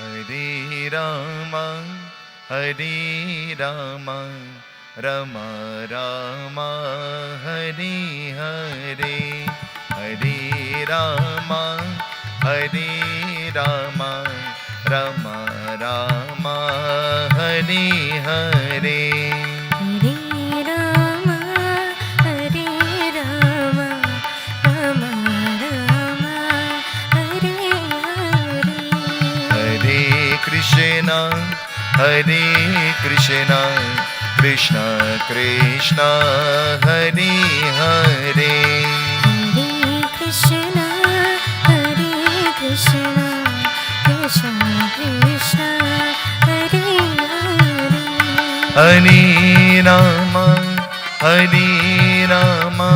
Hare Rama, Hare Rama, Rama Rama, Hare Hare, Hare Rama, Hare Rama, Rama Rama, Hare Hare. Krishna, Hare Krishna, Krishna Krishna, Hare Hare. Hare Krishna, Hare Krishna, Krishna Krishna, Hare Hare. Hare Rama, Hare Rama,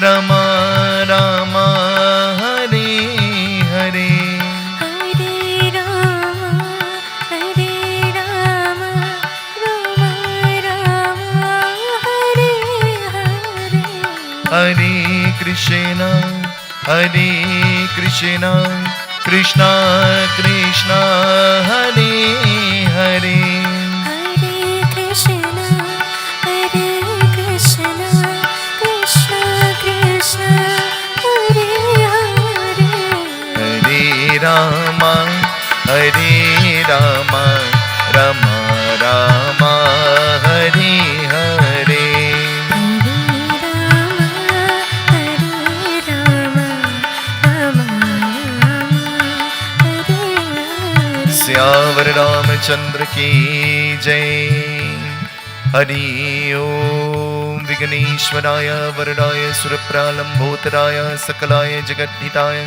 Rama Rama, Hare Hare. Hare Krishna, Hare Krishna, Krishna Krishna, Hare Hare. Hare Krishna, Hare Krishna, Krishna Krishna, Hare Hare. Hare Rama, Hare Rama, Rama Rama, Hare Hare. Siyavar Ramchandra की जय। हरि ओम। विघ्नेश्वराय वरदाय सुरप्रालंबोतराय सकलाय जगद्धिताय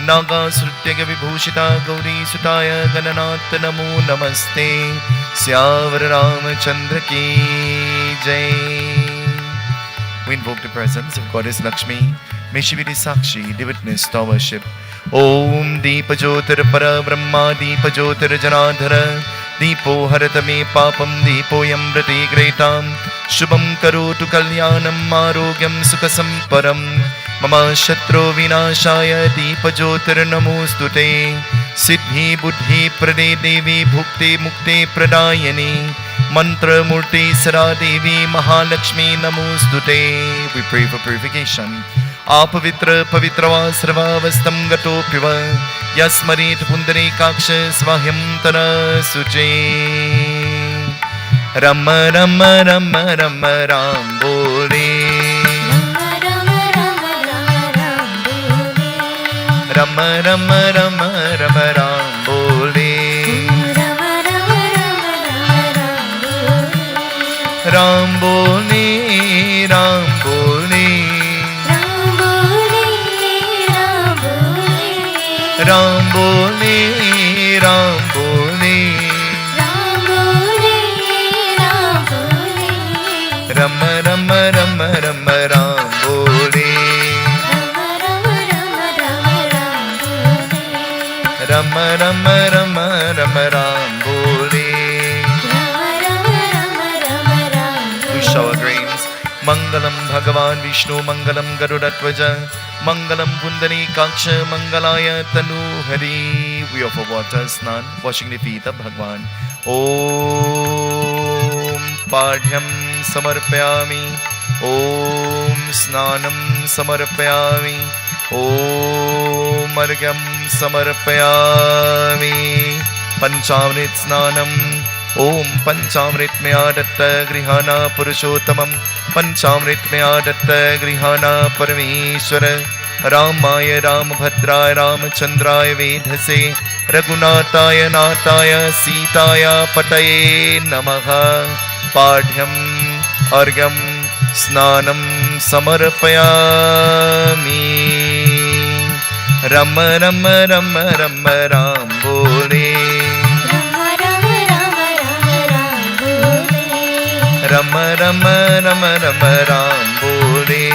नागासुरत्यग विभूषिता गौरीसुताय गणनाथ नमो नमस्ते। सियावर रामचंद्र की जय। We invoke the presence of Goddess Lakshmi. May she be the Sakshi, the witness to our worship. Om Deepa Jyotir Para Brahma Deepa Jyotir Janadhara Deepo Haratame Papam Deepo Yamrati Gretam Shubham Karotu Kalyanam Arogyam Sukasam Param Mama Shatru Vinashaya Deepa Jyotir Namostute Siddhi Buddhi Prade Devi Bhukti Mukti Pradayani Mantra Murti Sara Devi Mahalakshmi Namostute. We pray for purification. आपवित्र पवित्रवा सर्वावस्थं गतोऽप्यव यस्मरेत् Pundarikaksha स्वाह्यं तरसुचे। रम रम रम रम राम बोले, रम रम रम रम राम बोले, राम बोले, राम बोले, राम बोले, राम बोले, रम रम रम रम राम बोले, रम रम रम रम राम बोले। We shower grains. Mangalam Bhagavan Vishnu, Mangalam Garudatvaja, Mangalam Pundarikaksha, Mangalaya Tanu Hari. We offer water, snan, washing the feet of Bhagavan. Om Padhyam Samarpayami, Om Snanam Samarpayami, Om Argyam Samarpayami, Panchamrit Snanam, Om Panchamrit में आदत्त गृहाना पुरुषोत्तमं पंचामृत में आदत्त गृहाना परमेश्वर। रामाय रामभद्राय रामचंद्राय वेधसे रघुनाथाय नाथाय सीताय पतये नमः। पाढ्यम् अर्घ्यं स्नानं समर्पयामि। रम रम रम रम राम बोले, रम रम रम रम राम बोले,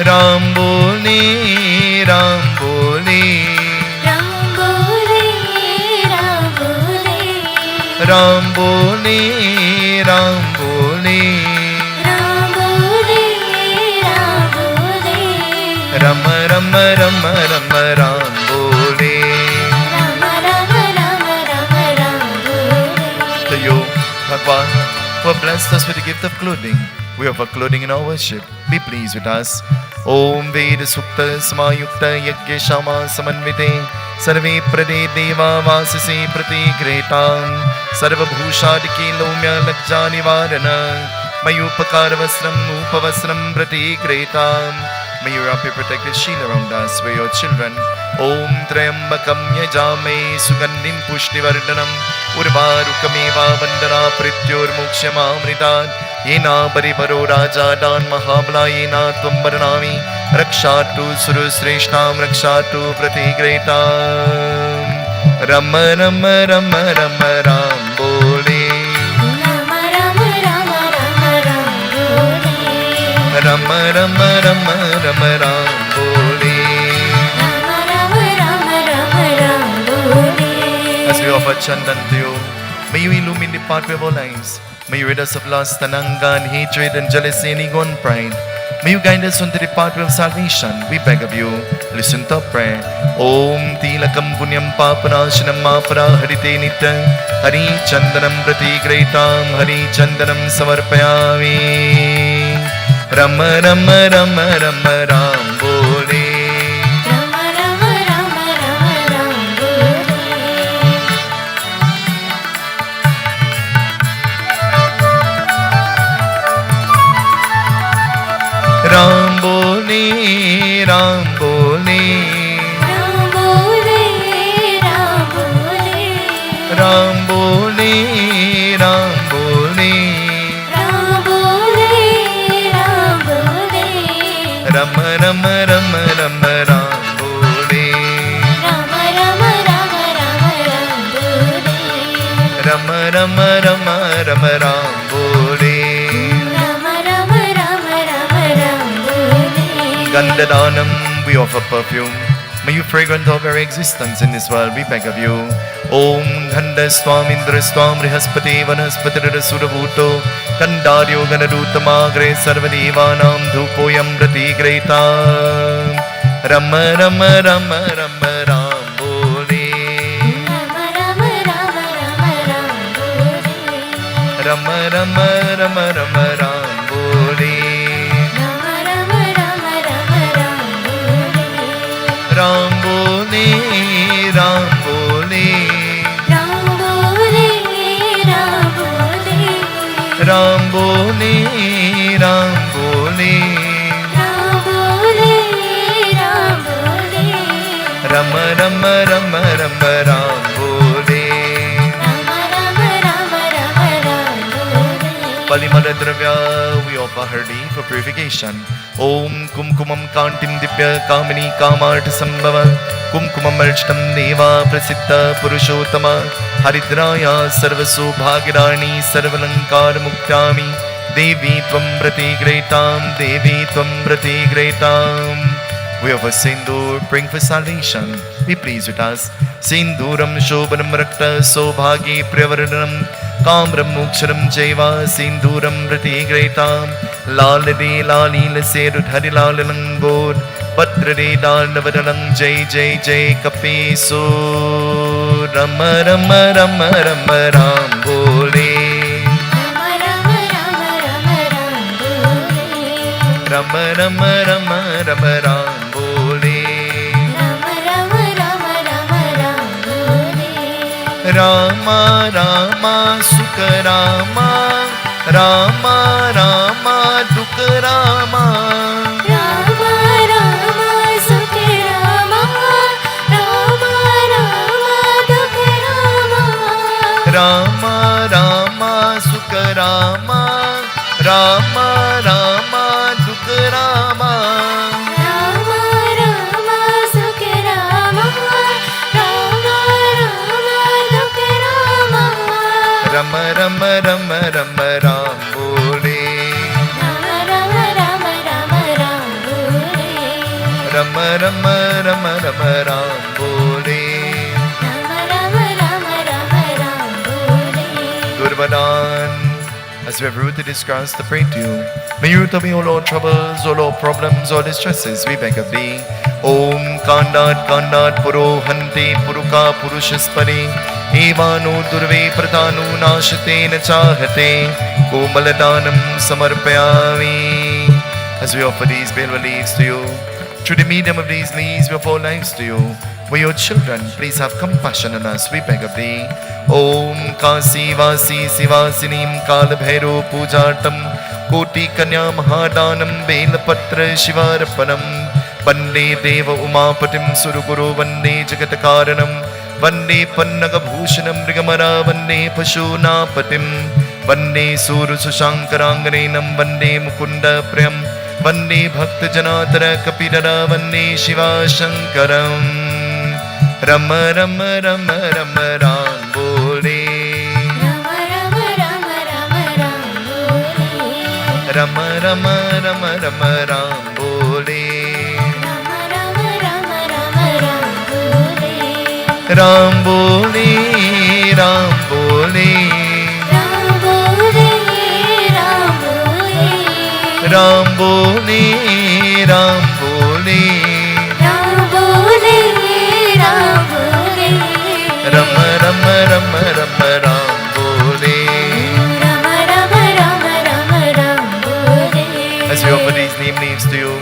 राम बोले, राम बोले, राम बोले, राम बोले, Rama Rama Ram Bole. Rama Rama Rama Rama Ram Bole. To you, Bhagwan, who have blessed us with the gift of clothing, we offer clothing in our worship. Be pleased with us. Om Veda Sukta Samayukta Yagya Shama Samanvite Sarve Prade Deva Vasase Prati Gretam Sarva Bhushadiki Lomya Lakja Nivarana Mayupakara Vasram Upavasram Prati Gretam. May your happy protected shield around us, we your children. Om Trayambakam Yajame Sugandhim Pushtivardhanam Urvarukamiva Vandana Prityor Mokshama Yena Baribaro Raja Dan Mahabla Yena Tumbaranami Rakshatu Suru Sreshtam Rakshatu Pratigretam Rama Rama Rama Rama Ram Bole. Rama Rama Rama Rama Ram Bole. Rama Rama Rama Rama Ram Bole. Rama Rama Rama Rama Ram Bole. As we offer chantan to you, may you illumine the pathway of our lives. May you rid us of lust and anger and hatred and jealousy and ego and pride. May you guide us onto the pathway of salvation. We beg of you, listen to our prayer. Om Tilakam Punyam Papanashanam Mapara Harite Nitya Hari Chandanam Pratigretam Hari Chandanam Samarpayami. Rama Rama Rama Rama Ram Bole. Rama Rama Rama Rama Ram Bole. Ram Bole, Ram Bole. Ram Bole, Ram Bole. Ram Bole, Ram Bole. Ram Bole, Ram Bole. Rama Rama Rama Rama Ram Bole. Rama Rama Rama Rama Ram Bole. Rama Rama Rama Rama Ram Bole. Rama Rama Rama Rama Ram Bole. Gandadanam, we offer perfume. May you fragrant our very existence in this world, we beg of you. Om Ganda Swam Indra Swam Rihaspati Vanaspati Sudabhuto Kandaryo Ganaduttamagre Sarvadevanam Dhupoyam Pratigretam Rama Rama Rama Rama Ram Bole. Rama Rama Rama Rama Ram Bole. Rama Rama Rama Rama Ram Bole. Rama Rama Rama Rama Ram Bole. Ram Bole, Ram Bole. Ram Bole, Ram Bole. Ram Bole, Ram Bole. Ram Bole, Ram Bole. Rama Rama Rama Rama Ram Bole. Rama Rama Rama Rama Ram Bole. Palimala Dravya, we offer Hardi for purification. Om Kumkumam Kantim Dipya Kamini Kamarta Sambhava Kumkumam Archtam Deva Prasiddha Purushottama Haridraya Sarvasu Bhagirani Sarvalankar Muktyami Devi Tvam Pratigretam Devi Tvam Pratigretam. We offer Sindur, praying for salvation. Be pleased with us. Sinduram Shobhanam Rakta Sobhagi Priyavaranam Kamram Moksharam Jeva Sinduram Pratigretam Lalade Lalila Serud Harilalang Bod Patrade Dal Navadalang Jai Jai Jai Kapeso Rama Rama Rama Rama Ram Bole. Rama Rama Rama Rama Ram Bole. Rama Rama Rama Rama Ram Bole. Rama Rama Rama Rama Ram Bole. Rama Rama Sukha Rama Rama Rama Dukha Rama. Rama Rama Sukha Rama. Rama Rama Dukha Rama. Rama Rama Sukha Rama Rama Rama Dukha Rama. Rama Rama Sukha Rama. Rama Rama Dukha Rama. Rama Rama Rama Rama Ram Bole. Rama Rama Rama Rama Ram Bole. Rama Rama Rama Rama Ram Bole. Rama Rama Rama Rama Ram Bole. Gurvadan, as we have rooted this cross to pray to you, may you root away all our troubles, all our problems, all distresses, we beg of thee. ॐ काण्डात् पुरोहन्ते पुरुका पुरुषस्परे एवानो दुर्वे प्रधानो नाशते न चाहते कोमलदानं समर्पयामि. As we offer these Belva leaves to you, through the medium of these leaves we offer our lives to you. For your children, please have compassion on us, we beg of thee. Om Kasi Vasi Sivasinim Kalabhairo Pujartam Koti Kanya Mahadanam Belapatra Shivarpanam Vande Deva Umapatim Suruguru Vande Jagatakaranam Vande Pannagabhushanam Rigamara Vande Pashunapatim Vande Suru Sushankaranganenam Vande Mukunda Priyam Vande Bhakta Janatara Kapidara Vande Shiva Shankaram Rama Rama Rama Rama Ram Bole Rama Rama Rama Rama Ram Bole Rama Rama Rama Rama Ram Bole Rama Rama Rama Rama Ram Bole Ram Bole Ram Bole Ram Bole Ram Bole Ram Bole Ram Bole Ram Bole Ram Bole Rama Rama Rama Rama Ram Bole. Rama Rama Rama Rama Ram Bole. As we offer these name leaves to you,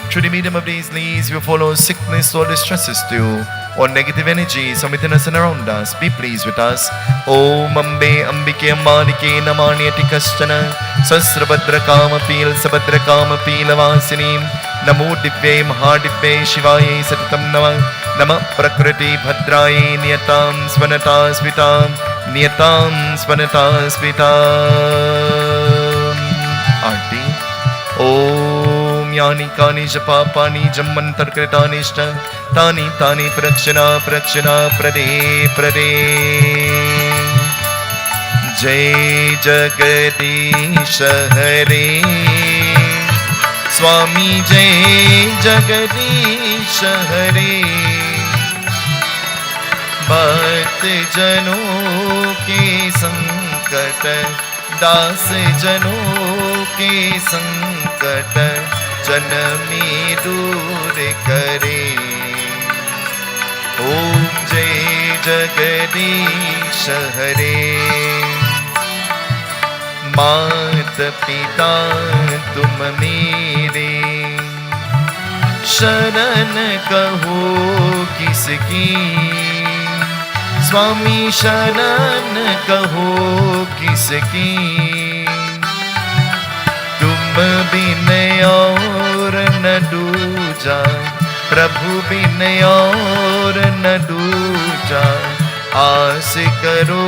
through the medium of these leaves we follow sickness or distresses to you, or negative energies within us and around us. Be pleased with us. Om Ambe Ambike Ambalike Namanyati Kastana Sasrabhadra Kama Peel Sabhadra Kama Peel Vasinim Namo Divye Mahadivye Shivaye Satatam Nama Nama Prakriti Bhadraye Niyatam Svanata Svitam Niyatam Svanata Svitam. Aarti. Om Yani Kani Japapani Jammantarkritanishta Tani Tani Prakshana Prakshana Prade Prade. Jai Jagadish Hare Swami Jai Jagadish Hare भक्त जनों के संकट दास जनों के संकट जन में दूर करे. ओम जय जगदीश हरे. मात पिता तुम मेरे शरण कहो किसकी स्वामी शरण कहो किसकी तुम बिन और न दूजा प्रभु बिन और न दूजा आस करो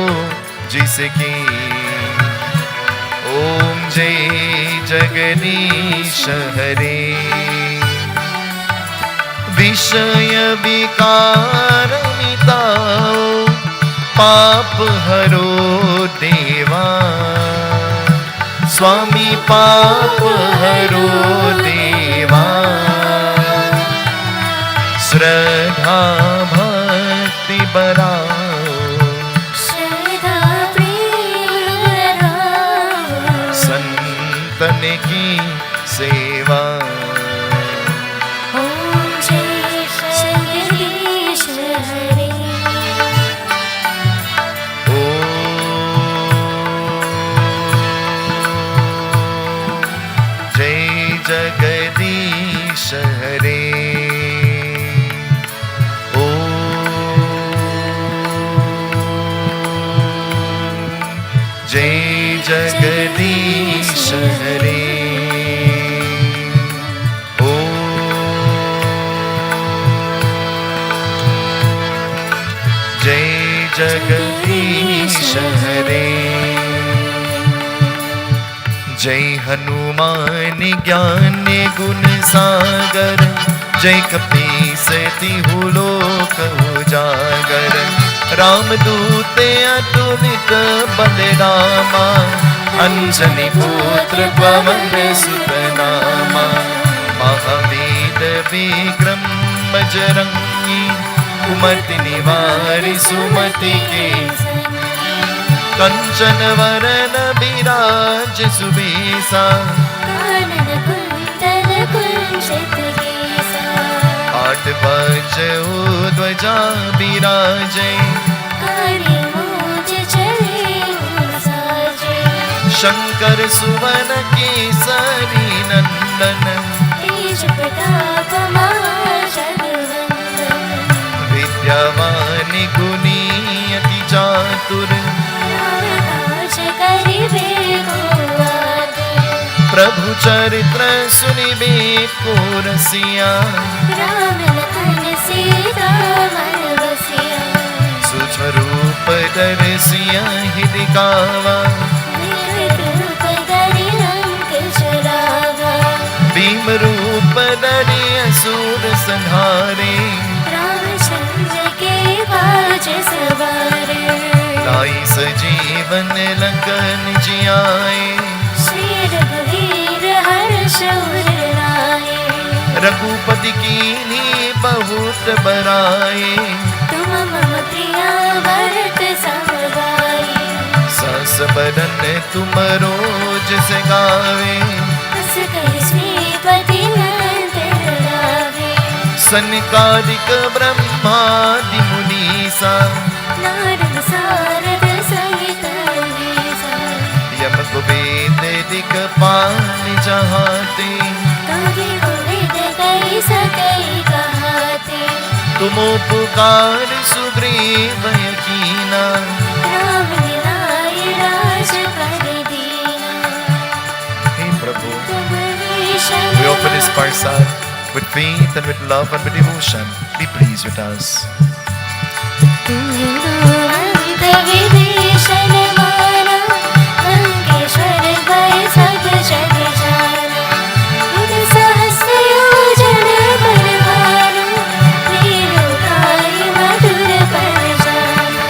जिसकी. ओम जय जगदीश हरे. विषय विकार मिटाओ पाप हरो देवा स्वामी पाप हरो देवा. श्रद्धा भक्ति बढ़ाओ श्रद्धा प्रेम बढ़ाओ संतन की सेवा. ओम जय जगदीश हरे. जय जगदीश हरे. जय जगदीश हरे. जय जगदीश हरे. जय हनुमान ज्ञान गुण सागर जय कपीस तिहु लोक उजागर. रामदूत अतुलित बलरामा अंजनी पुत्र पवन सुत नामा. महावीर विक्रम बजरंगी कुमति निवारि सुमति के कंचन वरन विराज सुबेसा. कानन कुंडल कुंचित केसा. आठ ध्वज ध्वजा विराजे काली मूंछ चले साजे शंकर सुवन केसरी नंदन तेज प्रताप महाजगवंदन विद्यावान गुणी अति चातुर राज करिबे को आतुर प्रभु चरित्र सुनिबे को रसिया राम लखन सीता मन बसिया सूक्ष्म रूप दर्शिया हिदिकावा विकट रूप धरि लंक जरावा भीम रूप धरि असुर संहारे रामचंद्र के बाज सवारे लाई सजीवन लखन जियाए श्री रघुवीर हर्ष उर लाए रघुपति कीन्ही बहुत बराए तुम मम प्रिया भरत सम भाई सास बदन तुम रोज से गावे हस कहि श्रीपति नंद लावे सनकादिक ब्रह्मादि मुनीसा नारद सारद सहित ईसा यम कुबेर दिक्पाल जहाते कवि कोविद कहि सकहि कहाते तुम पुकार सुग्रीव कीना राम मिलाए राज कर दीना हे प्रभु तुम Ishan we offer this parsad with faith and with love and with devotion. Be pleased with us. अंत विभीषण माना लंकेश्वर भय सब जग जाना युग सहस्र योजन पर भानु वीरोकाई मधुर पर जाना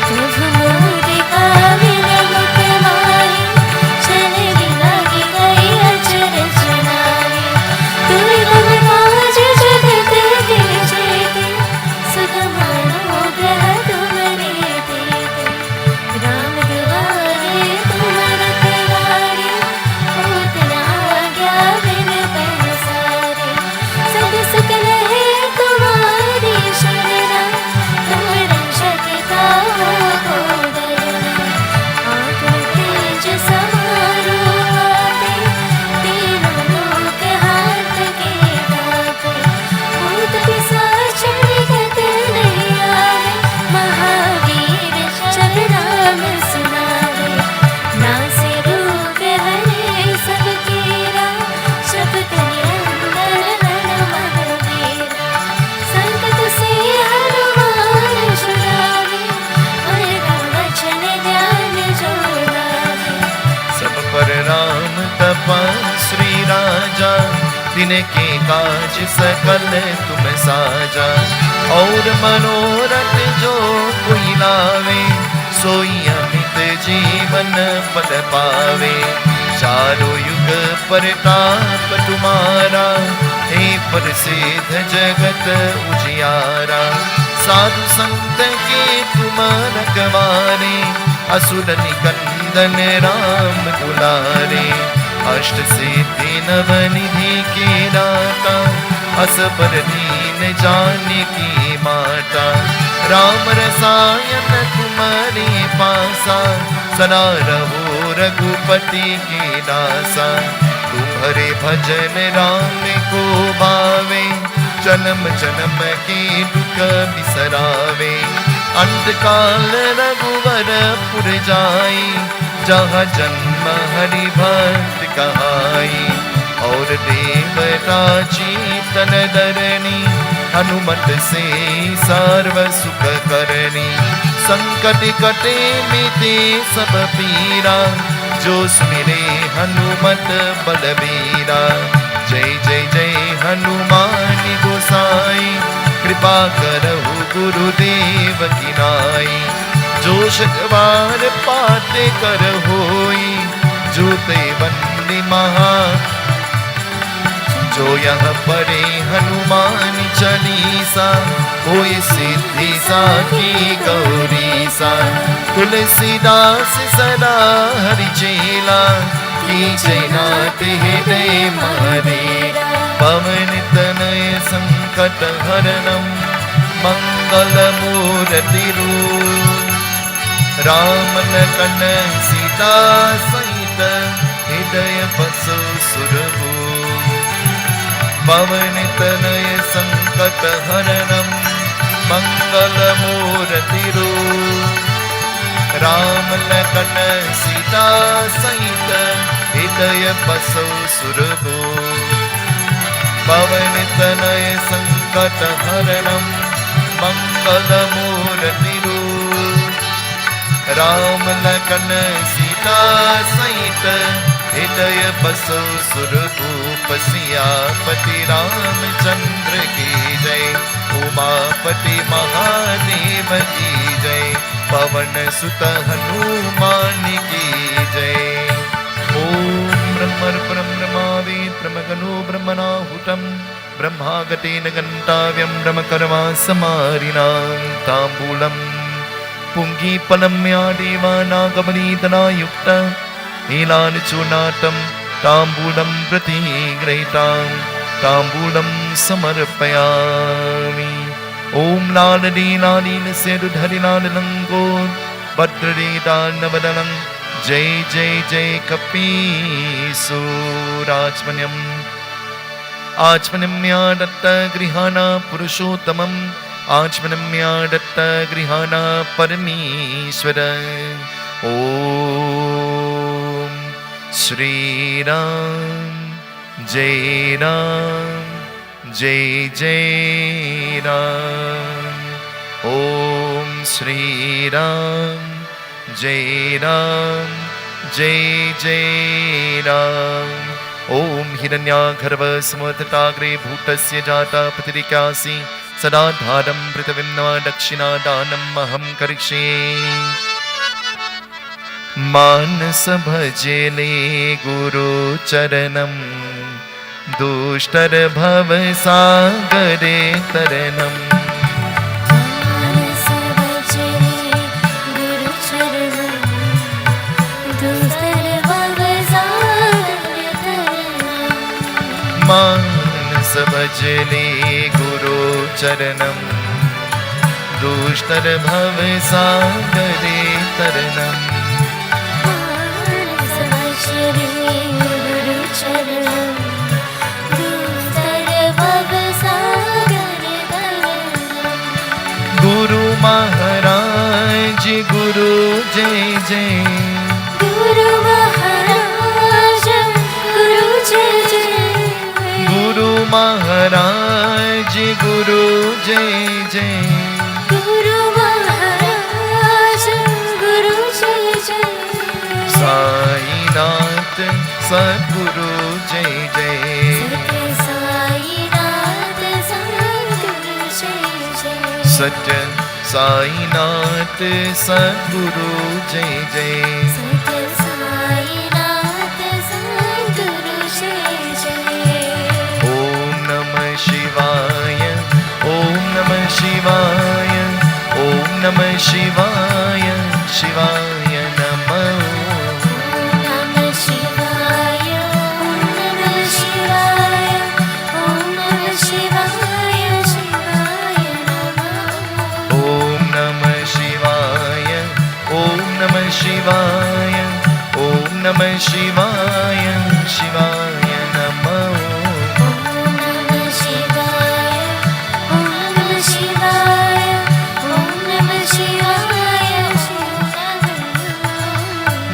प्रभु मोदिका मिल मुख माही चले बिलागी गई अचरज नाई दुर्गम काज जगत के जेते सुगमानो ग्रह तुम्हारे देते राम दुआरे तुम रखवारे होत न आज्ञा बिन पैसारे सब सकल है तुम्हारी शरणा तुम रक्षक काहू को डरना आपन तेज समारो आपे तीनों लोक हाथ के कापे भूत पिशाच निकट नहीं आवे महावीर जब नाम सुनावे नासे रोग हरे सब पीरा शब्द निरंतर हनुमत वीरा संकट से हनुमान छुड़ावे और वचन ध्यान जो लावे सब पर राम तपस्वी राजा तिनके काज सकल तुम साजा और मनोरथ जो कोई लावे सोई अमित जीवन पद पावे चारों युग परताप तुम्हारा हे प्रसिद्ध जगत उजियारा साधु संत के तुम रखवारे असुर निकंदन राम दुलारे अष्ट सिद्धि नवनिधि के दाता असबर दीन जानकी माता राम रसायन तुम्हारे पासा सदा रहो रघुपति के दासा तुम्हारे भजन राम को भावे जन्म जन्म के दुख बिसरावे अंतकाल रघुवर पुर जाई जहाँ जन्म हरि भक्त कहाई और देवता चेतन धरणी हनुमत से सर्व सुख करनी संकट कटे मिटे सब पीरा जो सुमिरे हनुमत बलबीरा जय जय जय हनुमान गोसाई कृपा करहु गुरुदेव की नाई जो शतवार पाते कर होई जूते बंदी महा जो यह पढ़े हनुमान चालीसा होय सिद्धि साखी गौरी सा तुलसीदास सदा हरि चेला की जयनाथ हृदय मारेरा पवन तनय संत संकटहरणं मंगलमूर्तिरूप राम लखन सीता सहित हृदय बसो सुरभूप पवन तनय संकटहरणं मंगलमूर्तिरूप राम लखन सीता सहित हृदय बसो सुरभूप पवन तनय संकटहरणं मंगलमूर्तिरूप राम लखन सीता सहित हृदय बसो सुरभूप सियापति रामचंद्र की जय उमापति महादेव की जय पवन सुत हनुमान की जय ओम ब्रह्मर्परब्रह्मावेद ब्रह्मगनो ब्रह्मणाहुतं ब्रह्मागतेन घण्टाव्यं ब्रह्मकर्मा समारिणां ताम्बूलं पुङ्गीफलं या देवानागमनीतनायुक्त नीलानचूर्णाटं ताम्बूलं प्रतिगृहीतां ताम्बूलं समर्पयामि ओम लाललीलालीलसेरुधरिलालनङ्गो भद्रदीदानवदनं जय जय जय कपीसूराचमन्यम् आचमनं या दत्तगृहाणा पुरुषोत्तमम् आचमनं या दत्तगृहाणा परमेश्वर ओम श्रीराम जय राम जय जय राम ओम श्री राम जय जय राम ओम हिरण्यागर्भ समर्थताग्रे भूतस्य जाता पतिरिकासि सदा धारं पृथिवीं न दक्षिणादानम् अहं करिष्ये मानस भजले गुरु चरणं दुष्टर भव सागरे तरणम् मानस भजले गुरु चरणं दुष्टर भव सागरे तरणम् गुरु महाराज गुरु जय जय गुरु महाराज गुरु जय जय गुरु महाराज गुरु जय जय गुरु महाराज गुरु जय जय साईनाथ सद्गुरु जय जय सत्य साईनाथ सद्गुरु जय जय सत्य साईनाथ सद्गुरु जय जय ओम नमः शिवाय ओम नमः शिवाय ओम नमः शिवाय शिवाय नमः शिवाय ओम नमः शिवाय शिवाय नमः ओम नमः शिवाय ओम नमः शिवाय ओम नमः शिवाय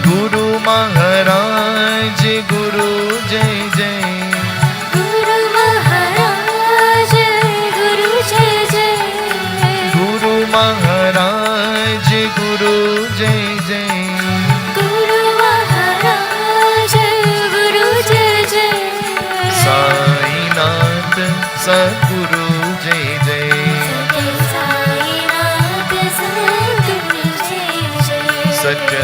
गुरु महाराज गुरु जय जय गुरु महाराज गुरु जय जय गुरु महाराज गुरु जय जय गुरु महाराज गुरु जय जय साईनाथ सद्गुरु जय जय साईनाथ सद्गुरु जय जय सत्य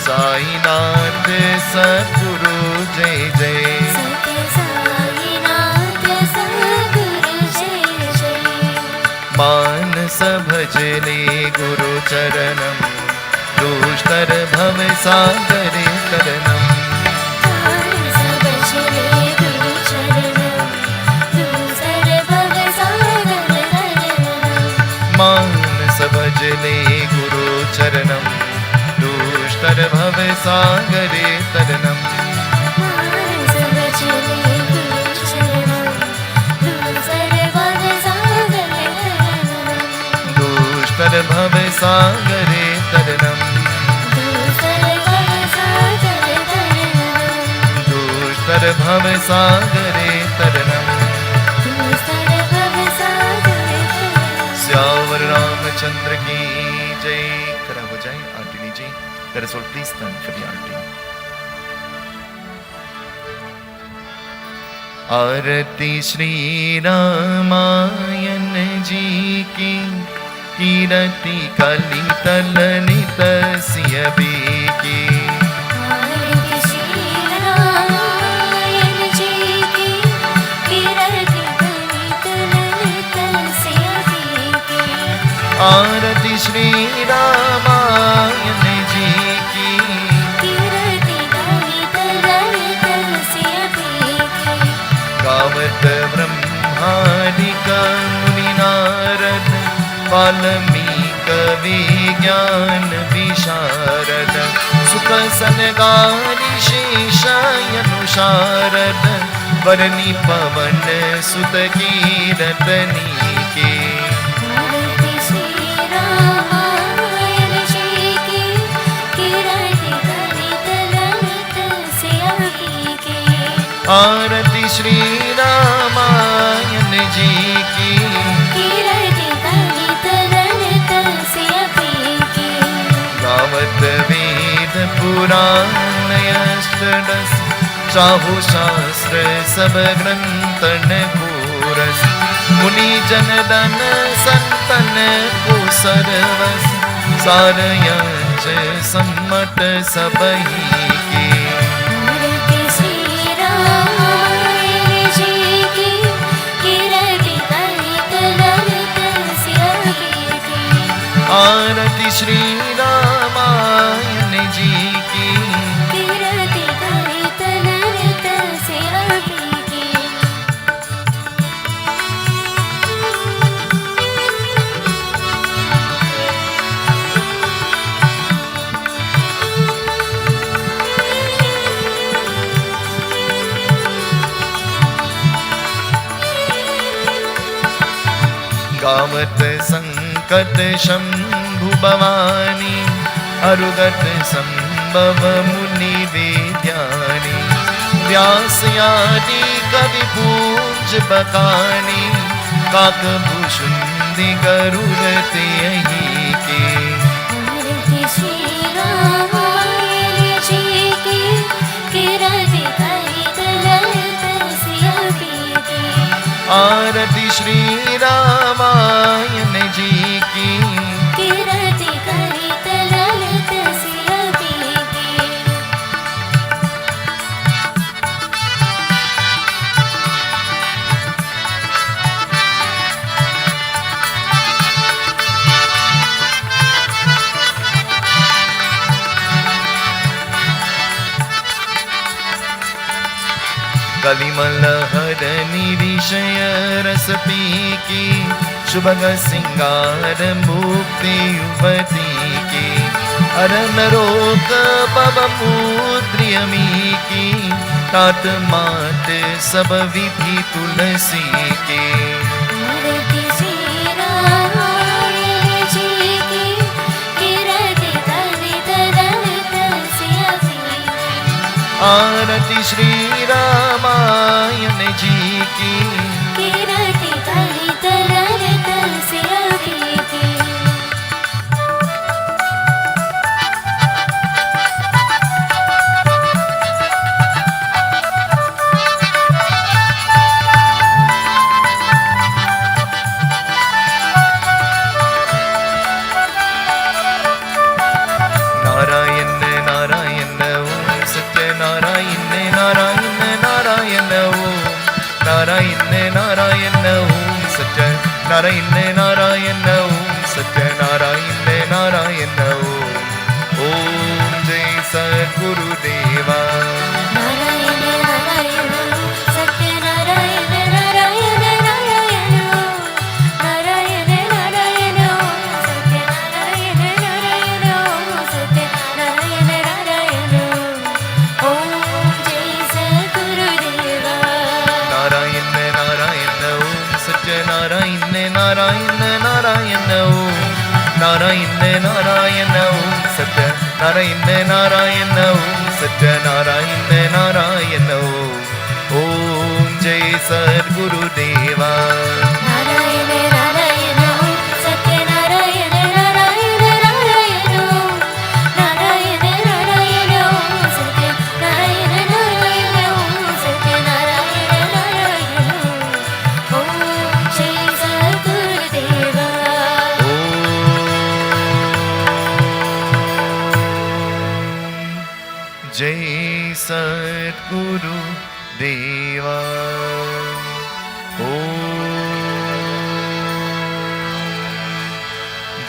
साईनाथ सद्गुरु जय जय सत्य साईनाथ सद्गुरु जय जय मानस भजले गुरु चरणं दुष्टर भव सागरे तरणम् मानस भजले गुरु चरणं दुष्टर भव सागरे चले गुरु चरणम दुष्टर भव सागरे तरनम मानस बचले गुरु चरणम दूसर भव सागरे तरनम दुष्टर भव सागरे तरनम दूसर भव सागरे तरनम दुष्टर भव सागरे तरनम दूसर भव सागरे तरनम। श्यावर रामचंद्र की जय। खड़ा हो जाए, आरती लीजिए। Let us all please stand for the आरती। आरती श्री रामायण जी की कीरति कली तलनित सिय की आरती श्री रामायण जी की कीरति कलित ललित सिय की आरती श्री रामायण जी की कीरति कलित ललित सिय की गावत ब्रह्मादिक मुनि नारद वाल्मीक विज्ञान विशारद सुख सनगारि शेषायनुशारद वरनि पवन सुत कीरतनी के आरती श्री रामायण जी की कीरति कलित ललित सिय की आरती श्री रामायण जी की कीरति कलित ललित सिय की गावत वेद पुराण अष्टदश चाहु शास्त्र सब ग्रंथन कोरस मुनि जनदन संतन को सरवस सारयंच सम्मत सबही के आरती श्री रामायण जी की कीरति कलित ललित सिय की आरती श्री रामायण जी की कीरति कलित ललित सिय की गावत संकट शंभु भवानी अरुगत संभव मुनि विद्यानी व्यास आदि कवि पूज बकानी काकभूषुंडि गरुड़ तेहि के आरती श्री रामायण जी की कीरति कलित ललित सिय की आरती श्री रामायण जी की कीरति कलित ललित सिय की कलिमल हर निरिषय रस पी की शुभग सिंगार मुक्ति युवती की अरन रोक पव मुद्रियमी की तात मात सब विधि तुलसी के आरती श्री रामायण जी की कीरति कलित ललित सिय की आरती श्री रामायण जी की कीरति कलित ललित सिय की नारायण नारायण ओम सत्य नारायण नारायण नारायण ओम नारायण नारायण ओम सत्य नारायण नारायण ओम सत्य नारायण नारायण ओम जय सद्गुरुदेवा नारायण नारायण सत्य नारायण नारायण नारायण नारायण नारायण सत्य नारायण नारायण नारायण ओम सत्य नारायण नारायण ओम जय सद्गुरुदेवा नारायण नारायण ओम सत्य नारायण नारायण नारायण ओम नारायण नारायण ओम सत्य नारायण नारायण ओम सत्य नारायण नारायण ओम जय सद्गुरुदेवा जय सद्गुरु देवा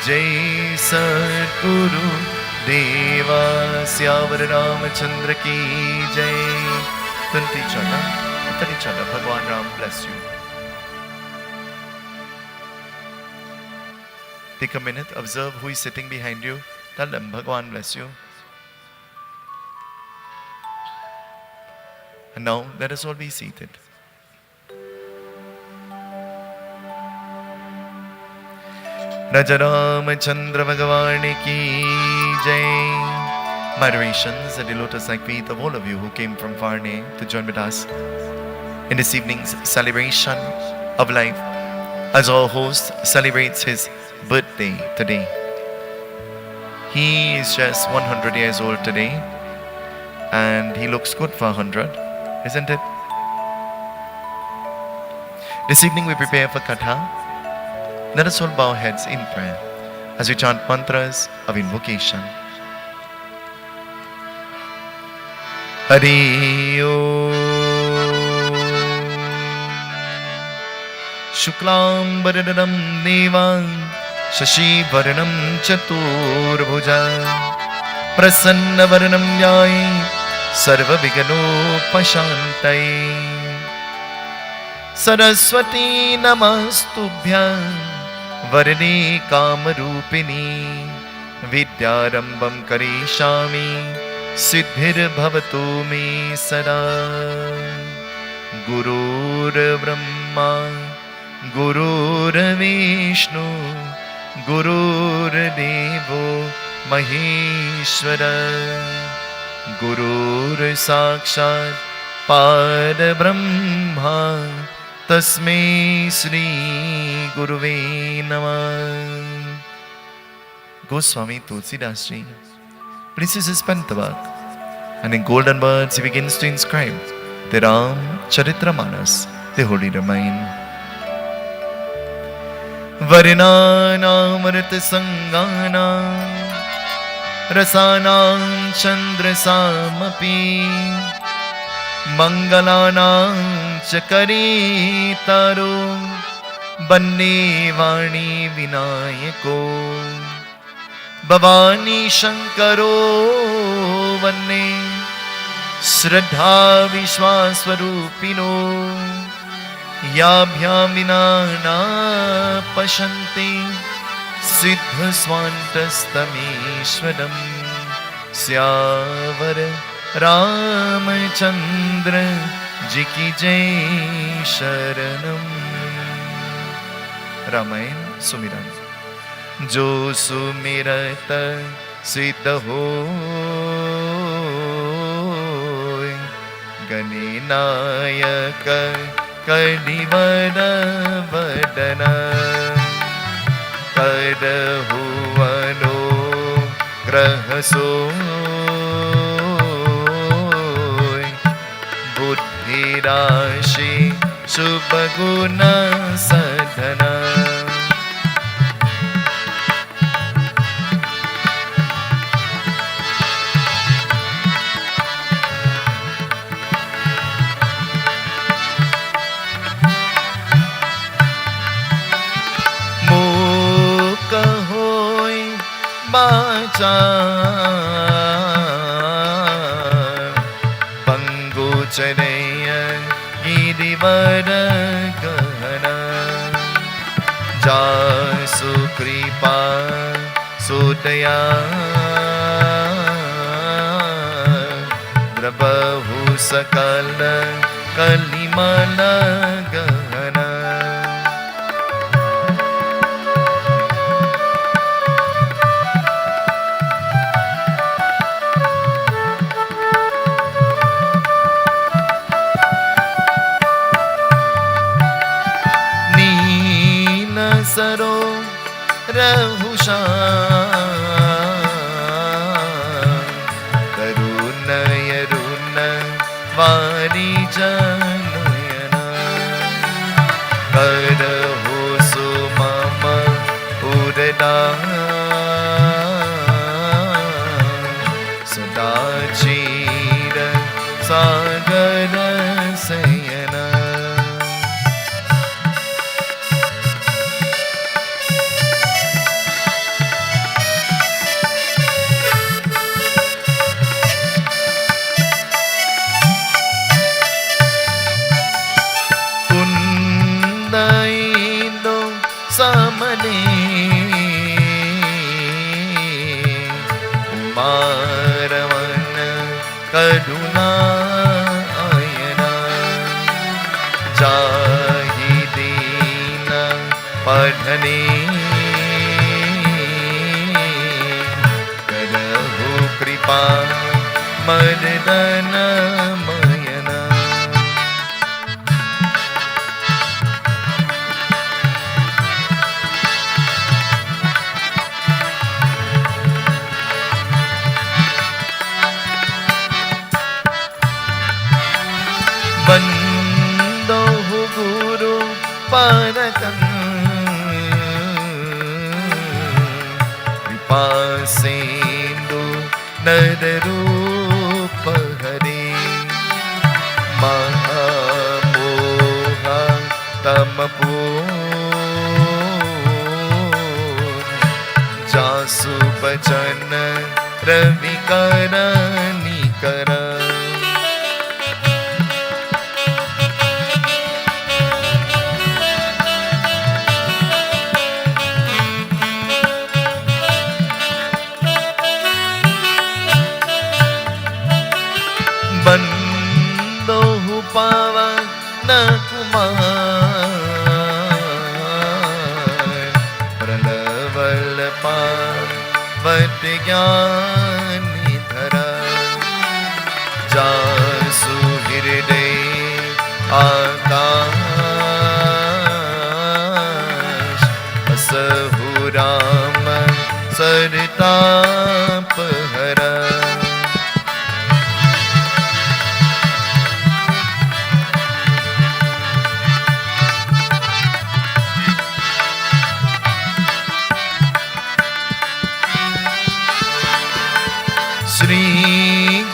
जय सद्गुरु देवा श्यावर रामचंद्र की जय तुंती चला भगवान Ram bless you. Take a minute, observe who is sitting behind you. Tell them Bhagwan bless you. And now let us all be seated. Raja Ramachandra Bhagavan ki jai. My adorations and the lotus-like feet of all of you who came from far and near to join with us in this evening's celebration of life as our host celebrates his birthday today. He is just 100 years old today and he looks good for 100, isn't it? This evening we prepare for Katha. Let us all bow our heads in prayer as we chant mantras of invocation. Hari Om Shuklam Bharadram Devam Shashi Varanam Chaturbhuja Prasanna Varanam Jai Sarva Vigano Pashantai Saraswati Namastubhyam Varane Kamarupini Vidyarambam Karishami Siddhir Bhavatu Me Sada Gurur Brahma Gurur Vishnu Gurur Devo Maheshwara Gurur Sakshat Pada Brahma Tasmai Sri Guruve Namah. Goswami Tulsidas Ji places his pen tabak and in golden words he begins to inscribe the Ram Charitramanas, the Holy Ramayan. Varinanamrita Sangana Rasanam Chandra Samapi Mangalanam Chakari Taro Bande Vani Vinayako Bhavani Shankaro Vanne Shraddha Vishwaswarupino Yabhyam Vinana Pashanti Siddha Swantastamishwaram Syavar Ramachandra Ji ki jai Sharanam. Ramayan Sumiran. Jo sumirata siddha hoy Ganinayaka Kadivana Vadana Kadahuvano Grahasoy Buddhi Rashi Subhaguna Sadhana. Pangu Chadaya Gidivara Gahana Jasu Kripa Sudaya Drabahu Sakala Kalimala Gahana. करुणा आयना जाहि दीन पढ़ने करहु कृपा मर्दन मयना बंदो गुरु परकन कृपा सिंधु नर रूप हरे महामोह तमपूर जासु बचन रवि करनी कर बंदो पावन कुमार प्रलवल पावत ज्ञानी धरा जासु हृदय आकाश असहु राम सरताप हरा श्री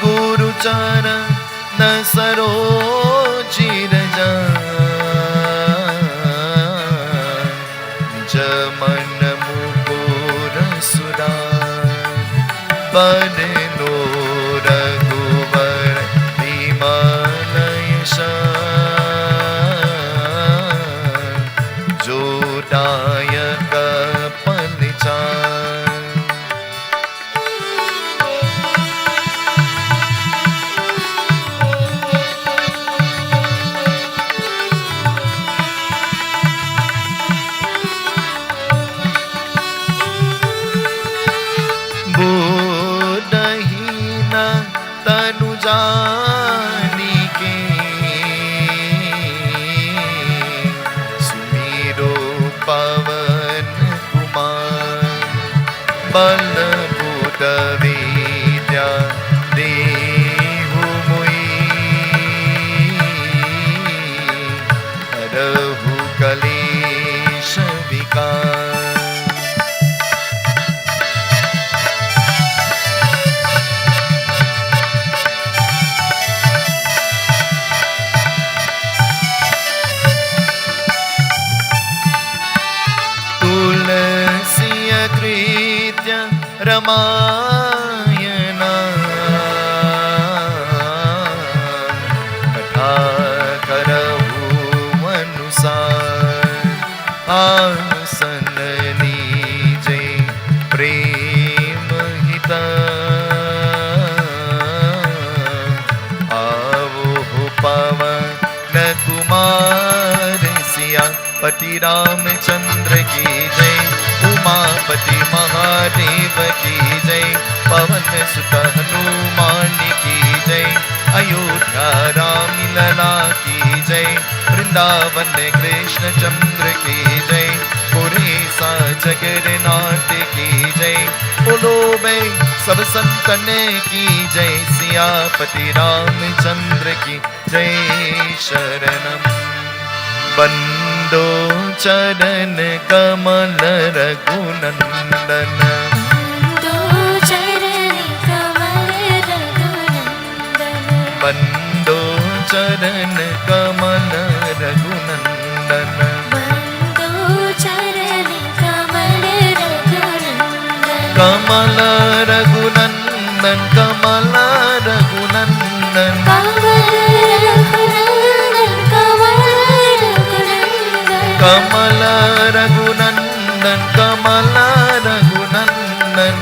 गुरु चरण सरोजिर निज मन मुकुर सुरार बदनो रघुवर विमल यश जो दायक पलचार बोधहीना तनु जानिके सुमीरो पवन कुमार बल बुध विद्या देहु मुई हरहु कलेश विकार रमायना कथा करहु अनुसार आसन नीजे प्रेम हिता आवो पवन कुमार सिया पति रामचंद्र की जय उमापति महादेव की जय पवन सुत हनुमान की जय अयोध्या राम लला की जय वृंदावन कृष्ण चंद्र की जय पुरेसा जगन्नाथ की जय बोलो भाई सब संतन की जय सियापति रामचंद्र की जय शरणम बंदो चरण कमल रघुनंदन बंदो चरण कमल रघुनंदन कमल रघुनंदन कमल रघुनंदन कमल रघुनंदन कमल रघुनंदन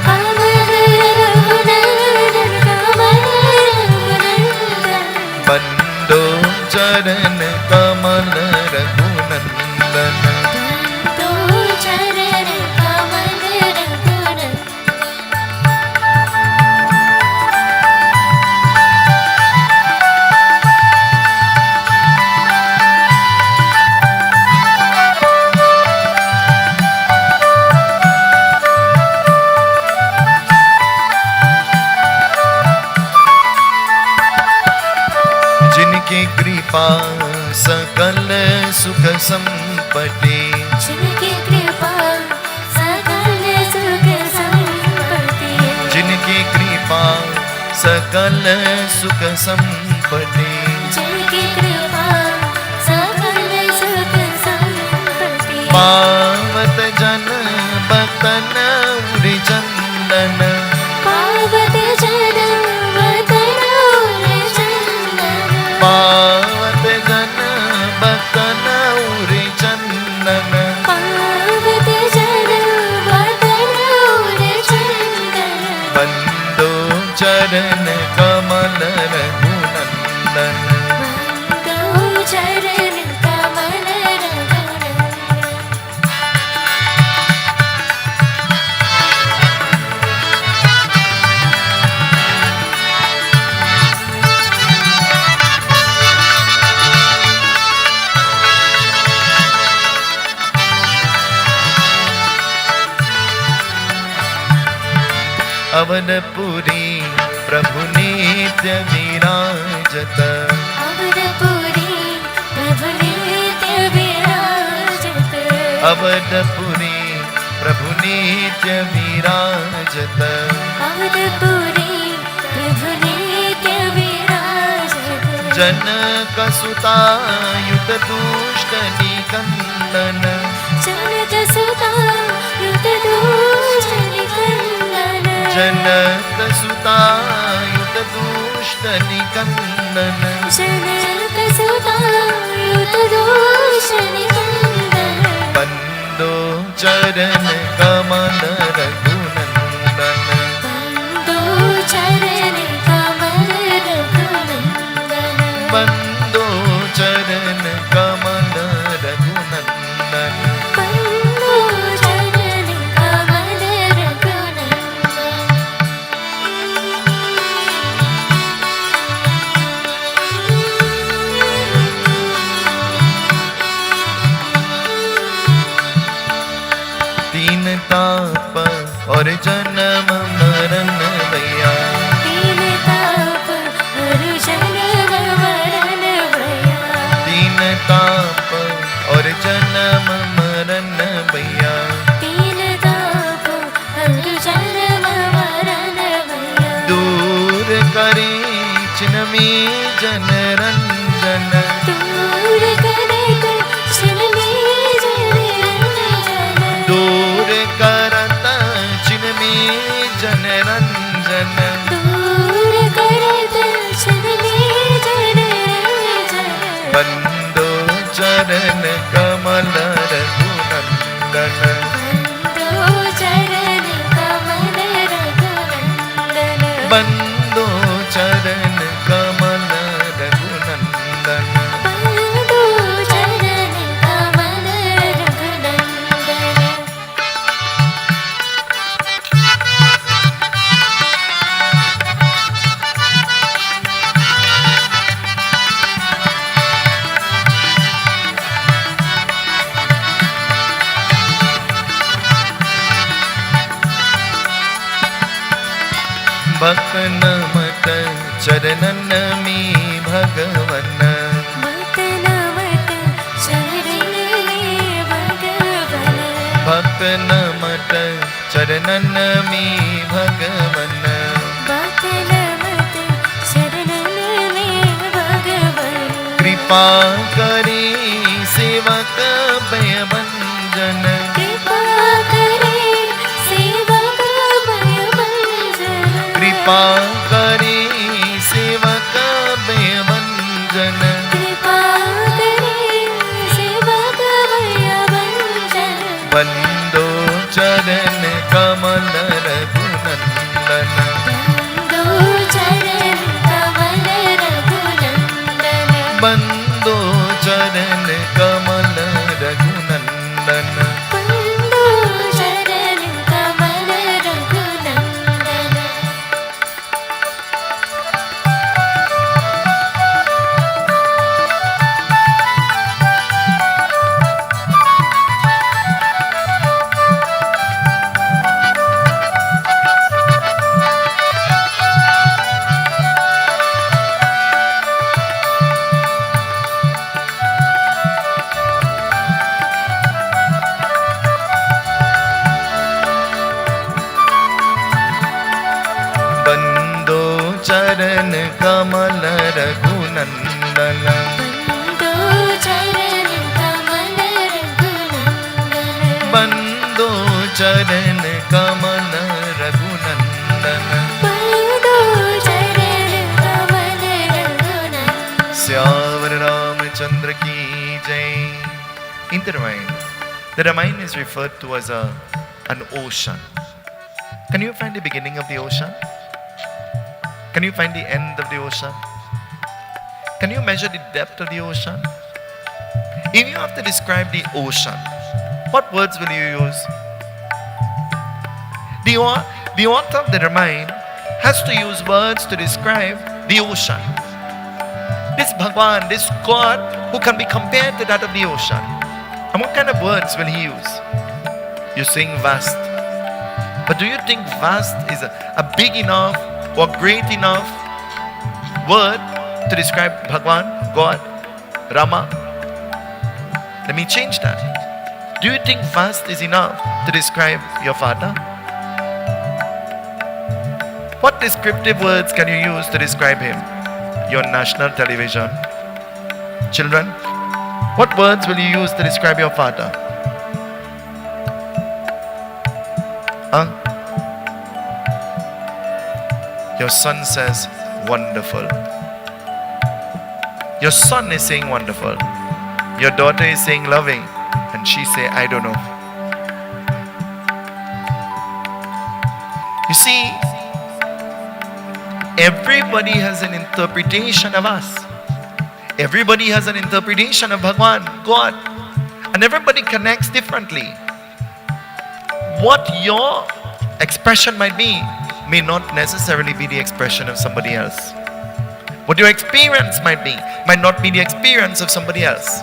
चरण कमल रघुनंदन बंदो चरण कमल रघुनंदन जिनकी कृपा सकल सुख संपत्ति जिनकी कृपा सकल सुख संपत्ति जिनकी कृपा सकल सुख संपत्ति जिनकी कृपा सकल सुख संपत्ति पावत जन बतन उरि चंदन पावत जन वतन उरि चंदन पावत जन बतन उरि चंदन पावत जन वतन उरि चंदन बंदो चरण कमल रघुनंदन बंदो चरण कमल रघुनंदन अवनपुरी प्रभु नित्य विराजत अवनपुरी प्रभु नित्य विराजत अवनपुरी प्रभु नित्य विराजत अवनपुरी प्रभु नित्य विराजत जनक सुतायुत दुष्ट निकंदन जनक सुता युत दुष्ट निकंदन जनक सुतायुत दुष्ट निकंदन जनक सुता युत दुष्ट निकंदन बंदो चरण कमल रघुनंदन बंदो चरण कमल रघुनंदन बंदो चरण कमल रघुनंदन बंदो चरण कमल रघुनंदन तीन ताप और जन्म मरण भैया तीन ताप और जन्म मरण भया तीन ताप और जन्म मरण भैया तीन ताप और जन्म मरण भया दूर करे चिन्मी जन रंजन दूर करे कृष्ण में जन रंजन दूर करत चिन्मी जन रंजन दूर करे कृष्ण में जन रंजन बंदो चरण कमल रघुनंदन बंदो चरण कमल रघुनंदन बंदो चरण कमल रघुनंदन बंदो चरण कमल रघुनंदन भक्त नमत चरणन में भगवन भक्त नमत चरण में भगवन भक्त नमत चरणन में भगवन भक्त नमत चरण में भगवन कृपा करे सेवक भय भंजन कृपा करे सेवक भय भंजन कृपा करे सेवक भय भंजन कृपा करे सेवक भय भंजन बंदो चरण कमल रघुनंदन बंदो चरण कमल रघुनंदन बंदो charan kamal raghunandana. बंदो चरण कमल रघुनंदन बंदो चरण कमल Raghunandan. Syavar Ramachandra ki jai. In the Ramayana is referred to as an ocean. Can you find the beginning of the ocean? Can you find the end of the ocean? Can you measure the depth of the ocean? If you have to describe the ocean, what words will you use? The author of the Ramayana has to use words to describe the ocean. This Bhagwan, this God who can be compared to that of the ocean. And what kind of words will he use? You're saying vast. But do you think vast is a big enough or great enough word to describe Bhagwan, God, Rama? Let me change that. Do you think vast is enough to describe your father? What descriptive words can you use to describe him? Your national television. Children, what words will you use to describe your father? Huh? Your son says, wonderful. Your son is saying wonderful. Your daughter is saying loving. And she say, I don't know. You see, everybody has an interpretation of us. Everybody has an interpretation of Bhagwan, God. And everybody connects differently. What your expression might be may not necessarily be the expression of somebody else. What your experience might be might not be the experience of somebody else.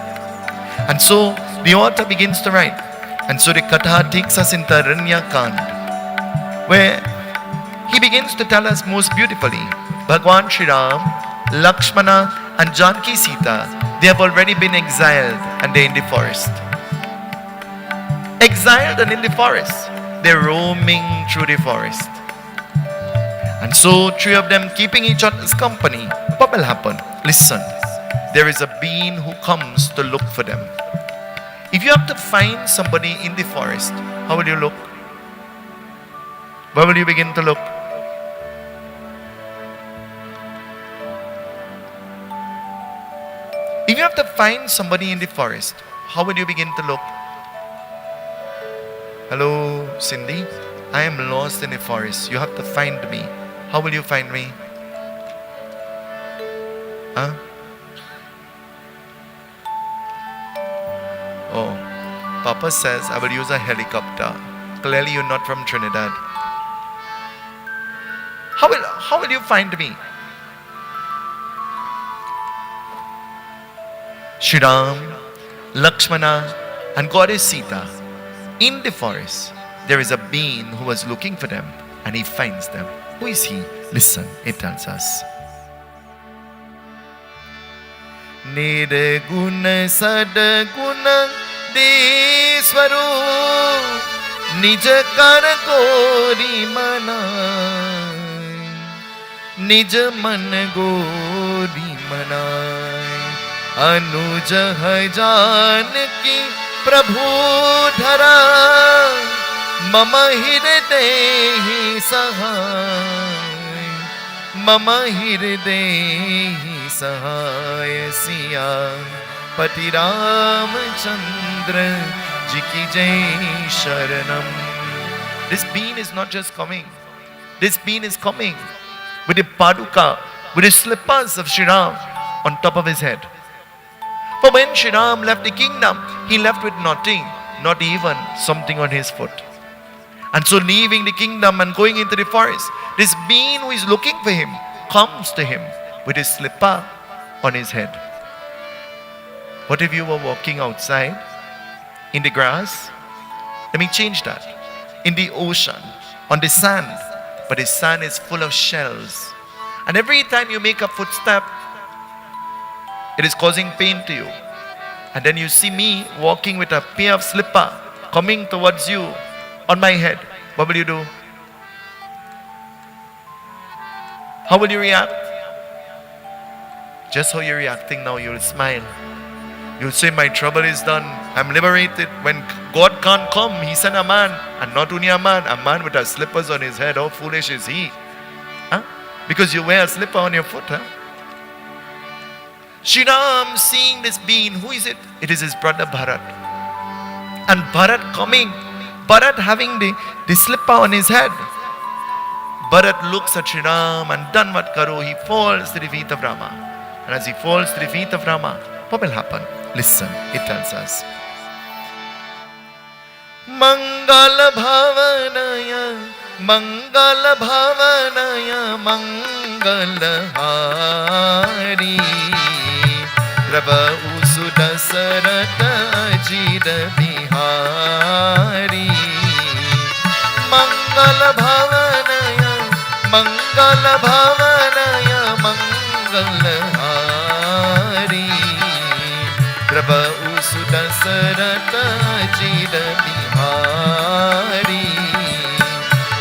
And so the author begins to write. And so the Katha takes us into Aranya Kand, where he begins to tell us most beautifully, Bhagwan Shri Ram, Lakshmana and Janki Sita, they have already been exiled and they're in the forest. Exiled and in the forest. They're roaming through the forest. And so three of them keeping each other's company. What will happen? Listen. There is a being who comes to look for them. If you have to find somebody in the forest, how will you look? Where will you begin to look? If you have to find somebody in the forest, how will you begin to look? Hello, Cindy? I am lost in the forest. You have to find me. How will you find me? Huh? Oh, Papa says I will use a helicopter. Clearly you're not from Trinidad. How will you find me? Shri Ram, Lakshmana and Goddess Sita in the forest. There is a being who was looking for them and he finds them. Who is he? Listen, it tells us. Nirguna sadguna Deswaro Nija kar gori manai Nija man gori manai Anuj hai janki Prabhu dhara Mama hirdehi sahai Mama hirdehi sahai siya Pati Ramachandra Ji ki jai sharanam. This being is not just coming. This being is coming with the paduka, with the slippers of Shri Ram on top of his head. But when Shri Ram left the kingdom, he left with nothing, not even something on his foot. And so leaving the kingdom and going into the forest, this being who is looking for him comes to him with his slipper on his head. What if you were walking outside in the grass? Let me change that. In the ocean, on the sand, but the sand is full of shells. And every time you make a footstep, it is causing pain to you. And then you see me walking with a pair of slipper coming towards you on my head. What will you do? How will you react? Just how you're reacting now, you'll smile. You'll say, my trouble is done. I'm liberated. When God can't come, He sent a man. And not only a man with a slippers on his head. How foolish is he? Huh? Because you wear a slipper on your foot. Huh? Shri Ram seeing this being, who is it? It is his brother Bharat. And Bharat coming, Bharat having the slipper on his head. Bharat looks at Shri Ram and done what karo, he falls to the feet of Rama. And as he falls to the feet of Rama, what will happen? Listen, it tells us. Mangala bhavanaya, mangala bhavanaya, mangala hari. Prabha usuda sarata ajira bihari. Mangala bhavanaya, mangala bhavanaya, mangala hari. Prabha usuda sarata ajira bihari.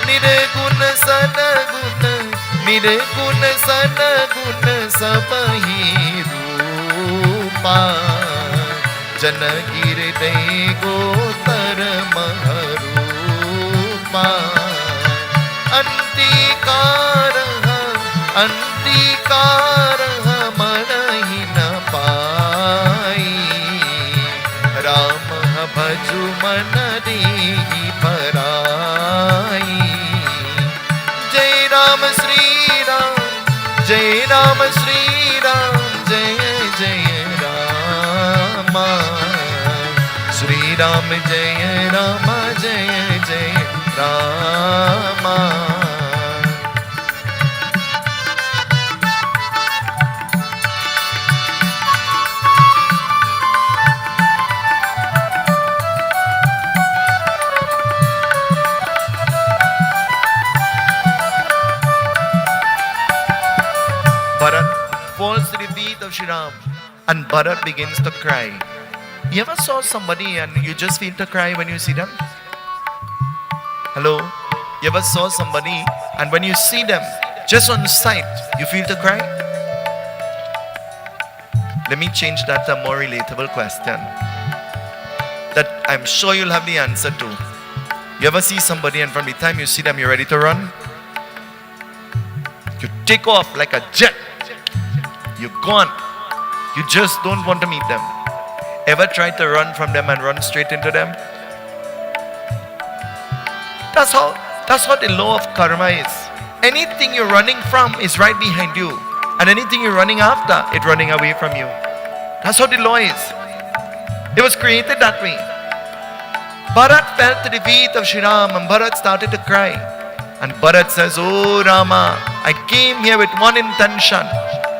Nirguna sadaguna, nirguna sadaguna sabahi rupa. Janagir day gotar maharupa. Antikaraha, antikaraha manahina pai. Rama bhaju manadehi parai. Jai Ram Shri Ram, Jai Ram Shri Ram, Jai Jai Rama. Shri Ram Jai Rama, Jai Jai Rama. Bharat falls to the feet of Shri Ram and Bharat begins to cry. You ever saw somebody and you just feel to cry when you see them? Hello? You ever saw somebody and when you see them, just on sight, you feel to cry? Let me change that to a more relatable question that I'm sure you'll have the answer to. You ever see somebody and from the time you see them, you're ready to run? You take off like a jet. You're gone. You just don't want to meet them. Ever tried to run from them and run straight into them? That's how the law of karma is. Anything you're running from is right behind you. And anything you're running after, it's running away from you. That's how the law is. It was created that way. Bharat fell to the feet of Shri Ram and Bharat started to cry. And Bharat says, oh Rama, I came here with one intention.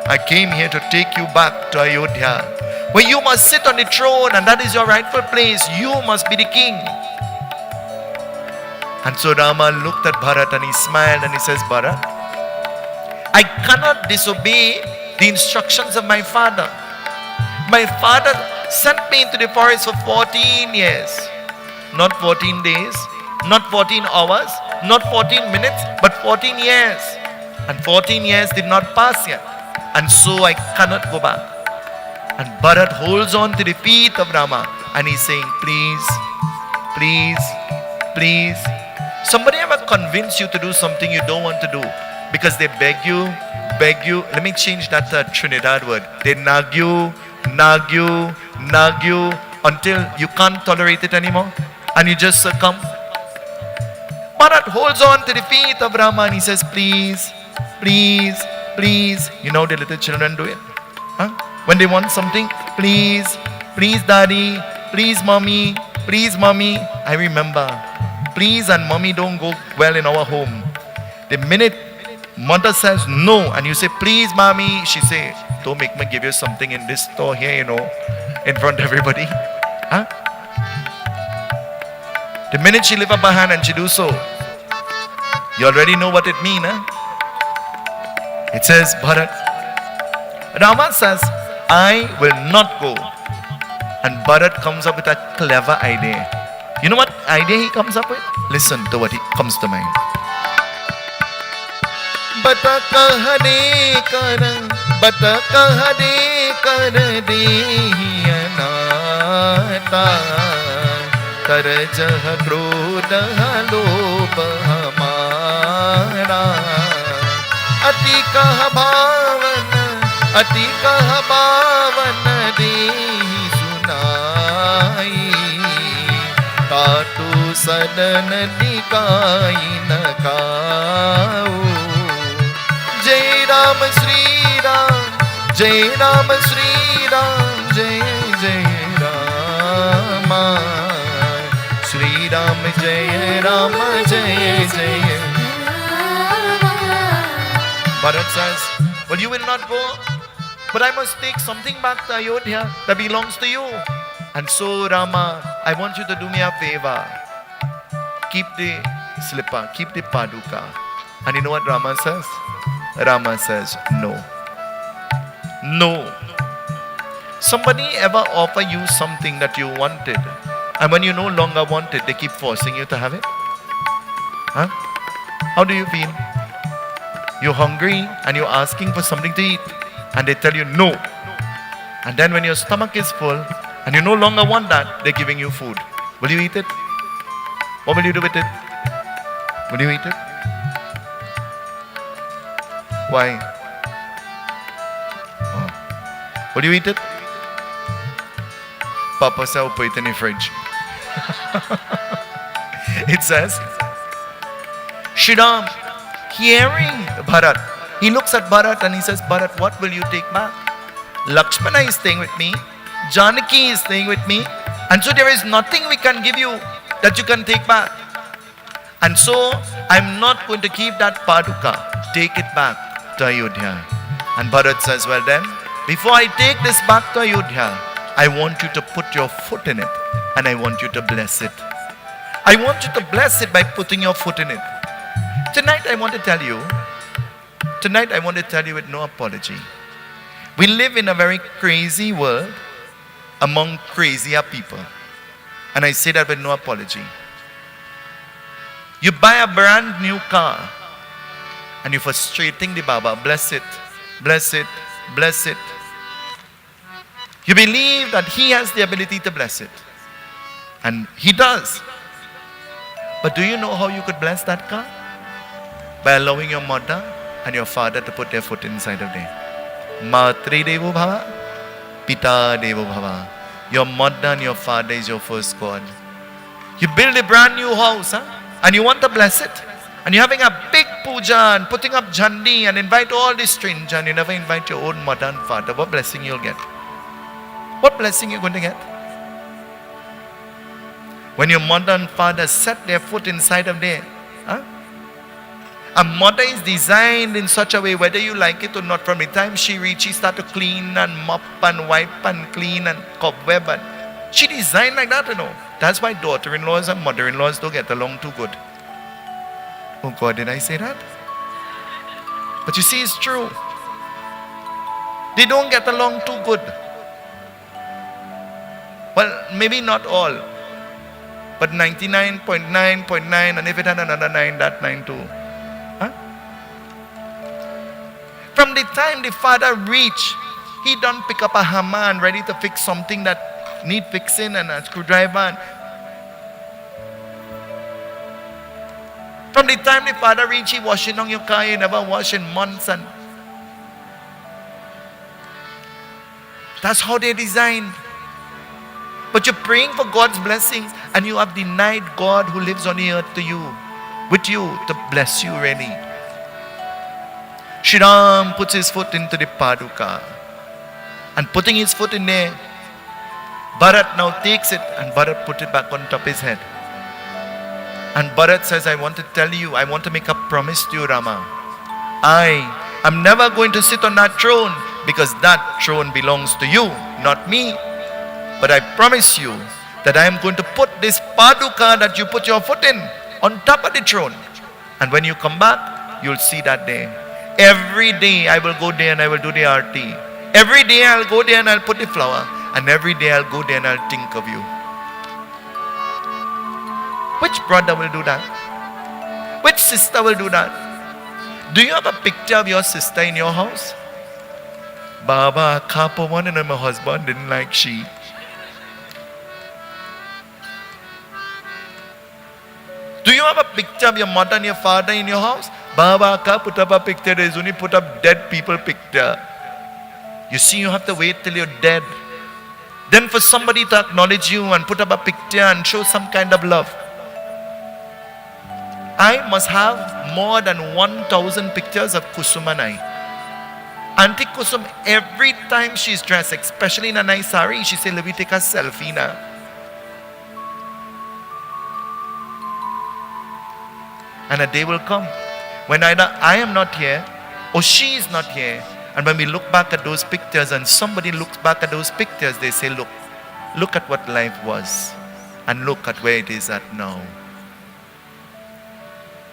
I came here to take you back to Ayodhya, where you must sit on the throne and that is your rightful place. You must be the king. And so Rama looked at Bharat and he smiled and he says, Bharat, I cannot disobey the instructions of my father. My father sent me into the forest for 14 years. Not 14 days, not 14 hours, not 14 minutes, but 14 years. And 14 years did not pass yet. And so I cannot go back. And Bharat holds on to the feet of Rama and he's saying, please, please, please. Somebody ever convince you to do something you don't want to do because they beg you. Let me change that to a Trinidad word. They nag you until you can't tolerate it anymore and you just succumb. Bharat holds on to the feet of Rama and he says, please, please, please. You know the little children do it. Huh? When they want something, please, please daddy, please mommy, please mommy. I remember, please and mommy don't go well in our home. The minute mother says no and you say, please mommy, she say, don't make me give you something in this store here, you know, in front of everybody. Huh? The minute she lift up her hand and she do so, you already know what it means, huh? It says, Bharat, Rama says, I will not go. And Bharat comes up with a clever idea. You know what idea he comes up with? Listen to what he comes to mind. बत कहने कर, बत कहने कर देहि अनाता, कर जह क्रोध लोभ हमारा। अति कह भावन, अति कह पावन देहि सुनाई, तातु सदन निकाई न काऊ। जय राम श्री राम, जय राम श्री राम, जय जय राम। श्री राम जय राम, जय जय। Bharat says, well, you will not go, but I must take something back to Ayodhya that belongs to you. And so, Rama, I want you to do me a favor. Keep the slipper, keep the paduka. And you know what Rama says? Rama says, no. No. Somebody ever offer you something that you wanted, and when you no longer want it, they keep forcing you to have it? Huh? How do you feel? You're hungry and you're asking for something to eat, and they tell you no. And then when your stomach is full and you no longer want that, they're giving you food. Will you eat it? What will you do with it? Will you eat it? Why? Oh. Will you eat it? Papa said, I'll put it in the fridge. It says, Shri Ram, hearing Bharat, he looks at Bharat and he says, Bharat, what will you take back? Lakshmana is staying with me, Janaki is staying with me, and so there is nothing we can give you that you can take back. And so I'm not going to keep that paduka. Take it back to Ayodhya. And Bharat says, well then, before I take this back to Ayodhya, I want you to put your foot in it and I want you to bless it. I want you to bless it by putting your foot in it. Tonight I want to tell you with no apology. We live in a very crazy world among crazier people. And I say that with no apology. You buy a brand new car and you're frustrating the Baba. Bless it, bless it, bless it. You believe that he has the ability to bless it. And he does. But do you know how you could bless that car? By allowing your mother and your father to put their foot inside of there. Matri Devo Bhava, Pita Devo Bhava. Your mother and your father is your first God. You build a brand new house, and you want to bless it. And you're having a big puja and putting up jhandi and invite all the strangers, and you never invite your own mother and father. What blessing you'll get? What blessing you're going to get? When your mother and father set their foot inside of there, a mother is designed in such a way, whether you like it or not, from the time she reaches, she starts to clean and mop and wipe and clean and cobweb. And she designed like that, you know. That's why daughter-in-laws and mother-in-laws don't get along too good. Oh God, did I say that? But you see, it's true. They don't get along too good. Well, maybe not all, but 99.9.9, and if it had another 9, that 9 too. From the time the father reached, he done pick up a hammer and ready to fix something that need fixing, and a screwdriver. And from the time the father reached, he washing on your car, you never wash in months. And that's how they designed. But you're praying for God's blessings and you have denied God who lives on the earth to you, with you, to bless you really. Shri Ram puts his foot into the paduka, and putting his foot in there, Bharat now takes it and Bharat put it back on top of his head. And Bharat says, I want to tell you, I want to make a promise to you, Rama. I am never going to sit on that throne because that throne belongs to you, not me. But I promise you that I am going to put this paduka that you put your foot in on top of the throne. And when you come back, you'll see that day. Every day I will go there and I will do the arti. Every day I'll go there and I'll put the flower. And every day I'll go there and I'll think of you. Which brother will do that? Which sister will do that? Do you have a picture of your sister in your house? Baba, Kappa one and my husband didn't like she. Do you have a picture of your mother and your father in your house? Baba, ka put up a picture, there's only put up dead people picture. You see, you have to wait till you're dead. Then for somebody to acknowledge you and put up a picture and show some kind of love. I must have more than 1,000 pictures of Kusumanai. Auntie Kusum, every time she's dressed, especially in a nice sari, she say, let me take a selfie now. And a day will come when either I am not here or she is not here. And when we look back at those pictures and somebody looks back at those pictures, they say, look at what life was and look at where it is at now.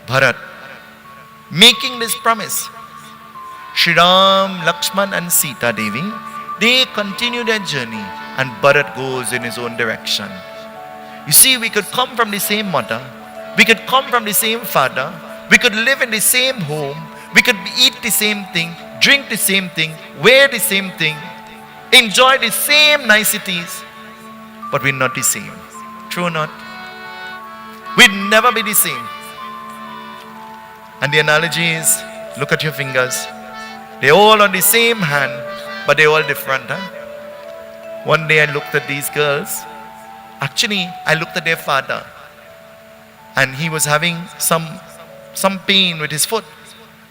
Bharat, making this promise, Shri Ram, Lakshman and Sita Devi, they continue their journey and Bharat goes in his own direction. You see, we could come from the same mother, we could come from the same father, we could live in the same home, we could eat the same thing, drink the same thing, wear the same thing, enjoy the same niceties, but we're not the same. True or not? We'd never be the same. And the analogy is, look at your fingers. They're all on the same hand, but they're all different. Huh? One day I looked at these girls. Actually, I looked at their father. And he was having some pain with his foot.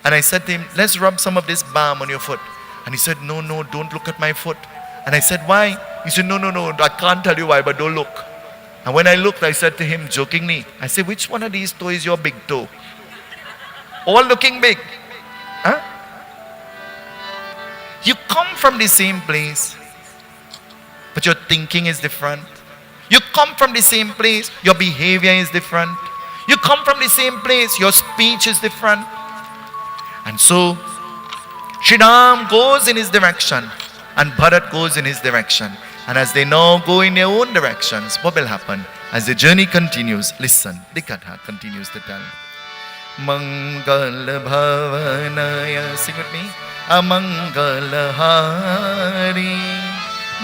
And I said to him, let's rub some of this balm on your foot. And he said, no, don't look at my foot. And I said, why? He said, no, I can't tell you why, but don't look. And when I looked, I said to him jokingly, I said, which one of these toes is your big toe? All looking big. Huh? You come from the same place, but your thinking is different. You come from the same place, your behavior is different. You come from the same place, your speech is different. And so, Shri Ram goes in his direction and Bharat goes in his direction. And as they now go in their own directions, what will happen? As the journey continues, listen, the Katha continues to tell. Mangal Bhavanaya, sing with me. Amangal Hari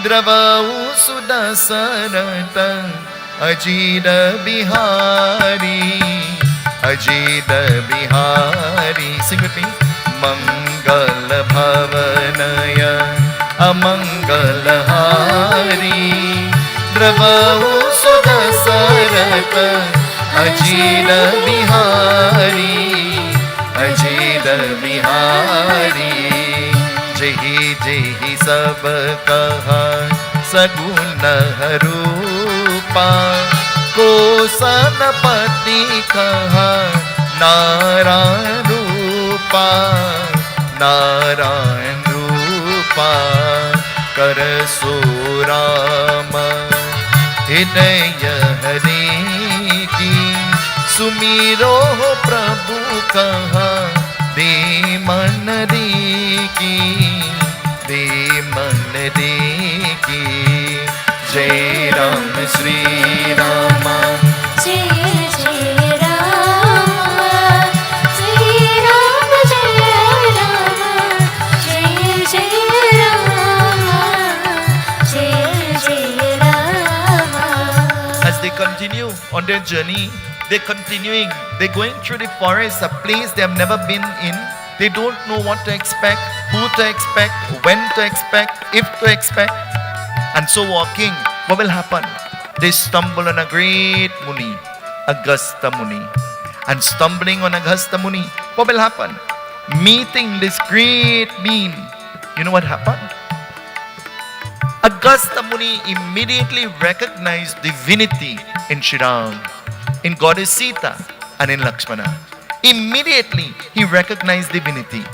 Dravau Sudasarata Ajida Bihari Ajida Bihari, sing with me. Mangal Bhavanaya Amangal Hari Dravau Sudasarata Ajida Bihari Ajida Bihari Jehi Jehi Sab Kaha Saguna Rupa Kosanapati Kaha Narayan Rupa Narayan Rupa Karasurama Hidaya Hari Ki Sumiro Prabhu Kaha De Manadi Ki De Manadi Ki Jai Ram Shri Rama Jai Jai Rama, Jai Rama, Jai Rama, Jai Jai Rama, Jai Jai Rama. As they continue on their journey, they're continuing. They're going through the forest, a place they have never been in. They don't know what to expect, who to expect, when to expect, if to expect. And so walking, what will happen? They stumble on a great Muni, Agastya Muni. And stumbling on Agastya Muni, what will happen? Meeting this great being. You know what happened? Agastya Muni immediately recognized divinity in Shri Ram, in Goddess Sita and in Lakshmana. Immediately he recognized divinity.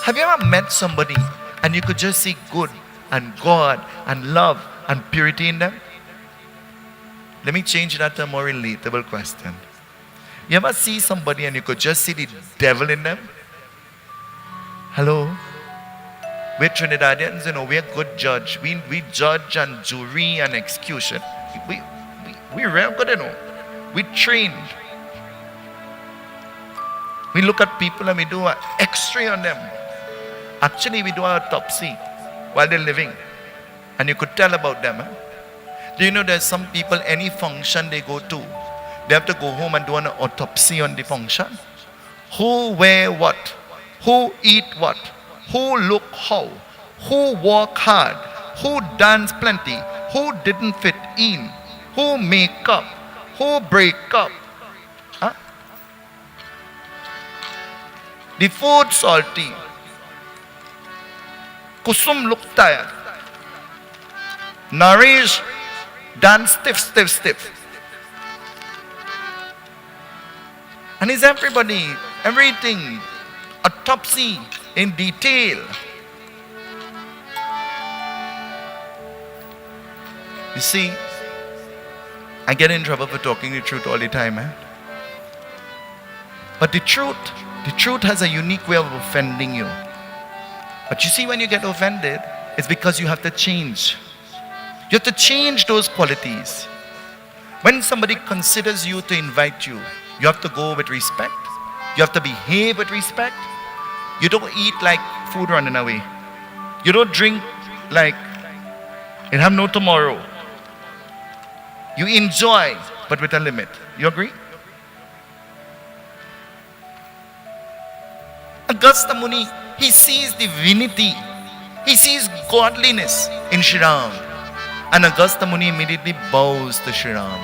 Have you ever met somebody and you could just see good and God and love and purity in them? Let me change that to a more relatable question. You ever see somebody and you could just see the devil in them? Hello? We're Trinidadians, you know, we're good judge. We judge and jury and execution. We're real good, you know. We trained. We look at people and we do an X-ray on them. Actually, we do our autopsy while they're living. And you could tell about them. Do you know there's some people, any function they go to, they have to go home and do an autopsy on the function? Who wear what? Who eat what? Who look how? Who work hard? Who dance plenty? Who didn't fit in? Who make up? Who break up? Huh? The food salty. Kusum look tired. Narish dance stiff. And is everybody, everything, autopsy in detail. You see, I get in trouble for talking the truth all the time. But the truth has a unique way of offending you. But you see, when you get offended, it's because you have to change. You have to change those qualities. When somebody considers you to invite you, you have to go with respect. You have to behave with respect. You don't eat like food running away. You don't drink like it have no tomorrow. You enjoy, but with a limit. You agree? Agastya Muni, he sees divinity. He sees godliness in Shri Ram. And Agastya Muni immediately bows to Shri Ram.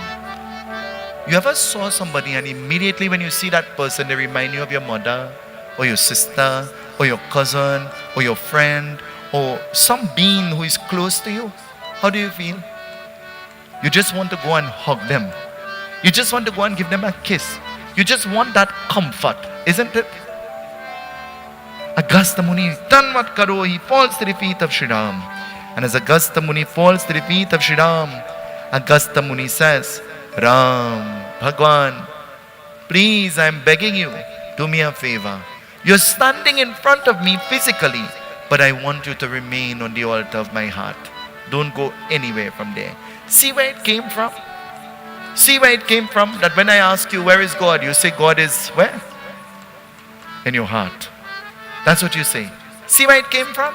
You ever saw somebody and immediately when you see that person, they remind you of your mother, or your sister, or your cousin, or your friend, or some being who is close to you? How do you feel? You just want to go and hug them. You just want to go and give them a kiss. You just want that comfort, isn't it? Agastya Muni, Tanvat Karo, he falls to the feet of Shri Ram. And as Agastya Muni falls to the feet of Shri Ram, Agastya Muni says, Ram, Bhagwan, please, I am begging you, do me a favor. You're standing in front of me physically, but I want you to remain on the altar of my heart. Don't go anywhere from there. See where it came from? See where it came from? That when I ask you, where is God? You say, God is where? In your heart. That's what you say. See where it came from?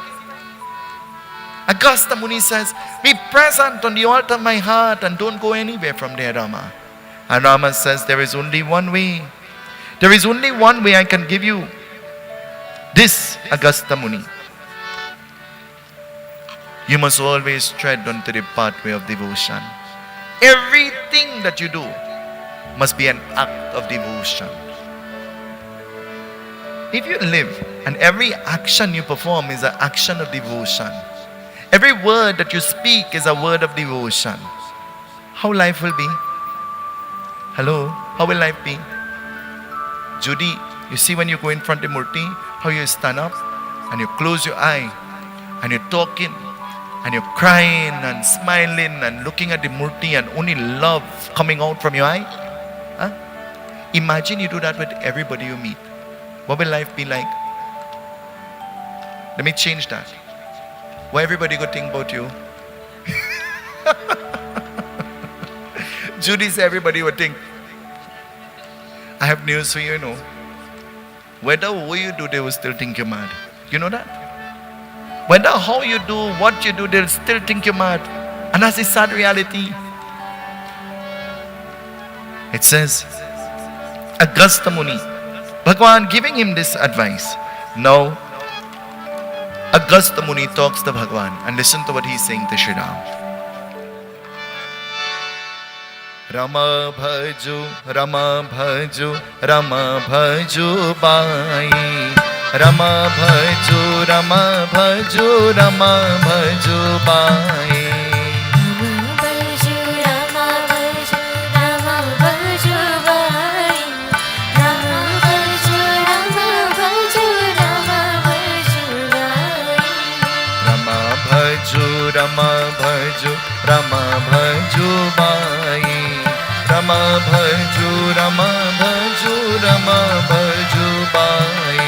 Agastya Muni says, be present on the altar of my heart and don't go anywhere from there, Rama. And Rama says, there is only one way. There is only one way I can give you this, Agastya Muni. You must always tread onto the pathway of devotion. Everything that you do must be an act of devotion. If you live and every action you perform is an action of devotion, every word that you speak is a word of devotion, how life will be? Hello? How will life be? Judy, you see when you go in front of Murti, how you stand up and you close your eye and you're talking and you're crying and smiling and looking at the Murti and only love coming out from your eye? Huh? Imagine you do that with everybody you meet. What will life be like? Let me change that. Why everybody go think about you? Judy said everybody would think. I have news for you, Whether what you do, they will still think you're mad. You know that? Whether how you do, what you do, they'll still think you're mad. And that's the sad reality. It says, Agastya Muni, Bhagwan giving him this advice. Now, Agastya Muni talks to Bhagwan and listen to what he's saying to Shri Ram. Rama bhaju, Rama bhaju, Rama bhaju bai. Rama bhaju, Rama bhaju, Rama bhaju bai. Rama bhaju, Rama bhaju bai. Rama bhaju, Rama bhaju, Rama bhaju bai. Rama bhaju, Rama bhaju, Rama bhaju bai.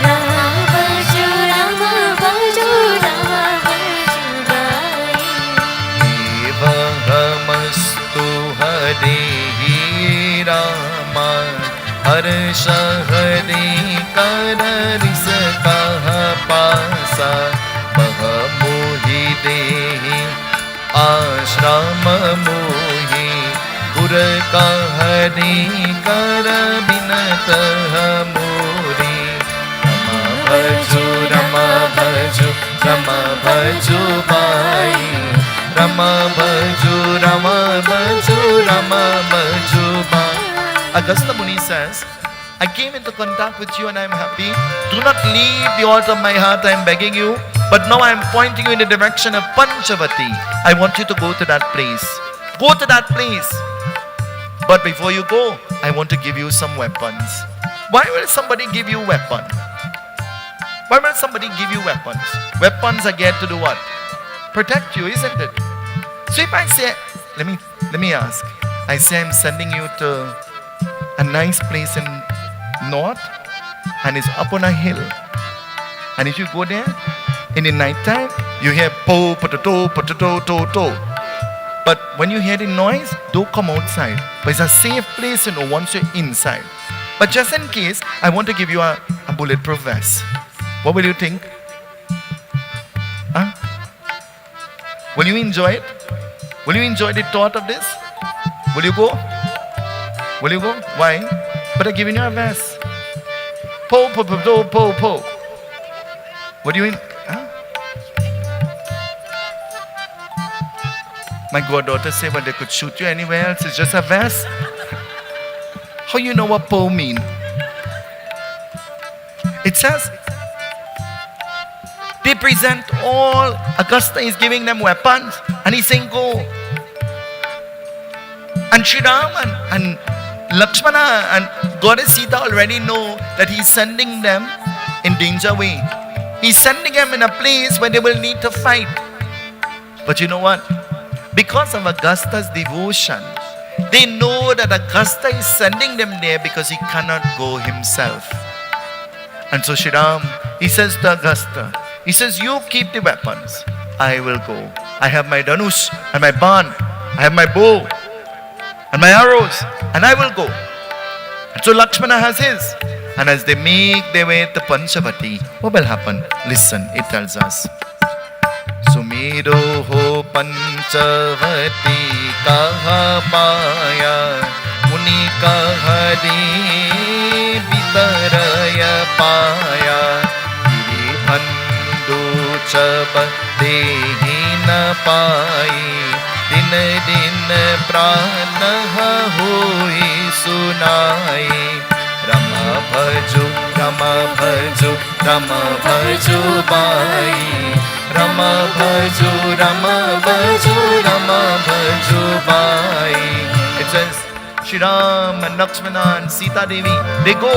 Rama bhaju, Rama bhaju, Rama bhaju bai. Devaham हर्ष हरि कर रिस कह पासा बह मोहि देहि आश्रम मोहि गुर कहरि कर बिनत मोरी रम भजु बाई रम भजु बाई. Agastya Muni says, I came into contact with you and I am happy. Do not leave the altar of my heart, I am begging you. But now I am pointing you in the direction of Panchavati. I want you to go to that place. Go to that place. But before you go, I want to give you some weapons. Why will somebody give you weapon? Why will somebody give you weapons? Weapons are geared to do what? Protect you, isn't it? So if I say, let me ask. I say I'm sending you to a nice place in north and it's up on a hill. And if you go there in the night time, you hear po, potato, potato, to, to. But when you hear the noise, don't come outside. But it's a safe place, once you're inside. But just in case, I want to give you a bulletproof vest. What will you think? Huh? Will you enjoy it? Will you enjoy the thought of this? Will you go? Will you go? Why? But I'm giving you a vest. Po, po, po, po, po, po. What do you mean? Huh? My goddaughter said, well, they could shoot you anywhere else. It's just a vest. How you know what po mean? It says, they present all. Agastya is giving them weapons. And he's saying, go. And Sri Ram and Lakshmana and Goddess Sita already know that he's sending them in danger way. He's sending them in a place where they will need to fight. But you know what? Because of Agastya's devotion, they know that Agastya is sending them there because he cannot go himself. And so Sri Ram, he says to Agastya, he says, you keep the weapons. I will go. I have my dhanush and my ban. I have my bow and my arrows, and I will go. And so Lakshmana has his. And as they make their way to Panchavati, what will happen? Listen, it tells us. Sumiro ho Panchavati kaha paya muni kahari bitaraya paya giri bhandu chab dehi na pai din din prana hoi sunai Rama bhaju Rama bhaju Rama bhaju bai Rama bhaju Rama bhaju Rama bhaju bai. It says Shri Ram and Lakshmana and Sita Devi, they go,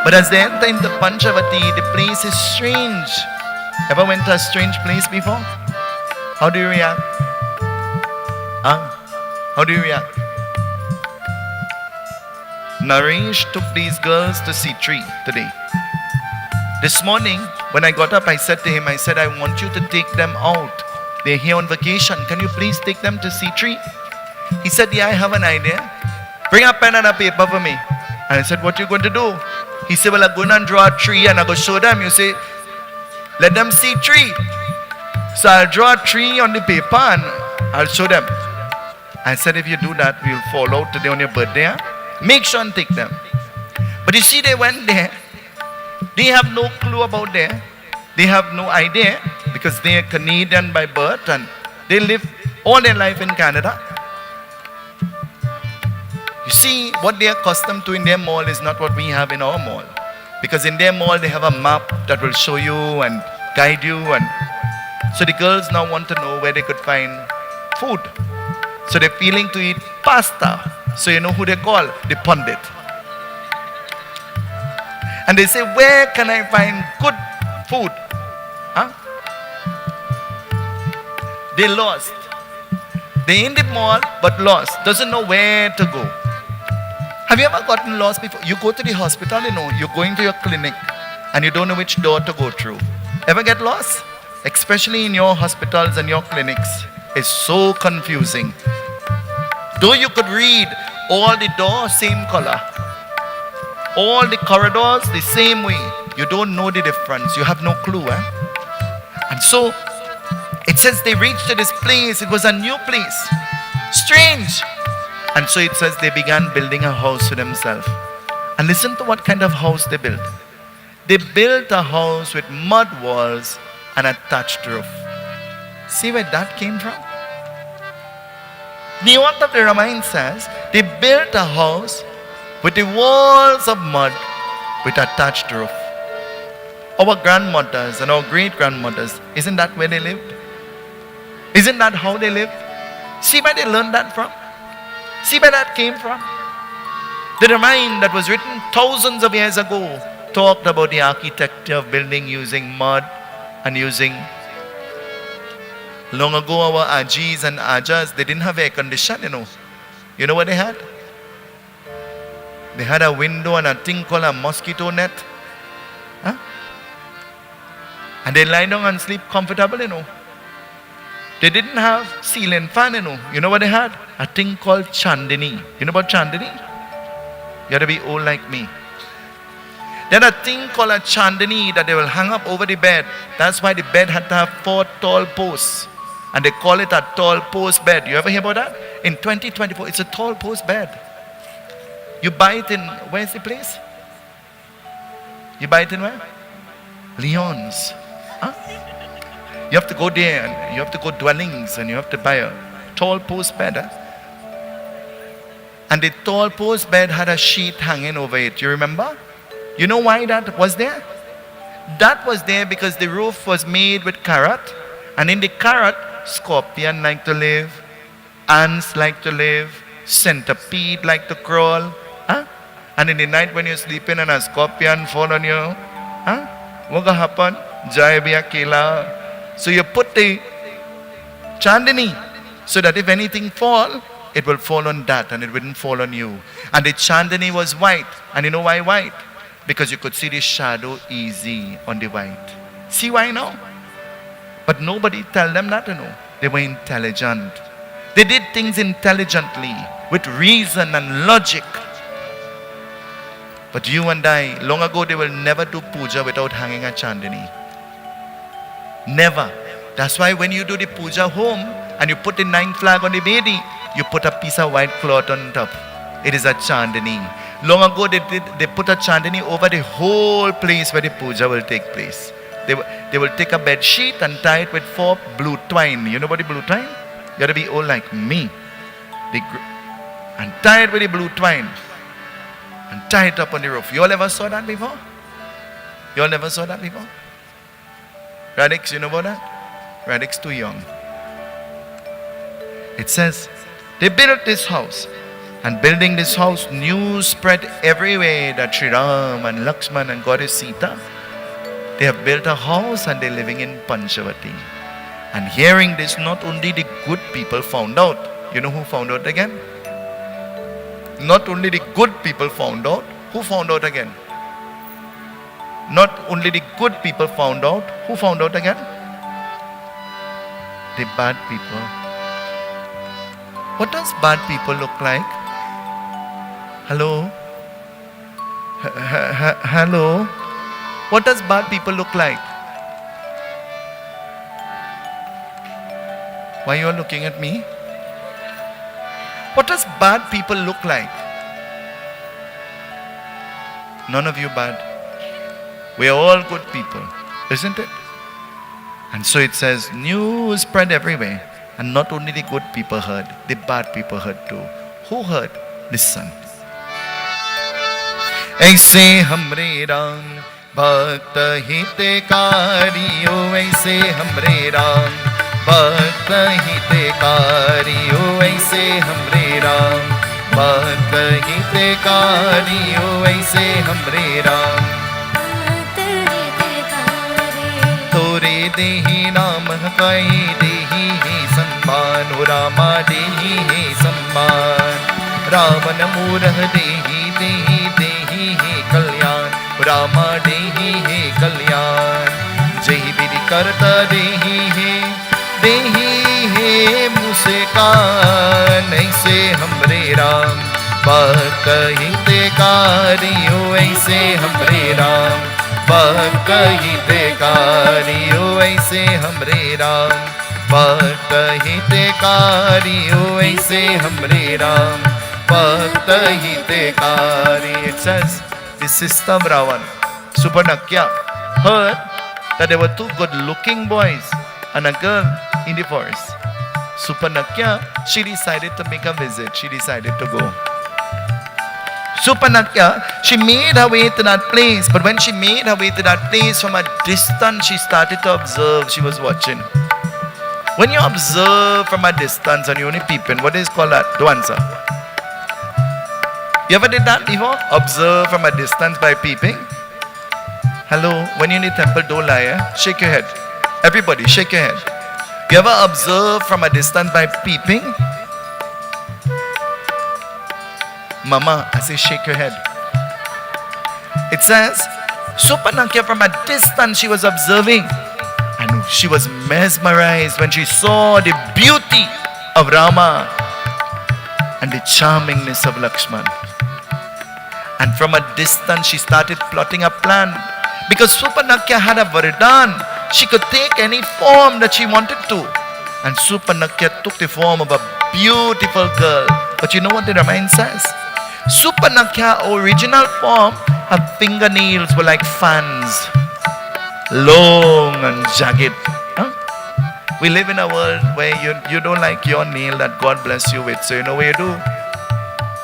but as they enter into Panchavati, the place is strange. Ever went to a strange place before? How do you react? How do you react? Narish took these girls to C3 today. This morning, when I got up, I said to him, I said, I want you to take them out. They're here on vacation. Can you please take them to C3? He said, yeah, I have an idea. Bring a pen and a paper for me. And I said, what are you going to do? He said, well, I'm going to draw a tree and I'm going to show them. You say, let them see tree. So I'll draw a tree on the paper and I'll show them. I said, if you do that, we'll fall out today on your birthday. Make sure and take them. But you see, they went there. They have no clue about there. They have no idea because they are Canadian by birth and they live all their life in Canada. You see, what they are accustomed to in their mall is not what we have in our mall. Because in their mall, they have a map that will show you and guide you. And so the girls now want to know where they could find food. So they're feeling to eat pasta. So you know who they call? The Pundit. And they say, where can I find good food? They lost. They're in the mall but lost. Doesn't know where to go. Have you ever gotten lost before? You go to the hospital, you're going to your clinic and you don't know which door to go through. Ever get lost? Especially in your hospitals and your clinics. It's so confusing. Though you could read all the doors same color, All the corridors the same way. You don't know the difference. You have no clue. And so it says they reached to this place. It was a new place. Strange. And so it says they began building a house for themselves. And listen to what kind of house they built. They built a house with mud walls and a thatched roof. See where that came from? The author of the Ramayan says they built a house with the walls of mud with a thatched roof. Our grandmothers and our great-grandmothers, isn't that where they lived? Isn't that how they lived? See where they learned that from? See where that came from? The Ramayan that was written thousands of years ago talked about the architecture of building using mud and using... Long ago, our Ajis and Ajas, they didn't have air condition, You know what they had? They had a window and a thing called a mosquito net. And they lie down and sleep comfortable, They didn't have ceiling fan, You know what they had? A thing called chandini. You know about chandini? You have to be old like me. They had a thing called a chandini that they will hang up over the bed. That's why the bed had to have 4 tall posts. And they call it a tall post bed. You ever hear about that? In 2024, it's a tall post bed. You buy it in, where's the place? You buy it in where? Lyons. You have to go there and you have to go dwellings and you have to buy a tall post bed. And the tall post bed had a sheet hanging over it. You remember? You know why that was there? That was there because the roof was made with carrot. And in the carrot, scorpion like to live, ants like to live, centipede like to crawl. And in the night when you're sleeping and a scorpion fall on you, what will happen? Jai be akela. So you put the chandini so that if anything fall, it will fall on that and it wouldn't fall on you. And the chandini was white. And you know why white? Because you could see the shadow easy on the white. See why now? But nobody tell them that, They were intelligent. They did things intelligently, with reason and logic. But you and I, long ago, they will never do puja without hanging a chandini. Never. That's why when you do the puja home, and you put the 9th flag on the bedi, you put a piece of white cloth on top. It is a chandini. Long ago, they put a chandini over the whole place where the puja will take place. They will take a bed sheet and tie it with 4 blue twine. You know about the blue twine? You got to be old like me. And tie it with the blue twine. And tie it up on the roof. You all ever saw that before? You all never saw that before? Radix, you know about that? Radix too young. It says, they built this house. And building this house, news spread everywhere that Sri Ram and Lakshman and Goddess Sita, they have built a house and they're living in Panchavati. And hearing this, not only the good people found out. You know who found out again? Not only the good people found out. Who found out again? Not only the good people found out. Who found out again? The bad people. What does bad people look like? Hello? Hello? What does bad people look like? Why you are looking at me? What does bad people look like? None of you bad. We are all good people, isn't it? And so it says, news spread everywhere. And not only the good people heard, the bad people heard too. Who heard? Listen. ऐसे हमरे राम भक्त हितकारियो ऐसे हमरे राम भक्त हितकारियो ऐसे हमरे राम भक्त हितकारियो ऐसे हमरे राम तोरे देहि नाम कही देहि हे सम्मान रामा देहि हे सम्मान रावण मूरह देहि देहि देहि हे कल्याण रामा देहि हे कल्याण जय विधि करता देहि हे मुस्कान ऐसे हमरे राम भक्त हिते हितकारी हो ऐसे हमरे राम, भक्त हितकारी हो ऐसे हमरे राम, भक्त हितकारी हो ऐसे हमरे राम, भक्त हितकारी. It says the sister of Ravan, Supanakya, heard that there were two good-looking boys and a girl in the forest. Supanakya, she decided to make a visit. She decided to go. Supanakya, she made her way to that place. But when she made her way to that place, from a distance, she started to observe. She was watching. When you observe from a distance and you only peeping, what is called that? Do answer. You ever did that before? Observe from a distance by peeping? Hello, when you're in the temple, don't lie, eh? Shake your head. Everybody, shake your head. You ever observe from a distance by peeping? Mama, I say shake your head. It says, Supanakya from a distance she was observing. And she was mesmerized when she saw the beauty of Rama and the charmingness of Lakshman. And from a distance she started plotting a plan. Because Supanakya had a Vardhan. She could take any form that she wanted to. And Supanakya took the form of a beautiful girl. But you know what the Ramayan says? Supanakya original form, her fingernails were like fans. Long and jagged. Huh? We live in a world where you don't like your nail that God bless you with. So you know what you do?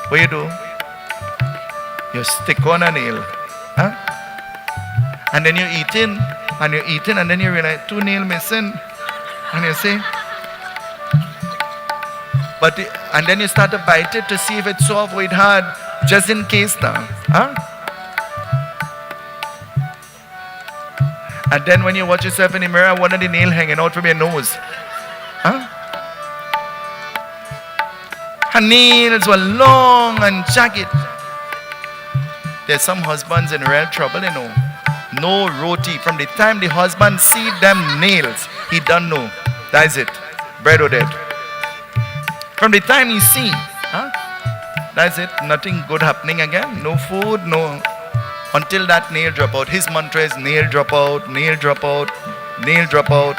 What you do? You stick on a nail. Huh? And then you're eating, and then you realize 2 nails missing. And you say, and then you start to bite it to see if it's soft or it's hard, just in case now. Huh? And then when you watch yourself in the mirror, one of the nails hanging out from your nose. Huh? Her nails were long and jagged. There's some husbands in real trouble, you know. No roti. From the time the husband see them nails, he don't know. That's it. Bread or dead. From the time he see, that's it. Nothing good happening again. No food, no. Until that nail drop out. His mantra is nail drop out, nail drop out, nail drop out.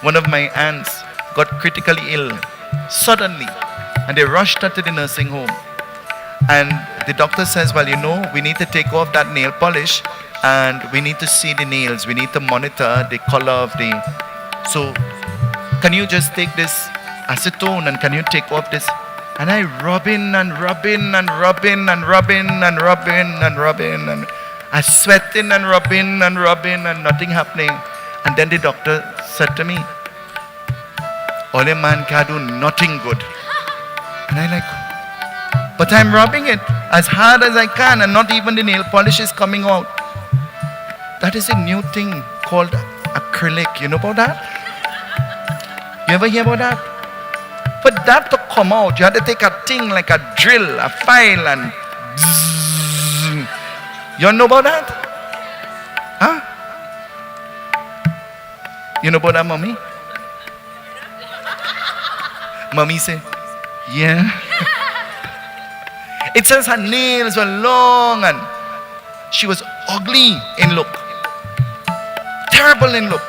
One of my aunts got critically ill suddenly, and they rushed her to the nursing home. And the doctor says, well, you know, we need to take off that nail polish and we need to see the nails. We need to monitor the color of the... So, can you just take this acetone and can you take off this? And I rubbing and rubbing and rubbing and rubbing and rubbing and rubbing and I sweating and rubbing and nothing happening. And then the doctor said to me, all a man can do nothing good. And I like, but I'm rubbing it as hard as I can and not even the nail polish is coming out. That is a new thing called acrylic. You know about that? You ever hear about that? For that to come out, you had to take a thing like a drill, a file and bzzz. You know about that? Huh? You know about that, mommy? Mommy say, yeah. It says her nails were long and she was ugly in look. Terrible in look.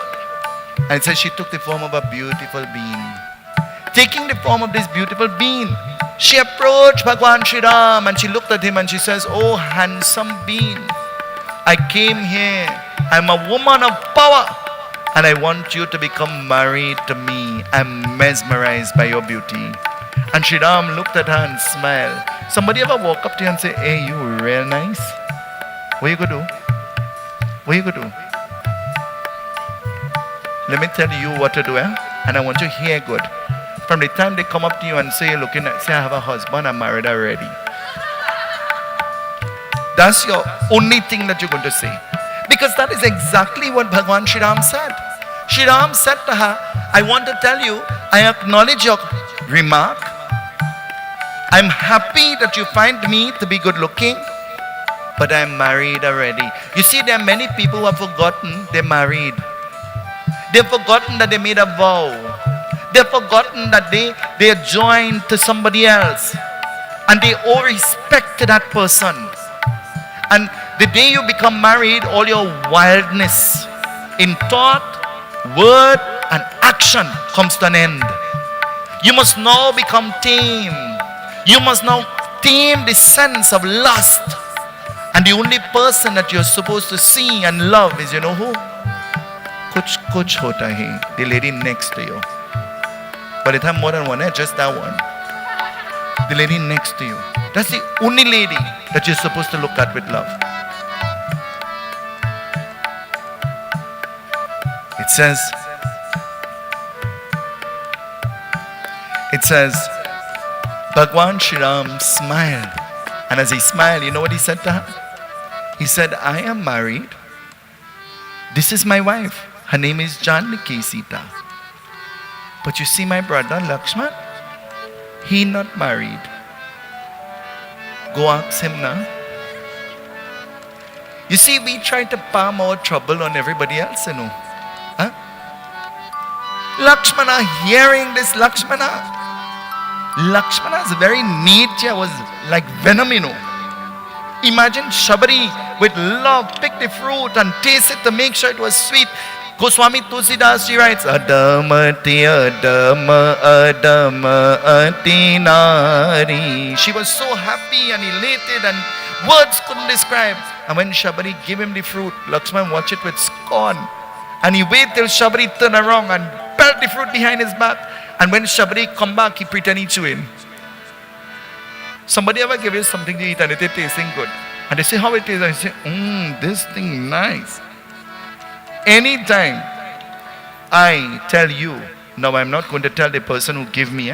And it says she took the form of a beautiful being. Taking the form of this beautiful being, she approached Bhagwan Shri Ram and she looked at him and she says, oh handsome being, I came here. I'm a woman of power and I want you to become married to me. I'm mesmerized by your beauty. And Shri Ram looked at her and smiled. Somebody ever walk up to you and say, hey, you real nice? What you gonna do? What you gonna do? Let me tell you what to do, eh? And I want you to hear good. From the time they come up to you and say, looking at, say, I have a husband, I'm married already. That's your only thing that you're going to say. Because that is exactly what Bhagwan Shri Ram said. Shri Ram said to her, I want to tell you, I acknowledge your remark. I'm happy that you find me to be good looking, but I'm married already. You see, there are many people who have forgotten they're married. They've forgotten that they made a vow. They've forgotten that they're joined to somebody else. and they owe respect to that person. And the day you become married, all your wildness in thought, word, and action comes to an end. You must now become tame. You must now tame the sense of lust. And the only person that you're supposed to see and love is, you know who? Kuch hota hai, the lady next to you. But it has more than one, just that one. The lady next to you. That's the only lady that you're supposed to look at with love. It says, Bhagwan Shri Ram smiled. And as he smiled, you know what he said to her? He said, I am married. This is my wife. Her name is Janaki Sita. But you see my brother Lakshman? He not married. Go ask him now. You see, we try to palm our trouble on everybody else, you know. Huh? Lakshmana, hearing this, Lakshmana's very nature was like venom, you know. Imagine Shabari with love pick the fruit and taste it to make sure it was sweet. Goswami Tulsidas, she writes, Adamati Adama Adama Atinari. She was so happy and elated and words couldn't describe. And when Shabari gave him the fruit, Lakshman watched it with scorn. And he waited till Shabari turned around and pelt the fruit behind his back. And when Shabari come back, he pretended to win. Somebody ever give you something to eat and it is tasting good? And they say, how it is? And I say, this thing nice. Anytime I tell you, now I'm not going to tell the person who gave me,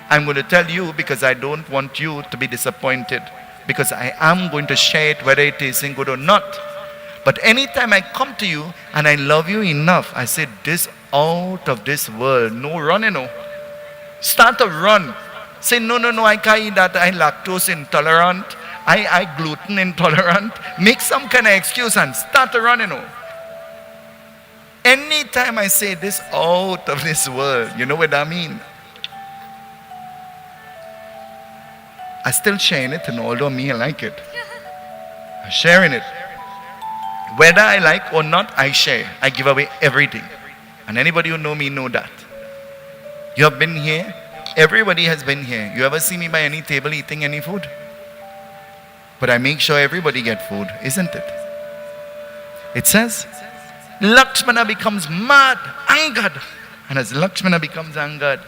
I'm going to tell you because I don't want you to be disappointed. Because I am going to share it whether it is good or not. But anytime I come to you and I love you enough, I say this out of this world. No run, you know. Start to run. Say, no, I can't eat that. I'm lactose intolerant. I gluten intolerant. Make some kind of excuse and start to run, you know. Anytime I say this out of this world, you know what I mean? I still sharing it, and although me I like it, I'm sharing it. Whether I like or not, I share. I give away everything. And anybody who know me know that. You have been here. Everybody has been here. You ever see me by any table eating any food? But I make sure everybody get food, isn't it? It says, Lakshmana becomes mad, angered. And as Lakshmana becomes angered,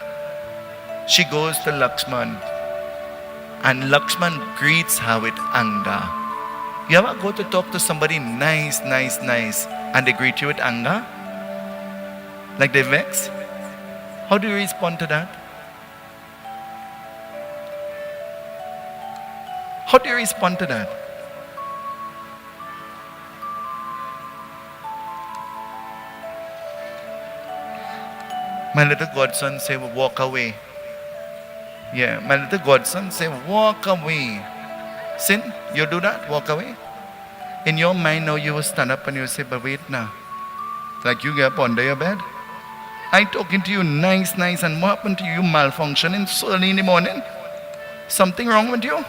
she goes to Lakshman. And Lakshman greets her with anger. You ever go to talk to somebody nice, and they greet you with anger? Like they vex? How do you respond to that? How do you respond to that? My little godson say, walk away. Yeah, my little godson say, walk away. Sin, you do that? Walk away? In your mind now you will stand up and you will say, but wait now. Like you get up under your bed. I talking to you nice, and what happened to you malfunctioning so early in the morning? Something wrong with you?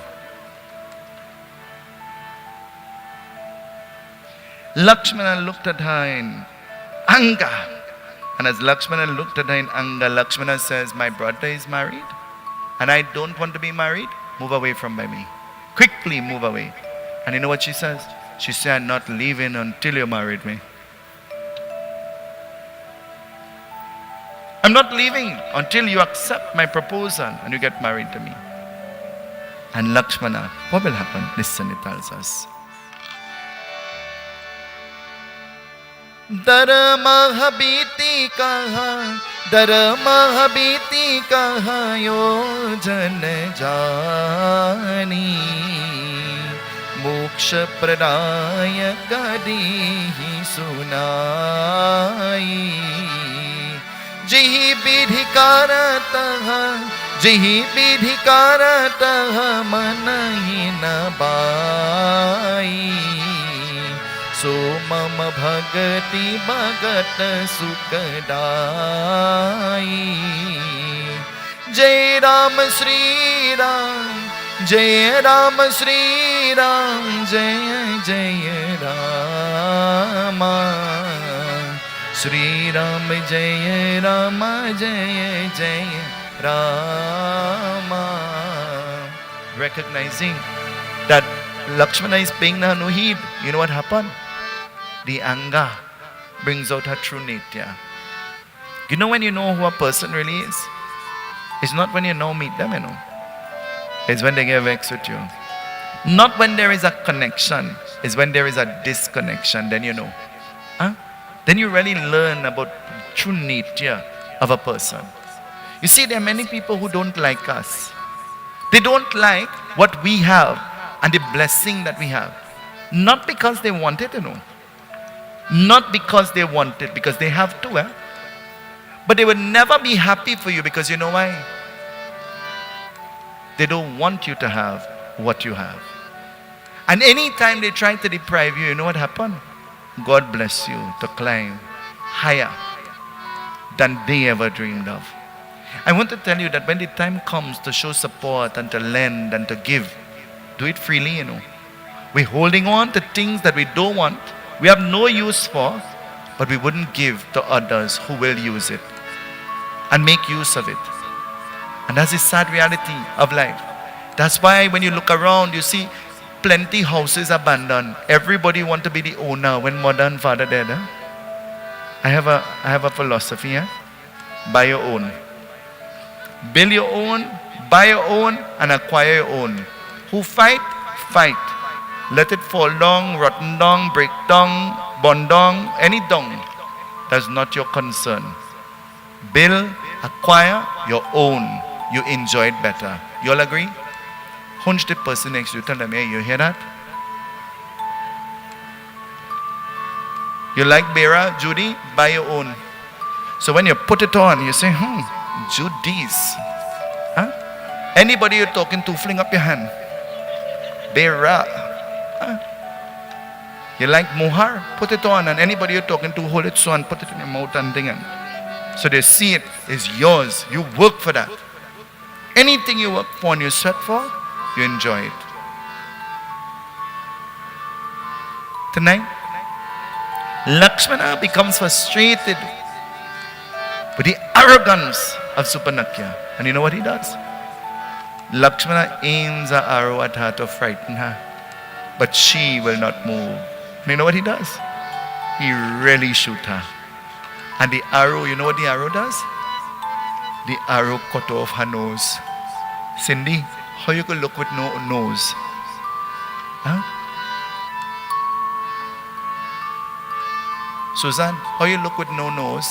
Lakshmana looked at her in anger. And as Lakshmana looked at her in anger, Lakshmana says, my brother is married and I don't want to be married. Move away from by me. Quickly move away. And you know what she says? She said, I'm not leaving until you married me. I'm not leaving until you accept my proposal and you get married to me. And Lakshmana, what will happen? Listen, it tells us. Dharma habiti kaha yojan jani moksha pradaya kadihi sunai jihi bidhikarataha manahi nabai so mama bhagati bhagat sukadai Jai Ram Sri Ram Jaya Rama Sri Ram, Jaya Jaya Rama. Sri Ram Jaya Rama, Jaya Jaya Rama. Recognizing that Lakshmana is paying her no heed. You know what happened? The anger brings out her true nature. You know when you know who a person really is? It's not when you now meet them, you know. It's when they get vexed with you. Not when there is a connection. It's when there is a disconnection. Then you know. Huh? Then you really learn about true nature of a person. You see, there are many people who don't like us. They don't like what we have and the blessing that we have. Not because they want it, you know. Not because they want it, because they have to, but they will never be happy for you because you know why? They don't want you to have what you have. And anytime they try to deprive you, you know what happened? God bless you to climb higher than they ever dreamed of. I want to tell you that when the time comes to show support and to lend and to give, do it freely, you know. We're holding on to things that we don't want, we have no use for, but we wouldn't give to others who will use it and make use of it. And that's the sad reality of life. That's why when you look around, you see plenty houses abandoned. Everybody want to be the owner when mother and father dead. I have a philosophy. Buy your own. Build your own, buy your own, and acquire your own. Who fight? Fight. Let it fall down, rotten down, break down, burn down, any down. That's not your concern. Build, acquire your own. You enjoy it better. You all agree? Hunch the person next to you. Tell them, hey, you hear that? You like Bera, Judy? Buy your own. So when you put it on, you say, Judy's. Huh? Anybody you're talking to, fling up your hand. Bera. Huh? You like Mohar? Put it on. And anybody you're talking to, hold it so and put it in your mouth and thing. So they see it is yours. You work for that. Anything you work for and you sweat for, you enjoy it. Tonight, Lakshmana becomes frustrated with the arrogance of Supanakya. And you know what he does? Lakshmana aims an arrow at her to frighten her. But she will not move. And you know what he does? He really shoots her. And the arrow, you know what the arrow does? The arrow cut off her nose. Cindy, how you could look with no nose? Huh? Susan, how you look with no nose?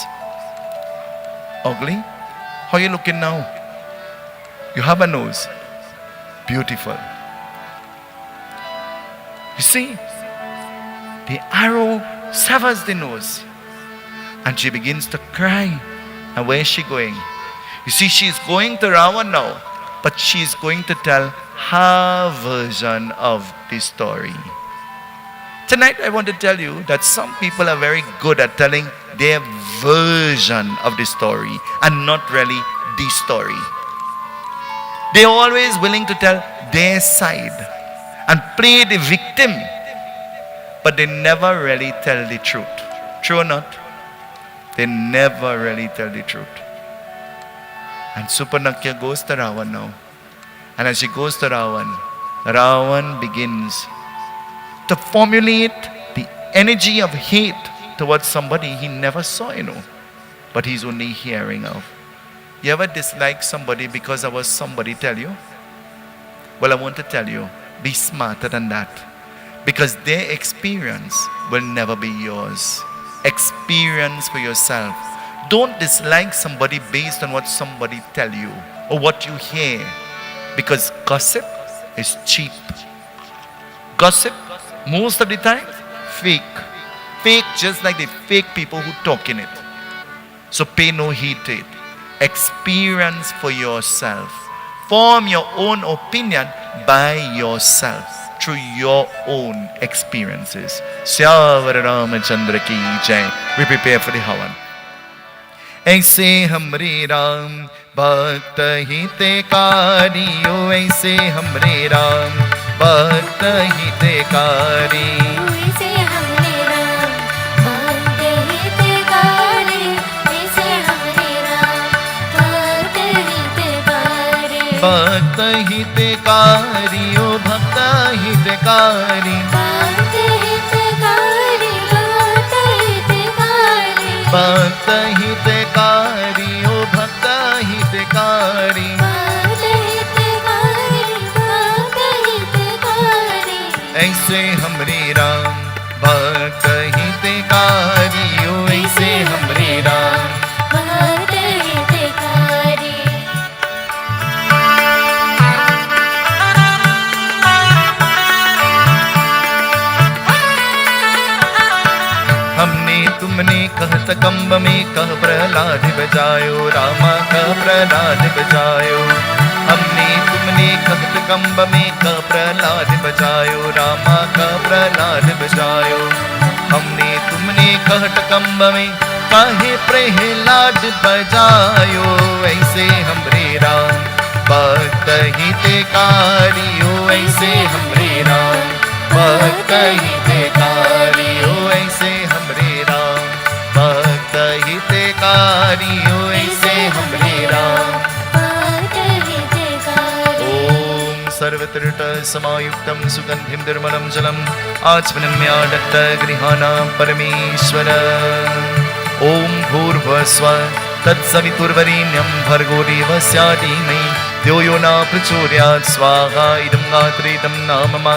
Ugly? How you looking now? You have a nose. Beautiful. You see, the arrow severs the nose. And she begins to cry. And where is she going? You see, she's going to Ravan now. But she's going to tell her version of the story. Tonight I want to tell you that some people are very good at telling their version of the story and not really the story. They're always willing to tell their side and play the victim, but they never really tell the truth. True or not? They never really tell the truth. And Supanakya goes to Ravan now. And as she goes to Ravan, Ravan begins to formulate the energy of hate towards somebody he never saw, but he's only hearing of. You ever dislike somebody because of what somebody tell you? Well, I want to tell you, be smarter than that. Because their experience will never be yours. Experience for yourself. Don't dislike somebody based on what somebody tell you or what you hear. Because gossip is cheap. Gossip, most of the time, fake. Fake just like the fake people who talk in it. So pay no heed to it. Experience for yourself. Form your own opinion by yourself through your own experiences. Syavara Ramachandra ki jai. We prepare for the Havan. ऐसे हमरे राम भक्त हितकारियो ऐसे हमरे राम, भक्त हितकारी। ऐसे हमरे राम, भक्त हितकारी, ऐसे हमरे राम, भक्त हितकारी। भक्त हितकारी ओ भक्त हितकारी, भक्त हितकारी, भक्त हितकारी। भक्त हितकारी ओ भक्त हितकारी। भक्त हितकारी, भक्त हितकारी। ऐसे हमरे राम, भक्त हितकारी ओ ऐसे हमरे राम। भक्त हितकारी। हमने तुमने कहत कंब में कह प्रहलाद बजायो, रामा कह प्रहलाद बजायो। हमने तुमने कहत कंब में कह प्रहलाद बजायो, रामा कह प्रहलाद बजायो। हमने तुमने कहत कंब में काहे प्रहलाद बजायो, ऐसे हमरे राम, भक्त हितकारी ओ ऐसे हमरे राम, भक्त हितकारी ओ ऐसे हमरे राम, भक्त हितकारी ओ ऐसे हमरे राम। भक्त हितकारी। ओम सर्वत्र समायुक्तं सुगन्धिं निर्मलं जलम् आचमनम्यादत्त गृहाणां परमेश्वर। ओम भूर्भुवस्सुः तत्सवितुर्वरेण्यं भर्गो देवस्य धीमहि धियो यो न प्रचोदयात् स्वाहा इदं गात्रेदं नाम मम।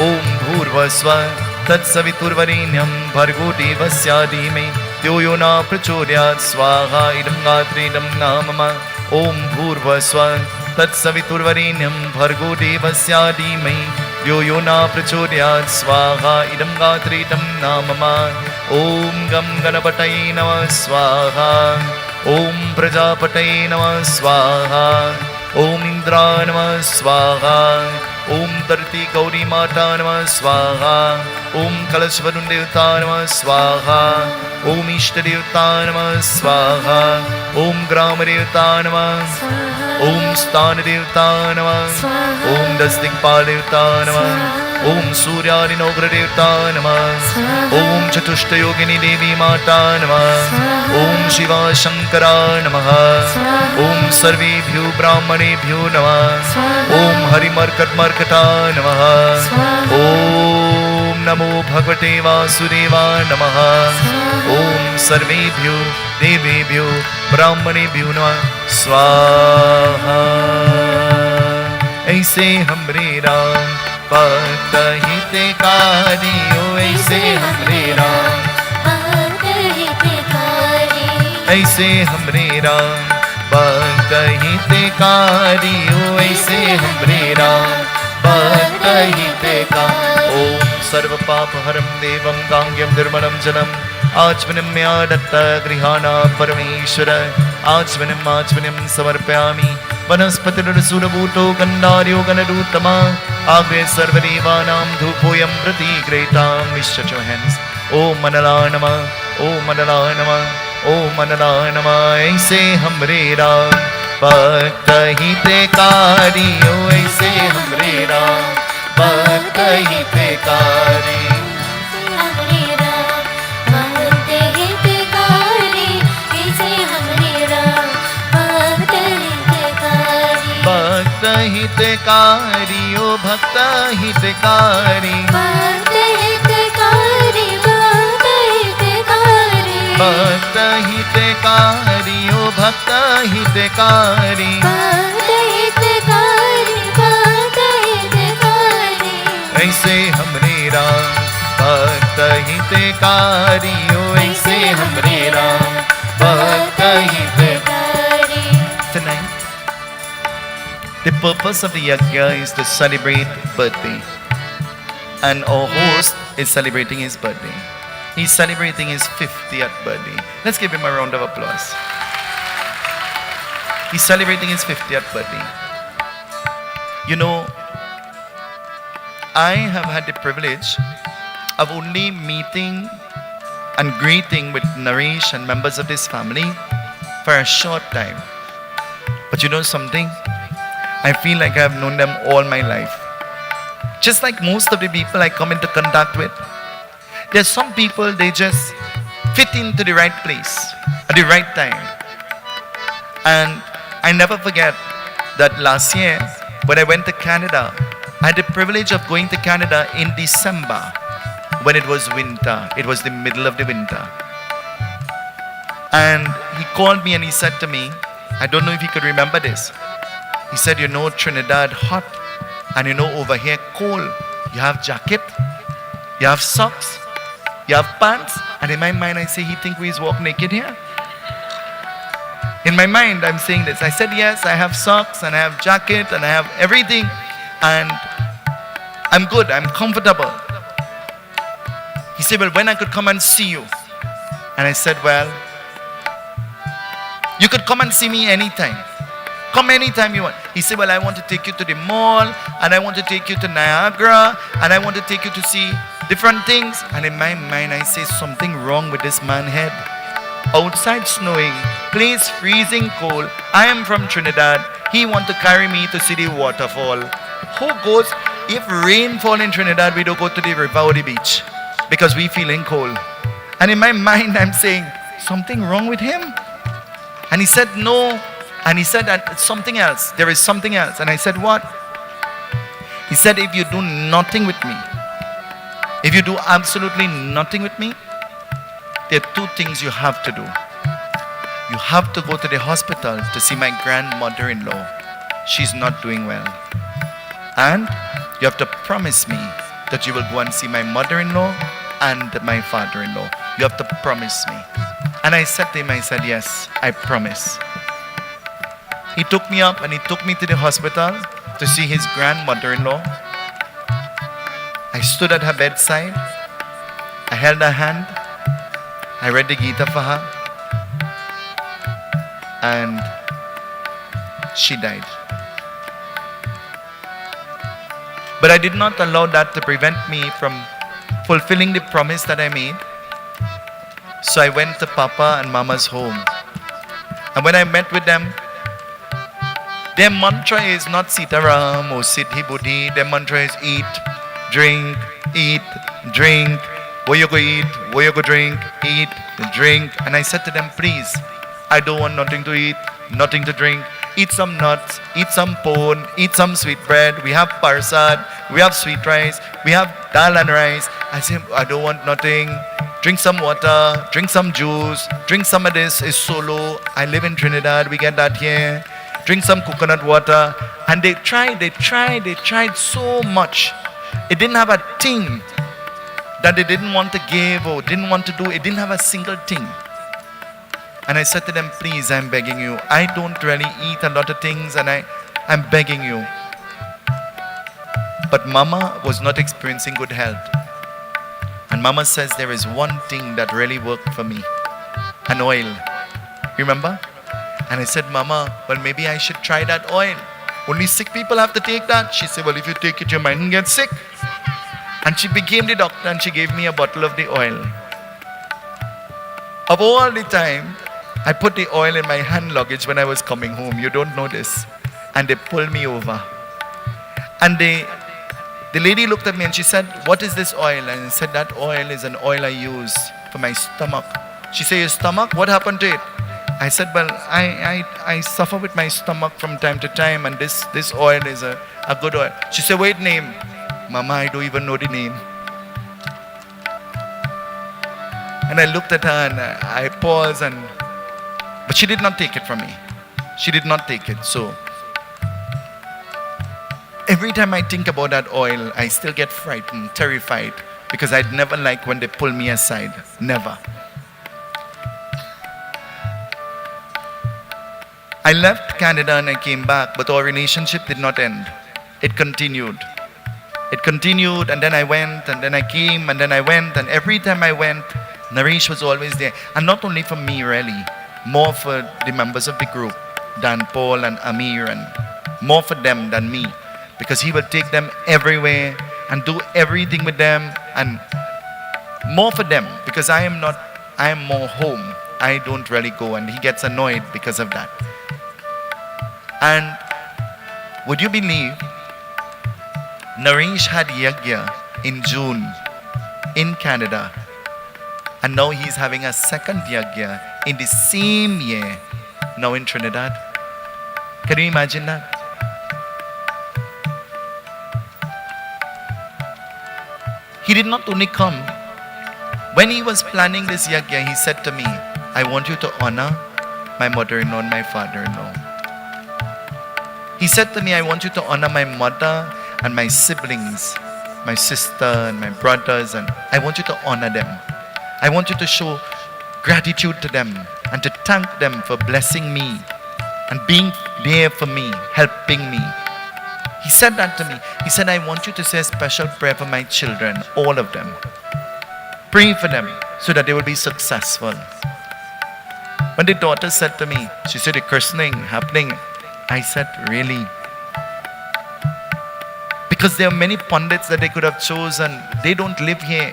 ओम भूर्भुवस्सुः तत्सवितुर्वरेण्यं भर्गो देवस्य धीमहि धियो यो न प्रचोदयात् स्वाहा इदं गात्रेदं नाम मम। ओम भूर्भुवस्सुः तत्सवितुर्वरेण्यं भर्गो देवस्य धीमहि धियो यो न प्रचोदयात् स्वाहा इदं गात्रेदं नाम मम। ओम गं गणपतये नमः स्वाहा, ओम प्रजापतये नमः स्वाहा, ओम इंद्राय नमः स्वाहा, ओम धरती गौरी माता नमः स्वाहा, ओम कलशवरुण देवता नमः स्वाहा, ओम इष्ट देवता नमः स्वाहा, ओम ग्राम देवता नमः, ओम स्थान देवता नमः, ओम दस दिक्पाल देवता नमः, ओम सूर्यादि नवग्रह देवता नमः, ओम चतुष्टयोगिनी देवी माता नमः, ओम शिवा शंकरा नमः, ओम सर्वेभ्यो ब्राह्मणेभ्यो नमः, ओम हरिमर्कटमर्कटा नमः, ओम नमो भगवते वासुदेवाय नमः, ओम सर्वेभ्यो देवेभ्यो ब्राह्मणेभ्यो नमः स्वाहा। ऐसे हमरे राम, भक्त हितकारी ओ ऐसे हमरे राम, भक्त हितकारी। ऐसे हमरे राम, भक्त हितकारी ओ ऐसे हमरे राम, भक्त हितकारी। ओम सर्व पाप हरं देवं गांग्यं निर्मलं जलम् आचमनम्यादत्त गृहाणां परमेश्वर। आचमनं समर्पयामि। वनस्पतिर्सुरभूतो गन्धार्यो गणरूत्तमा आग्रे सर्वदेवानां धूपोऽयं प्रतिगृहीतां विश्च hands। ओम मनलाय नमः, ओम मनलाय नमः, ओम मनलाय नमः। ऐसे हमरे राम, भक्त हितकारी ओ ऐसे हमरे राम, भक्त हितकारी। हमरे राम, भक्त हितकारी, ऐसे हमरे राम, भक्त हितकारी। भक्त हितकारी ओ भक्त हितकारी, भक्त हितकारी, भक्त हितकारी। भक्त हितकारी ओ भक्त हितकारी। भक्त हितकारी, भक्त हितकारी। ऐसे हमरे राम, भक्त हितकारी ओ ऐसे हमरे राम, भक्त हितकारी। Tonight, the purpose of the yajna is to celebrate birthday, and our host is celebrating his birthday. He's celebrating his 50th birthday. Let's give him a round of applause. He's celebrating his 50th birthday. You know, I have had the privilege of only meeting and greeting with Narish and members of his family for a short time. But you know something? I feel like I have known them all my life. Just like most of the people I come into contact with, there's some people, they just fit into the right place at the right time. And I never forget that last year when I went to Canada, I had the privilege of going to Canada in December when it was winter. It was the middle of the winter. And he called me and he said to me, I don't know if he could remember this. He said, you know, Trinidad hot, and you know, over here cold. You have jacket, you have socks, you have pants. And in my mind, I say, he think we walk naked here? In my mind, I'm saying this. I said, yes, I have socks and I have jacket and I have everything. And I'm good, I'm comfortable. He said, well, when I could come and see you? And I said, well, you could come and see me anytime. Come anytime you want. He said, well, I want to take you to the mall, and I want to take you to Niagara, and I want to take you to see different things. And in my mind, I say, something wrong with this man's head. Outside snowing, place freezing cold. I am from Trinidad. He want to carry me to see the waterfall. Who goes? If rain fall in Trinidad, we don't go to the river or the beach because we feeling cold. And in my mind, I'm saying, something wrong with him? And he said, no. And he said that it's something else. There is something else. And I said, what? He said, if you do nothing with me, if you do absolutely nothing with me, there are two things you have to do. You have to go to the hospital to see my grandmother-in-law. She's not doing well. And you have to promise me that you will go and see my mother-in-law and my father-in-law. You have to promise me. And I said to him, I said, yes, I promise. He took me up and he took me to the hospital to see his grandmother-in-law. I stood at her bedside. I held her hand. I read the Gita for her. And she died. But I did not allow that to prevent me from fulfilling the promise that I made. So I went to Papa and Mama's home. And when I met with them, their mantra is not Sitaram or Siddhi Buddhi. Their mantra is eat, drink, where you go eat, where you go drink, eat, drink. And I said to them, please, I don't want nothing to eat, nothing to drink. Eat some nuts, eat some pone, eat some sweet bread. We have PERSADS, we have sweet rice, we have dal and rice. I said, I don't want nothing. Drink some water, drink some juice, drink some of this. It's solo. I live in Trinidad, we get that here. Drink some coconut water. And they tried so much. It didn't have a thing that they didn't want to give or didn't want to do. It didn't have a single thing. And I said to them, please, I'm begging you. I don't really eat a lot of things and I'm begging you. But Mama was not experiencing good health. And Mama says there is one thing that really worked for me. An oil. Remember? And I said, Mama, well, maybe I should try that oil. Only sick people have to take that. She said, well, if you take it, you mightn't get sick. And she became the doctor and she gave me a bottle of the oil. Of all the time, I put the oil in my hand luggage when I was coming home. You don't know this. And they pulled me over. And the lady looked at me and she said, what is this oil? And I said, that oil is an oil I use for my stomach. She said, your stomach? What happened to it? I said, well, I suffer with my stomach from time to time, and this oil is a good oil. She said, wait, name. Mama, I don't even know the name. And I looked at her and I paused, but she did not take it from me. She did not take it. So every time I think about that oil, I still get frightened, terrified, because I'd never like when they pull me aside. Never. I left Canada and I came back, but our relationship did not end. It continued. It continued, and then I went, and then I came, and then I went, and every time I went, Narish was always there. And not only for me, really, more for the members of the group, than Paul and Amir, and more for them than me, because he would take them everywhere and do everything with them, and more for them, because I am more home. I don't really go, and he gets annoyed because of that. And would you believe, Narish had Yagya in June in Canada. And now he's having a second Yagya in the same year, now in Trinidad. Can you imagine that? He did not only come. When he was planning this Yagya, he said to me, I want you to honor my mother-in-law and my father-in-law. He said to me, I want you to honor my mother and my siblings, my sister and my brothers, and I want you to honor them. I want you to show gratitude to them and to thank them for blessing me and being there for me, helping me. He said that to me. He said, I want you to say a special prayer for my children, all of them. Pray for them so that they will be successful. When the daughter said to me, she said, the christening happening. I said, really? Because there are many pundits that they could have chosen. They don't live here.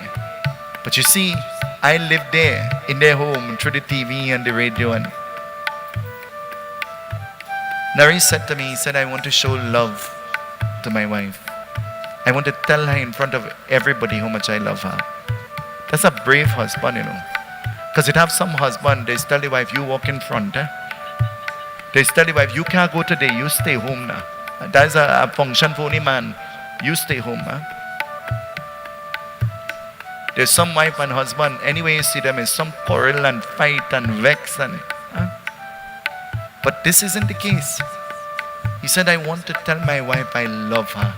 But you see, I live there in their home through the TV and the radio. And Narish said to me, he said, I want to show love to my wife. I want to tell her in front of everybody how much I love her. That's a brave husband, you know. Because it have some husband, they tell the wife, you walk in front. They tell the wife, you can't go today, you stay home now. That's a function for only man. You stay home. There's some wife and husband, anyway you see them, is some quarrel and fight and vex. But this isn't the case. He said, I want to tell my wife I love her.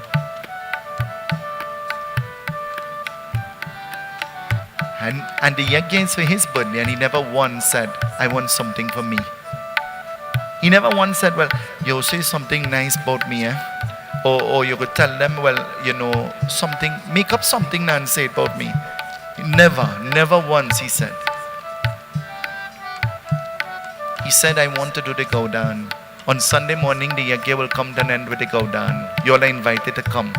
And the yagya is for his birthday, and he never once said, I want something for me. He never once said, well, you say something nice about me, or you could tell them, well, you know, something, make up something and say it about me. Never once he said. He said, I want to do the Gaudan. On Sunday morning, the yagya will come to an end with the Gaudan. You all are invited to come.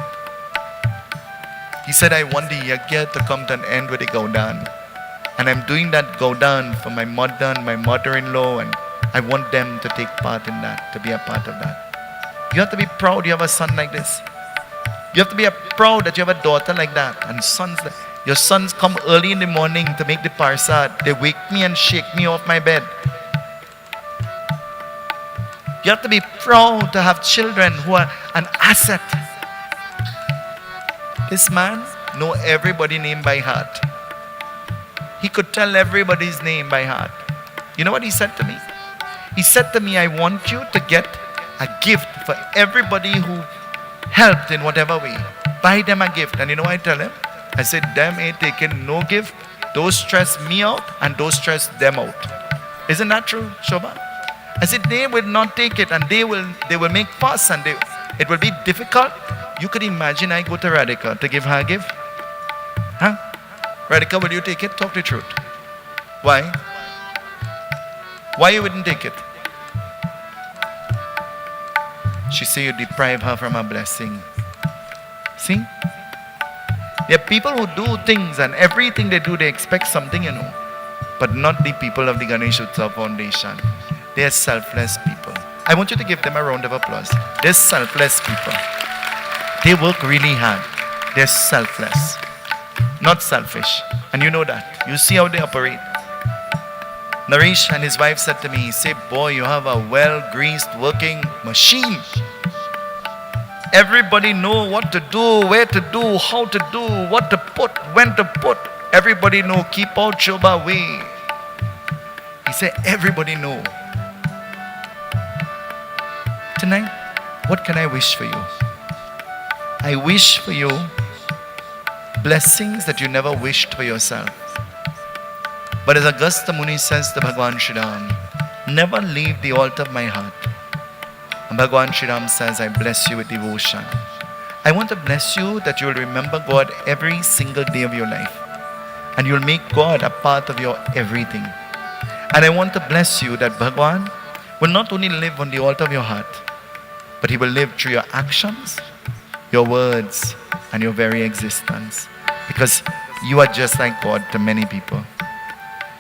He said, I want the yagya to come to an end with the Gaudan. And I'm doing that Gaudan for my mother and my mother-in-law, and I want them to take part in that, to be a part of that. You have to be proud you have a son like this. You have to be proud that you have a daughter like that. And sons, your sons come early in the morning to make the PERSADS. They wake me and shake me off my bed. You have to be proud to have children who are an asset. This man know everybody's name by heart. He could tell everybody's name by heart. You know what he said to me? He said to me, I want you to get a gift for everybody who helped in whatever way. Buy them a gift. And you know what I tell him? I said, them ain't taking no gift. Those stress me out and those stress them out. Isn't that true, Shobha? I said, they will not take it, and they will make fuss, and it will be difficult. You could imagine I go to Radhika to give her a gift. Huh? Radhika, will you take it? Talk the truth. Why? Why you wouldn't take it? She said you deprive her from a blessing. See? There are people who do things, and everything they do, they expect something, you know. But not the people of the Ganesh Utsav Foundation. They are selfless people. I want you to give them a round of applause. They're selfless people. They work really hard. They're selfless, not selfish. And you know that. You see how they operate. Narish and his wife said to me, he said, boy, you have a well-greased working machine. Everybody know what to do, where to do, how to do, what to put, when to put. Everybody know, keep out Shobha way. He said, everybody know. Tonight, what can I wish for you? I wish for you blessings that you never wished for yourself. But as Agastya Muni says to Bhagavan Shri Ram, never leave the altar of my heart. And Bhagavan Shri Ram says, I bless you with devotion. I want to bless you that you will remember God every single day of your life. And you will make God a part of your everything. And I want to bless you that Bhagavan will not only live on the altar of your heart, but He will live through your actions, your words, and your very existence. Because you are just like God to many people.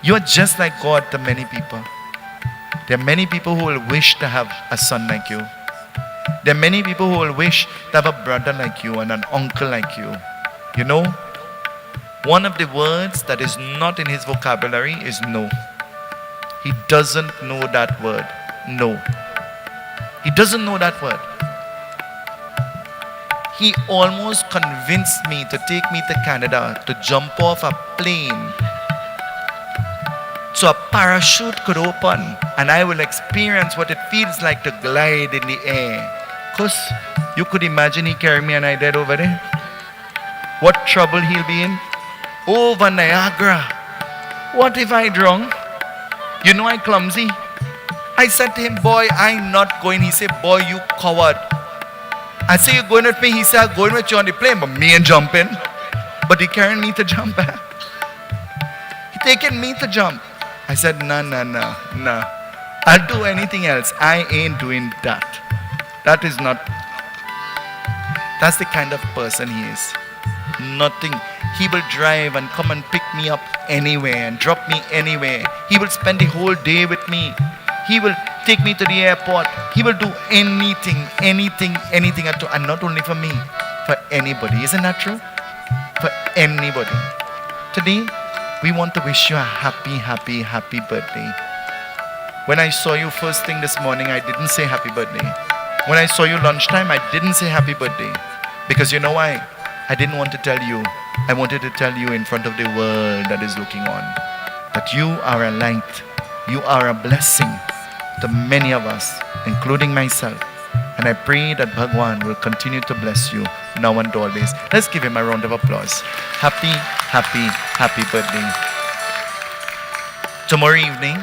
You are just like God to many people. There are many people who will wish to have a son like you. There are many people who will wish to have a brother like you and an uncle like you. You know, one of the words that is not in his vocabulary is no. He doesn't know that word. No. He doesn't know that word. He almost convinced me to take me to Canada to jump off a plane so a parachute could open and I will experience what it feels like to glide in the air. Because you could imagine he carried me and I dead over there. What trouble he'll be in? Over Niagara. What if I drown? You know I clumsy. I said to him, boy, I'm not going. He said, boy, you coward. I say, you're going with me? He said, I'm going with you on the plane, but me ain't jumping. But he carrying me to jump. He taking me to jump. I said, nah. I'll do anything else. I ain't doing that. That is not. That's the kind of person he is. Nothing. He will drive and come and pick me up anywhere and drop me anywhere. He will spend the whole day with me. He will take me to the airport. He will do anything at all. And not only for me, for anybody. Isn't that true? For anybody. Today, we want to wish you a happy birthday. When I saw you first thing this morning, I didn't say happy birthday. When I saw you lunchtime, I didn't say happy birthday. Because you know why? I didn't want to tell you. I wanted to tell you in front of the world that is looking on that you are a light. You are a blessing to many of us, including myself. And I pray that Bhagwan will continue to bless you now and always. Let's give him a round of applause. Happy birthday. Tomorrow evening,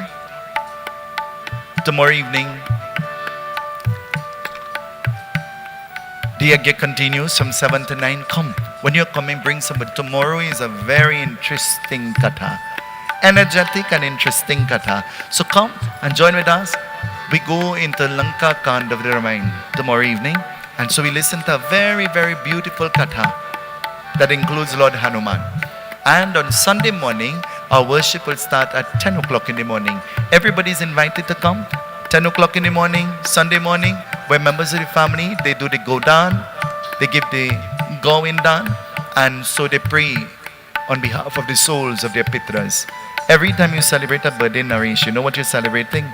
the yagya continues from 7 to 9. Come. When you're coming, bring somebody. Tomorrow is a very interesting katha. Energetic and interesting katha. So come and join with us. We go into Lanka Kand of the Ramayan tomorrow evening. And so we listen to a very, very beautiful katha that includes Lord Hanuman. And on Sunday morning, our worship will start at 10 o'clock in the morning. Everybody's invited to come. 10 o'clock in the morning, Sunday morning, where members of the family, they do the Godan, they give the Gowin Dan, and so they pray on behalf of the souls of their pitras. Every time you celebrate a birthday, Narish, you know what you're celebrating?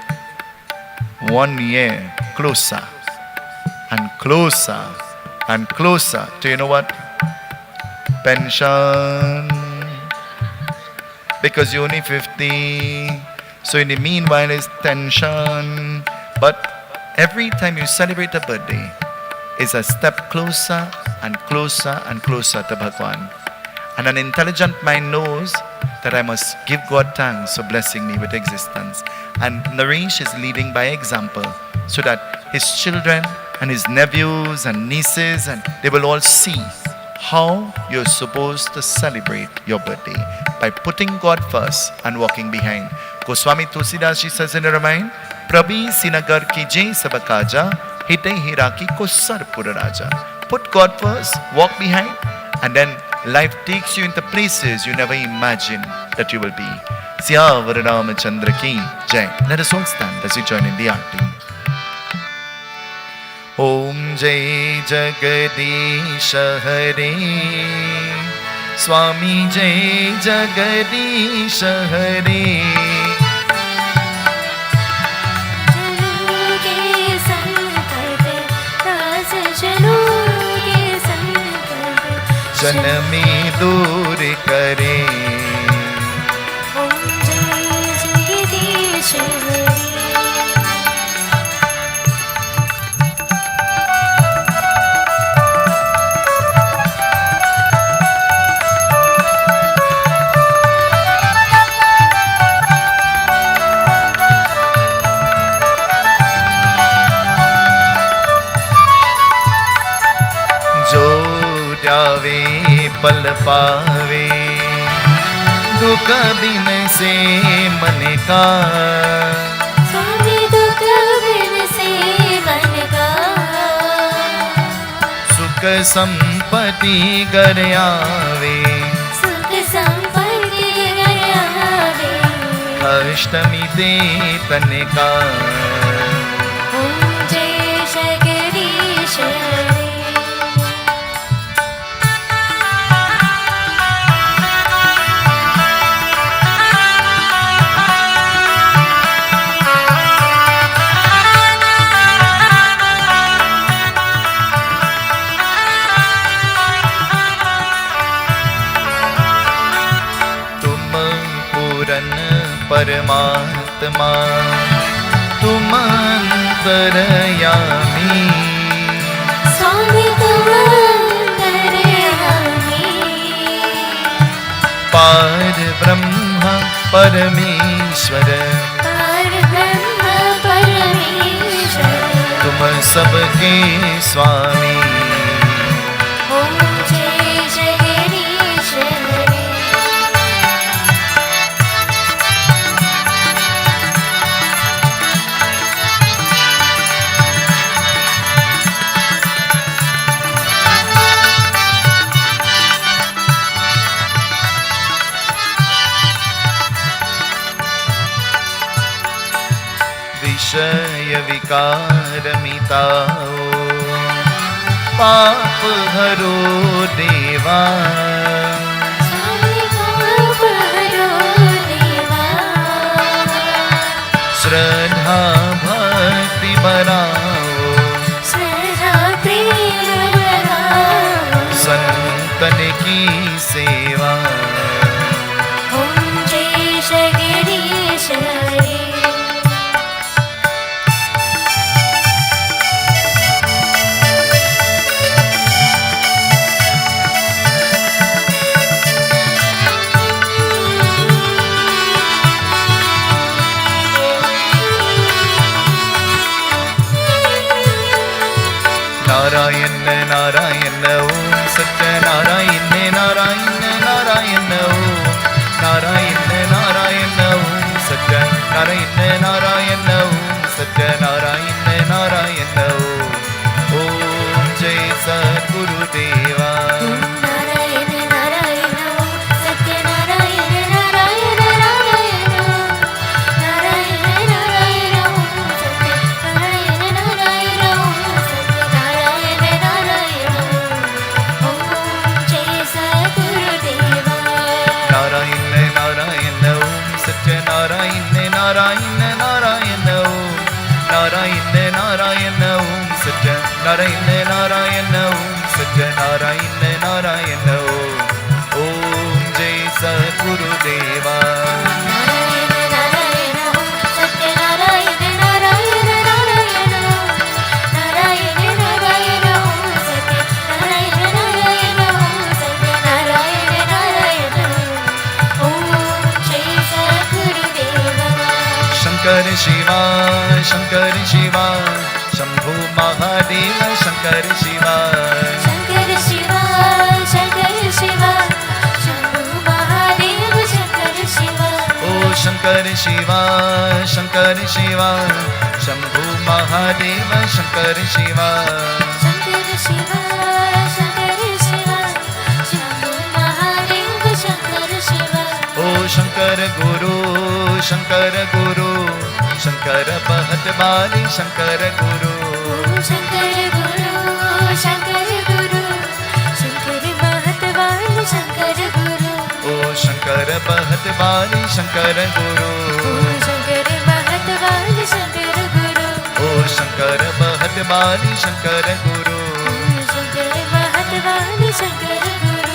1 year closer and closer and closer to, you know what? Pension. Because you're only 50. So in the meanwhile, it's tension. But every time you celebrate a birthday, it's a step closer and closer and closer to Bhagwan. And an intelligent mind knows that I must give God thanks for blessing me with existence. And Narish is leading by example so that his children and his nephews and nieces, and they will all see how you're supposed to celebrate your birthday by putting God first and walking behind. Goswami Tulsidas ji says in the Ramayan, Prabhi Sinagar ki jai sabakaja, hite hiraki ko sarpura raja. Put God first, walk behind, and then life takes you into places you never imagined that you will be. Siyavar Ramachandra ki jai. Let us all stand as we join in the aarti. Om Jai Jagadish Hare, Swami Jai Jagadish Hare. जन में दूर करे ओम जय जगदीश हरे जावे पल पावे दुख बिन से मन का स्वामी दुख बिन से मन का सुख संपत्ति घर आवे सुख संपत्ति घर आवे अष्टमी दे तन का ओम जय जगदीश परमात्मा तुम अंतर्यामी स्वामी तुम अंतर्यामी पार ब्रह्म परमेश्वर परब्रह्म परमेश्वर तुम सबके स्वामी ओम जय जगदीश हरे विषय विकार मिटाओ पाप हरो देवा स्वामी पाप हरो देवा श्रद्धा भक्ति बढ़ाओ श्रद्धा प्रेम बढ़ाओ संतन की सेवा ओम जय जगदीश हरे नारायण नारायण ओम सत्य नारायण नारायण नारायण ओम नारायण नारायण ओम सत्य नारायण नारायण ओम सत्य नारायण नारायण ओम जय सद्गुरुदेवा नारायण नारायण सत्य नारायण नारायण नारायण नारायण नारायण सत्य नारायण नारायण सत्य नारायण नारायण ओम जय सद्गुरुदेवा नारायण नारायण ओम सत्य नारायण नारायण नारायण ओम नारायण नारायण ओम सत्य नारायण नारायण ओम सत्य नारायण नारायण ओम जय सद्गुरुदेवा नारायण नारायण सत्य नारायण नारायण नारायण नारायण नारायण सत्य नारायण नारायण सत्य नारायण नारायण ओम जय सद्गुरुदेवा शंकर शिवा शंभु महादेव शंकर शिवा शंकर शिवा शंकर शिवा शंभु महादेव शंकर शिवा ओ शंकर शिवा शंभु महादेव शंकर शिवा शंकर शिवा शंकर शिवा शंभु महादेव शंकर शिवा ओ शंकर गुरु शंकर बहत बारी शंकर गुरु शंकर गुरु शंकर गुरु शंकर महतवान शंकर गुरु ओ शंकर बहत बारी शंकर गुरु शंकर महतवान शंकर गुरु ओ शंकर बहत बारी शंकर गुरु शंकर महतवान शंकर गुरु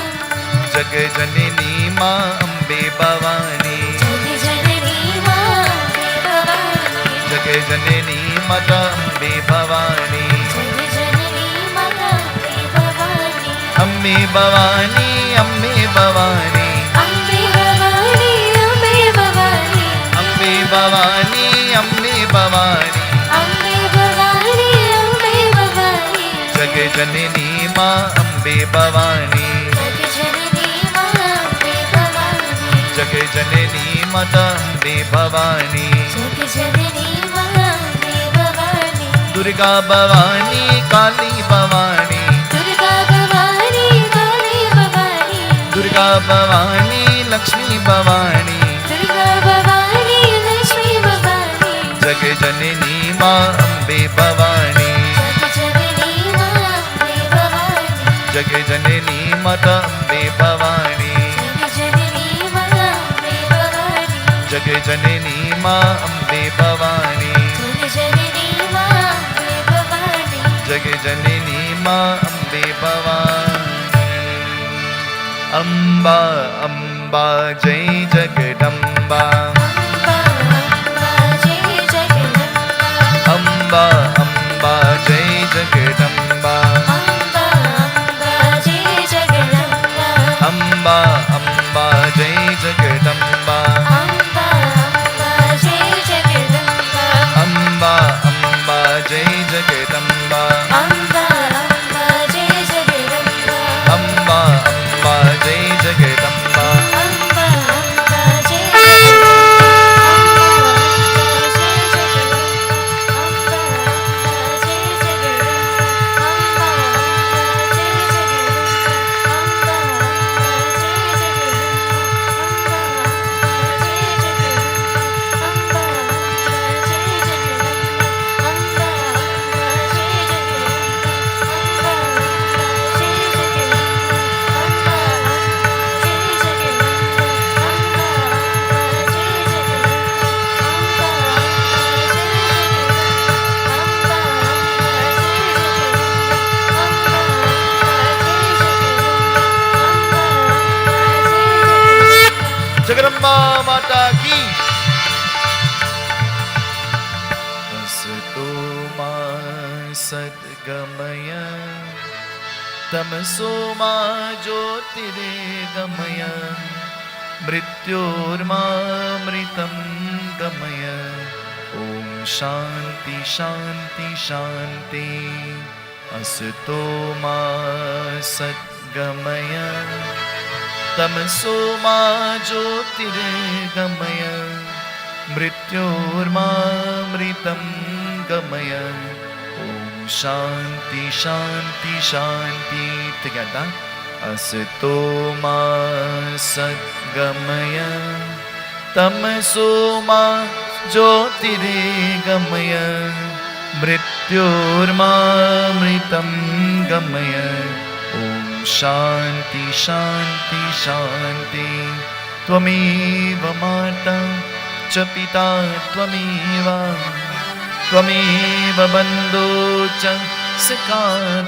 जग जननी माँ अम्बे भवानी जग जननी मां अम्बे भवानी जग जननी माता अम्बे भवानी जग जननी मां अम्बे भवानी अम्बे भवानी अम्बे भवानी अम्बे भवानी अम्बे भवानी अम्बे भवानी अम्बे भवानी अम्बे भवानी अम्बे भवानी जग जननी माँ अम्बे भवानी जग जननी मां अम्बे भवानी जग जननी माता अम्बे भवानी जग जननी मां अम्बे भवानी दुर्गा भवानी काली भवानी दुर्गा भवानी काली भवानी दुर्गा भवानी लक्ष्मी भवानी दुर्गा भवानी लक्ष्मी भवानी जग जननी माँ अम्बे भवानी जग जननी मां अम्बे भवानी जग जननी माता अम्बे भवानी जग जननी मां अम्बे भवानी जग जननी माँ अम्बे भवानी अम्बा अम्बा जय जगदम्बा अम्बा दुर्गा माता की। असतो मा सद्गमय तमसो मा ज्योतिर्गमय मृत्योर्मामृतं गमय। ॐ शान्ति शान्ति शान्ति। असतो मा सद्गमय तमसो मा ज्योतिर्गमय मृत्योर्मामृतं गमय। ॐ शान्ति शान्ति शान्ति। Together. असतो मा सद्गमय तमसो मा ज्योतिर्गमय मृत्योर्मामृतं गमय। ॐ शान्ति शान्ति शान्ति। त्वमेव माता च पिता त्वमेव त्वमेव बन्धो च सखा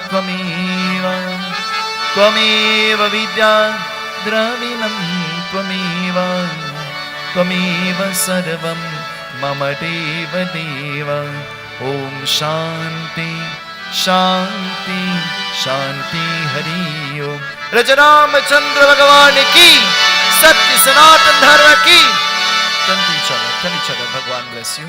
त्वमेव त्वमेव विद्या द्रविणं त्वमेव त्वमेव सर्वं मम देव देव। ॐ शान्ति शान्ति शान्ति हरि ओम। रामचंद्र भगवान की, सत्य सनातन धर्म की। Turn to each other. Bhagwan bless you.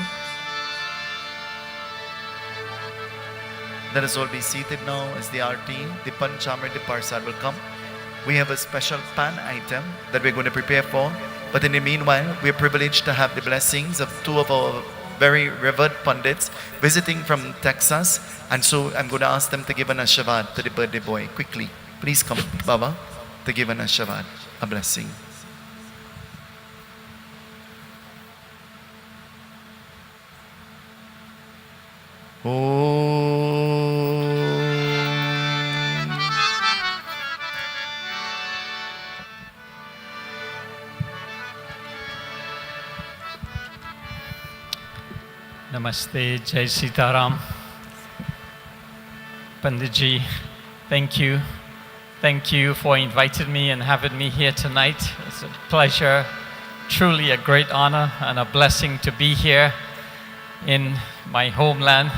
Let us all be seated now as the our team, the Panchamrit, the Parsad will come. We have a special pan item that we're going to prepare for. But in the meanwhile, we are privileged to have the blessings of two of our very revered Pundits visiting from Texas. And so I'm going to ask them to give an Ashavad to the birthday boy. Quickly, please come, Baba, to give an Ashavad, a blessing. Namaste, Jai Seetahal. Panditji, thank you. Thank you for inviting me and having me here tonight. It's a pleasure, truly a great honor and a blessing to be here in my homeland,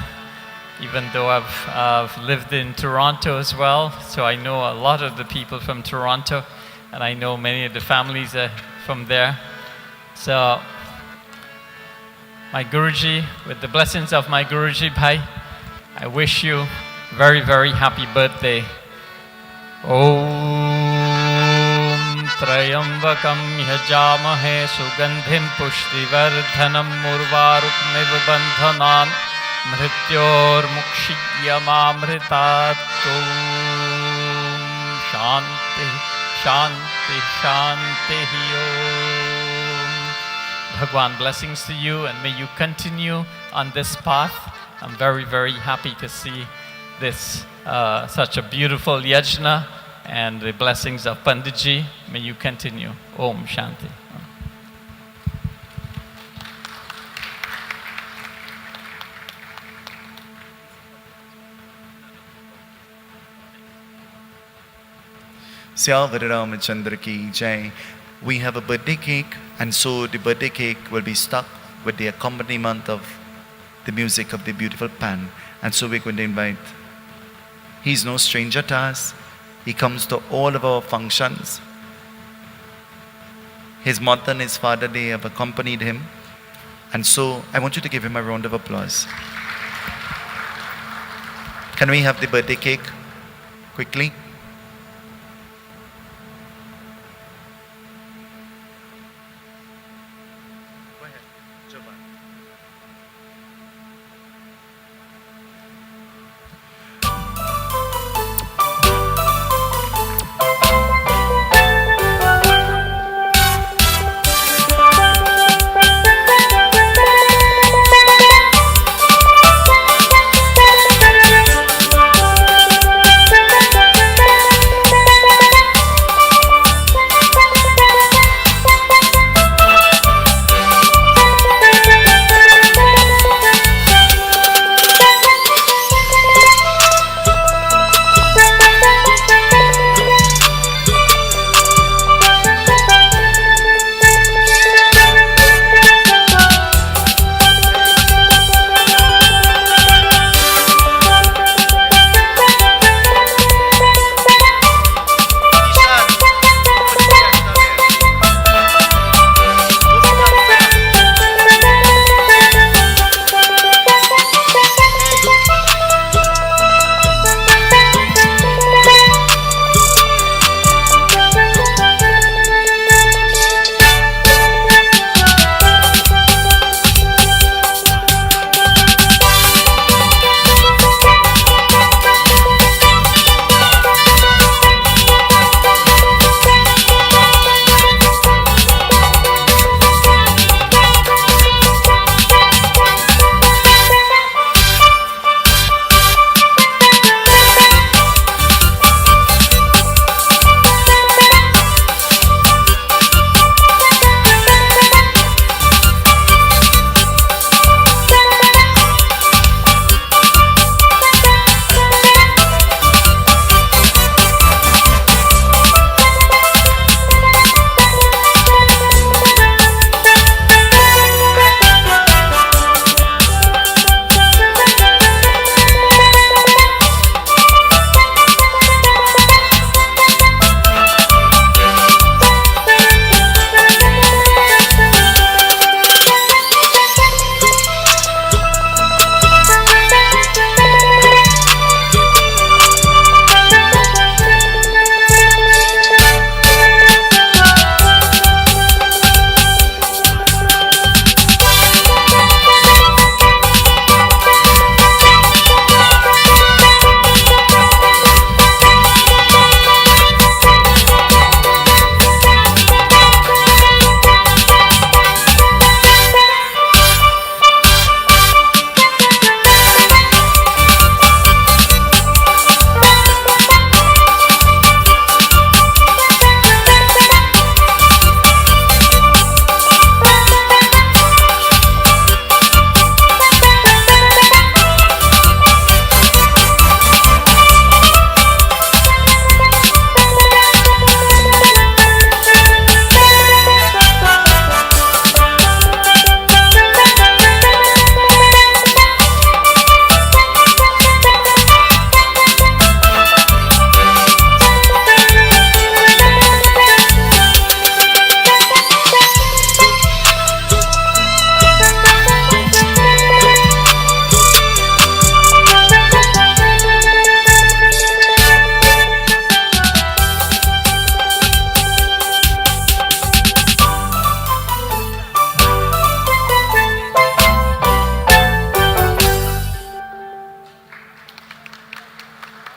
even though I've lived in Toronto as well. So I know a lot of the people from Toronto, and I know many of the families from there. So my Guruji, with the blessings of my Guruji Bhai, I wish you very, very happy birthday. Om Trayambakam Yajamahe Sugandhim Pushtivardhanam Murvarukmiv Bandhanan Mrityor Mukshiyamamritat. Om Shanti Shanti Shanti Om. Bhagwan, blessings to you, and may you continue on this path. I'm very, very happy to see this such a beautiful yajna and the blessings of Panditji. May you continue. Om Shanti. Syavara Ramachandra ki jai. We have a birthday cake, and so the birthday cake will be stuck with the accompaniment of the music of the beautiful pan. And so we're going to invite. He's no stranger to us. He comes to all of our functions. His mother and his father, they have accompanied him. And so I want you to give him a round of applause. Can we have the birthday cake quickly?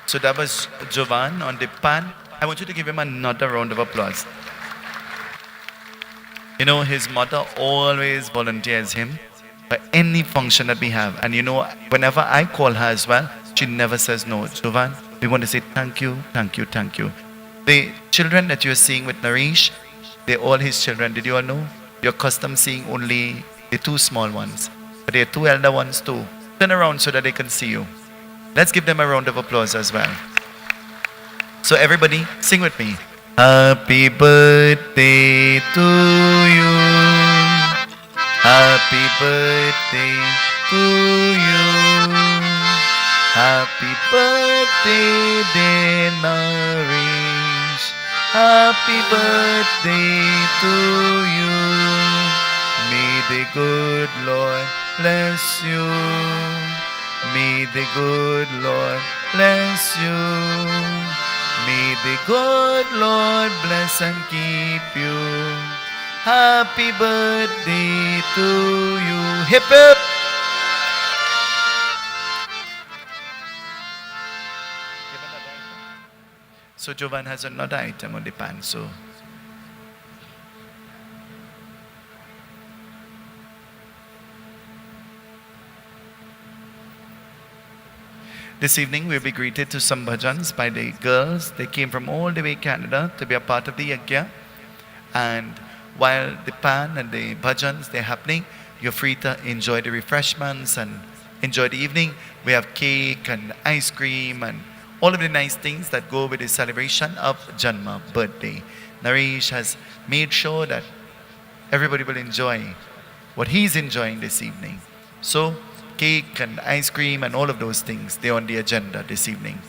So that was Jovan on the pan. I want you to give him another round of applause. You know, his mother always volunteers him for any function that we have. And you know, whenever I call her as well, she never says no. Jovan, we want to say thank you, thank you, thank you. The children that you're seeing with Narish, they're all his children. Did you all know? You're accustomed seeing only the two small ones. But there are two elder ones too. Turn around so that they can see you. Let's give them a round of applause as well. So everybody, sing with me. Happy birthday to you. Happy birthday to you. Happy birthday, dear Narish. Happy birthday to you. May the good Lord bless you. May the good Lord bless you. May the good Lord bless and keep you. Happy birthday to you. Hip hip. So Jovan has another item on the pan. So this evening we'll be greeted to some bhajans by the girls. They came from all the way Canada to be a part of the yagya. And while the pan and the bhajans they're happening, you're free to enjoy the refreshments and enjoy the evening. We have cake and ice cream and all of the nice things that go with the celebration of Janma, birthday. Narish has made sure that everybody will enjoy what he's enjoying this evening. So cake and ice cream and all of those things, they're on the agenda this evening.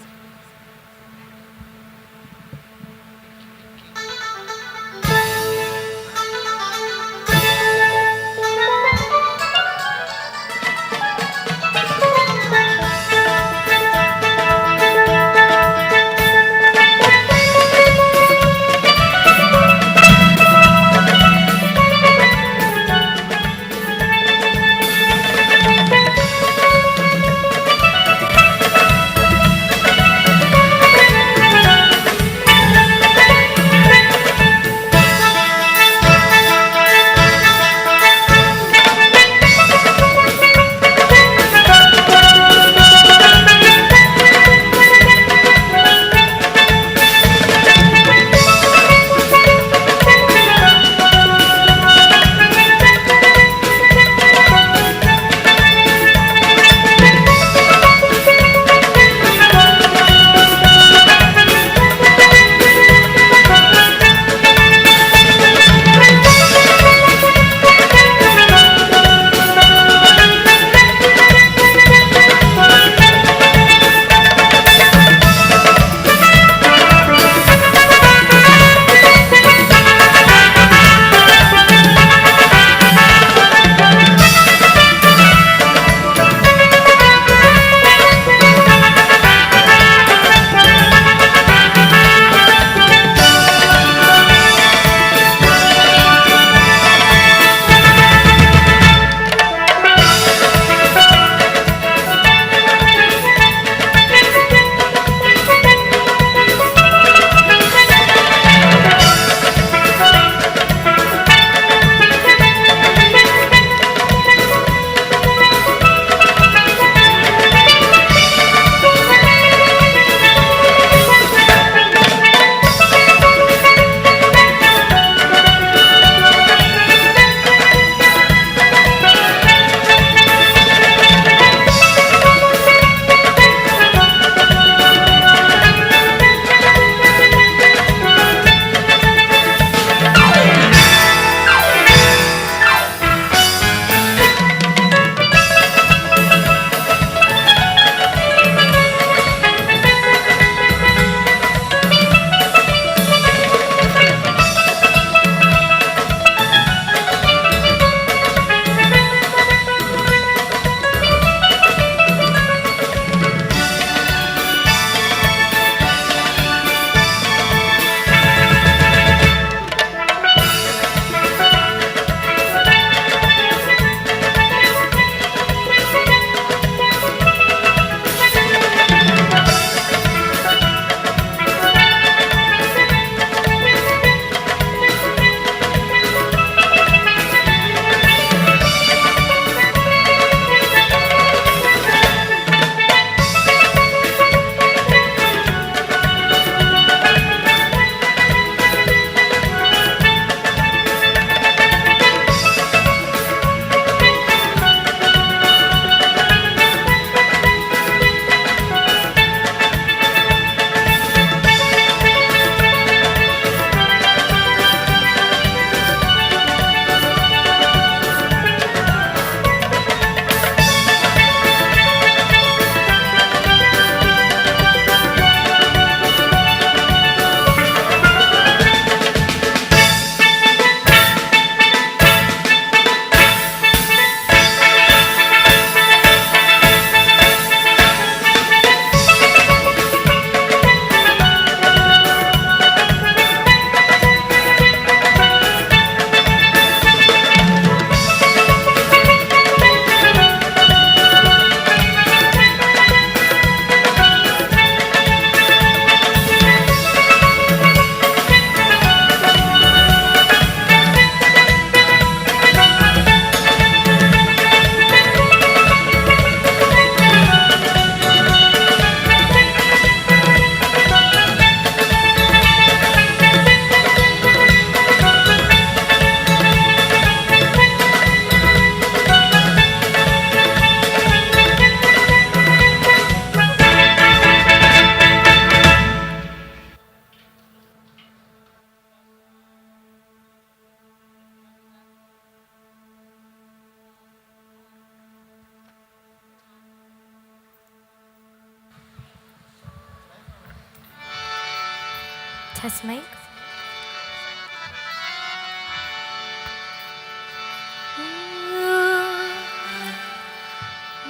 has mic.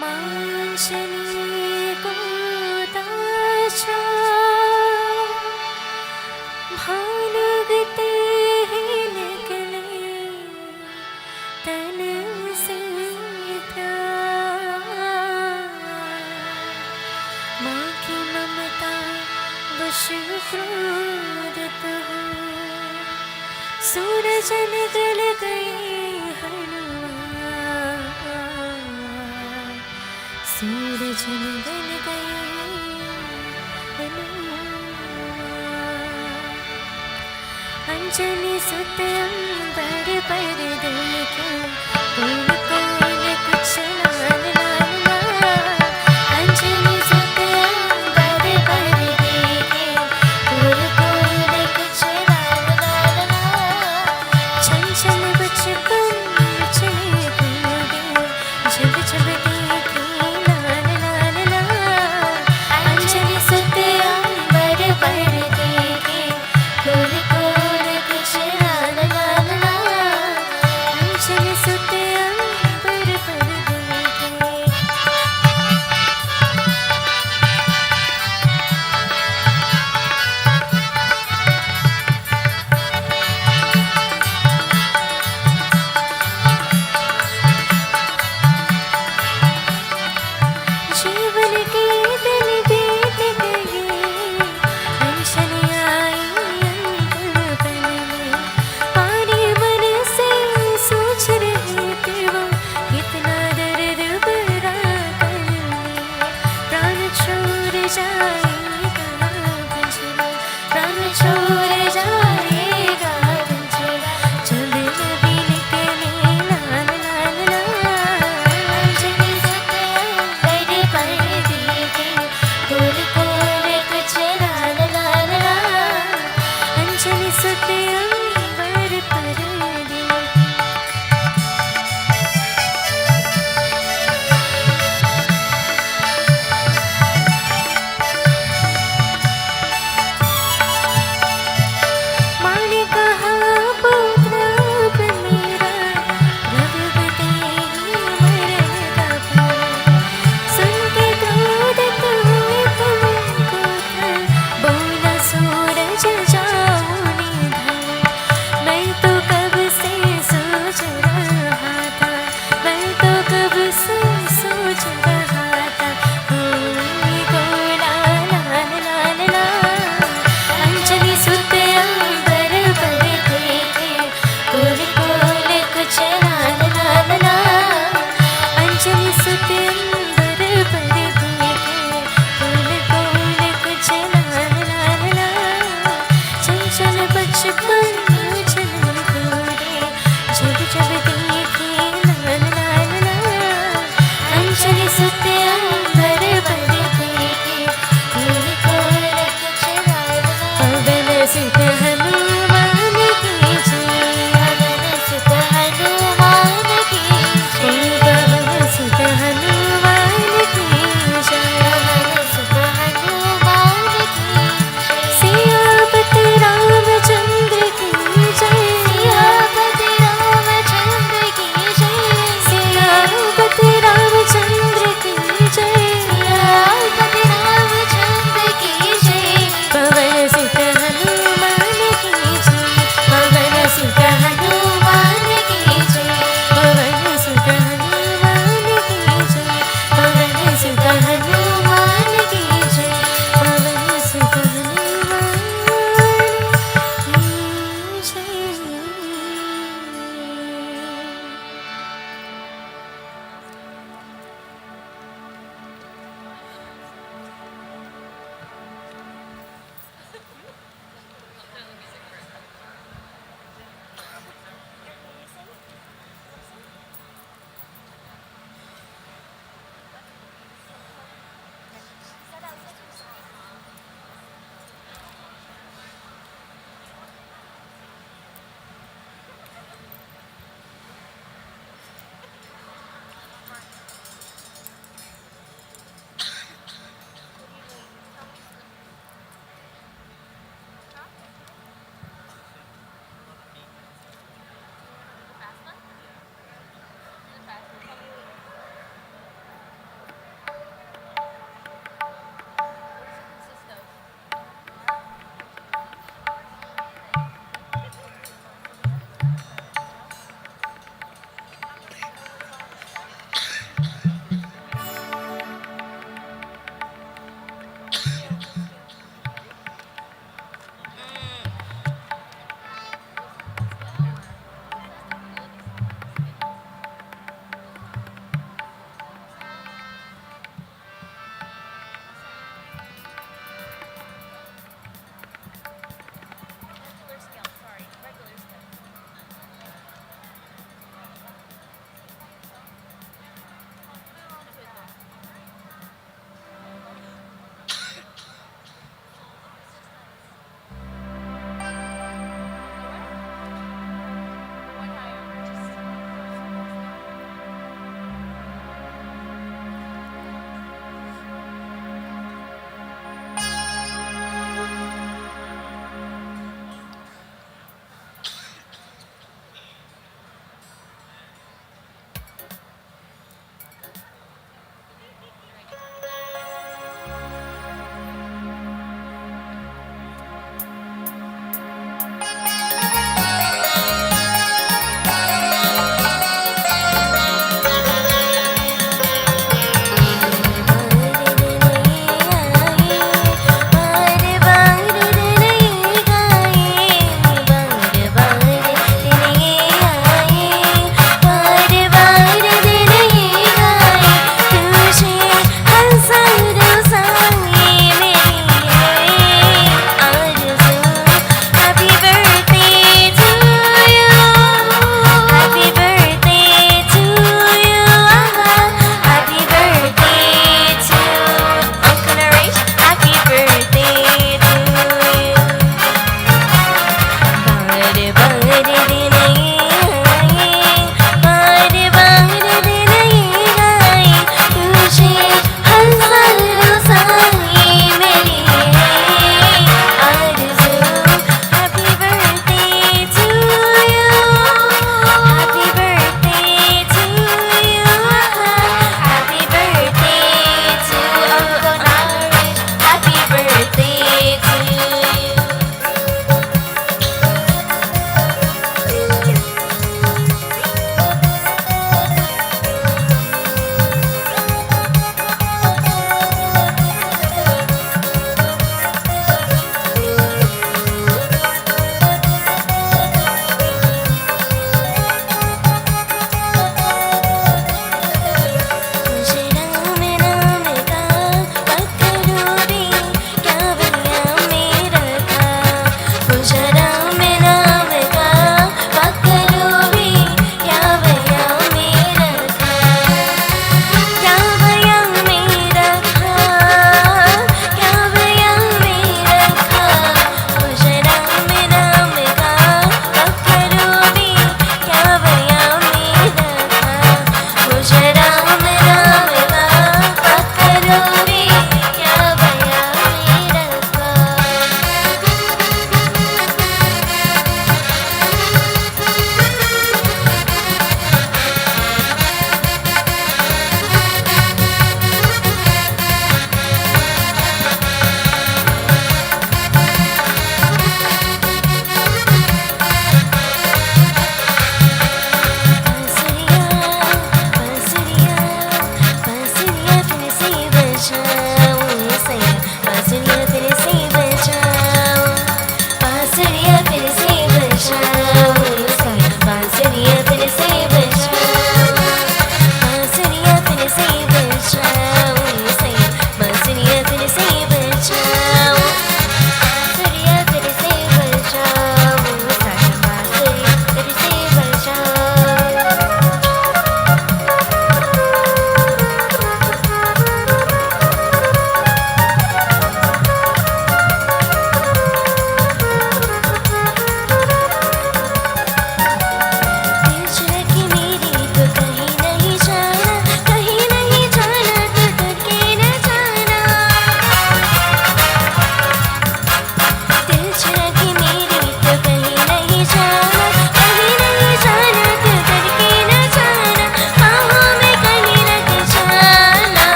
मांशनी को dacha भानुगते ही निकले तन से माँ की ममता वश क्रोधित हो सूरज निकल गई सूरज निकल गए अंजलि सुत अंबर पर देखे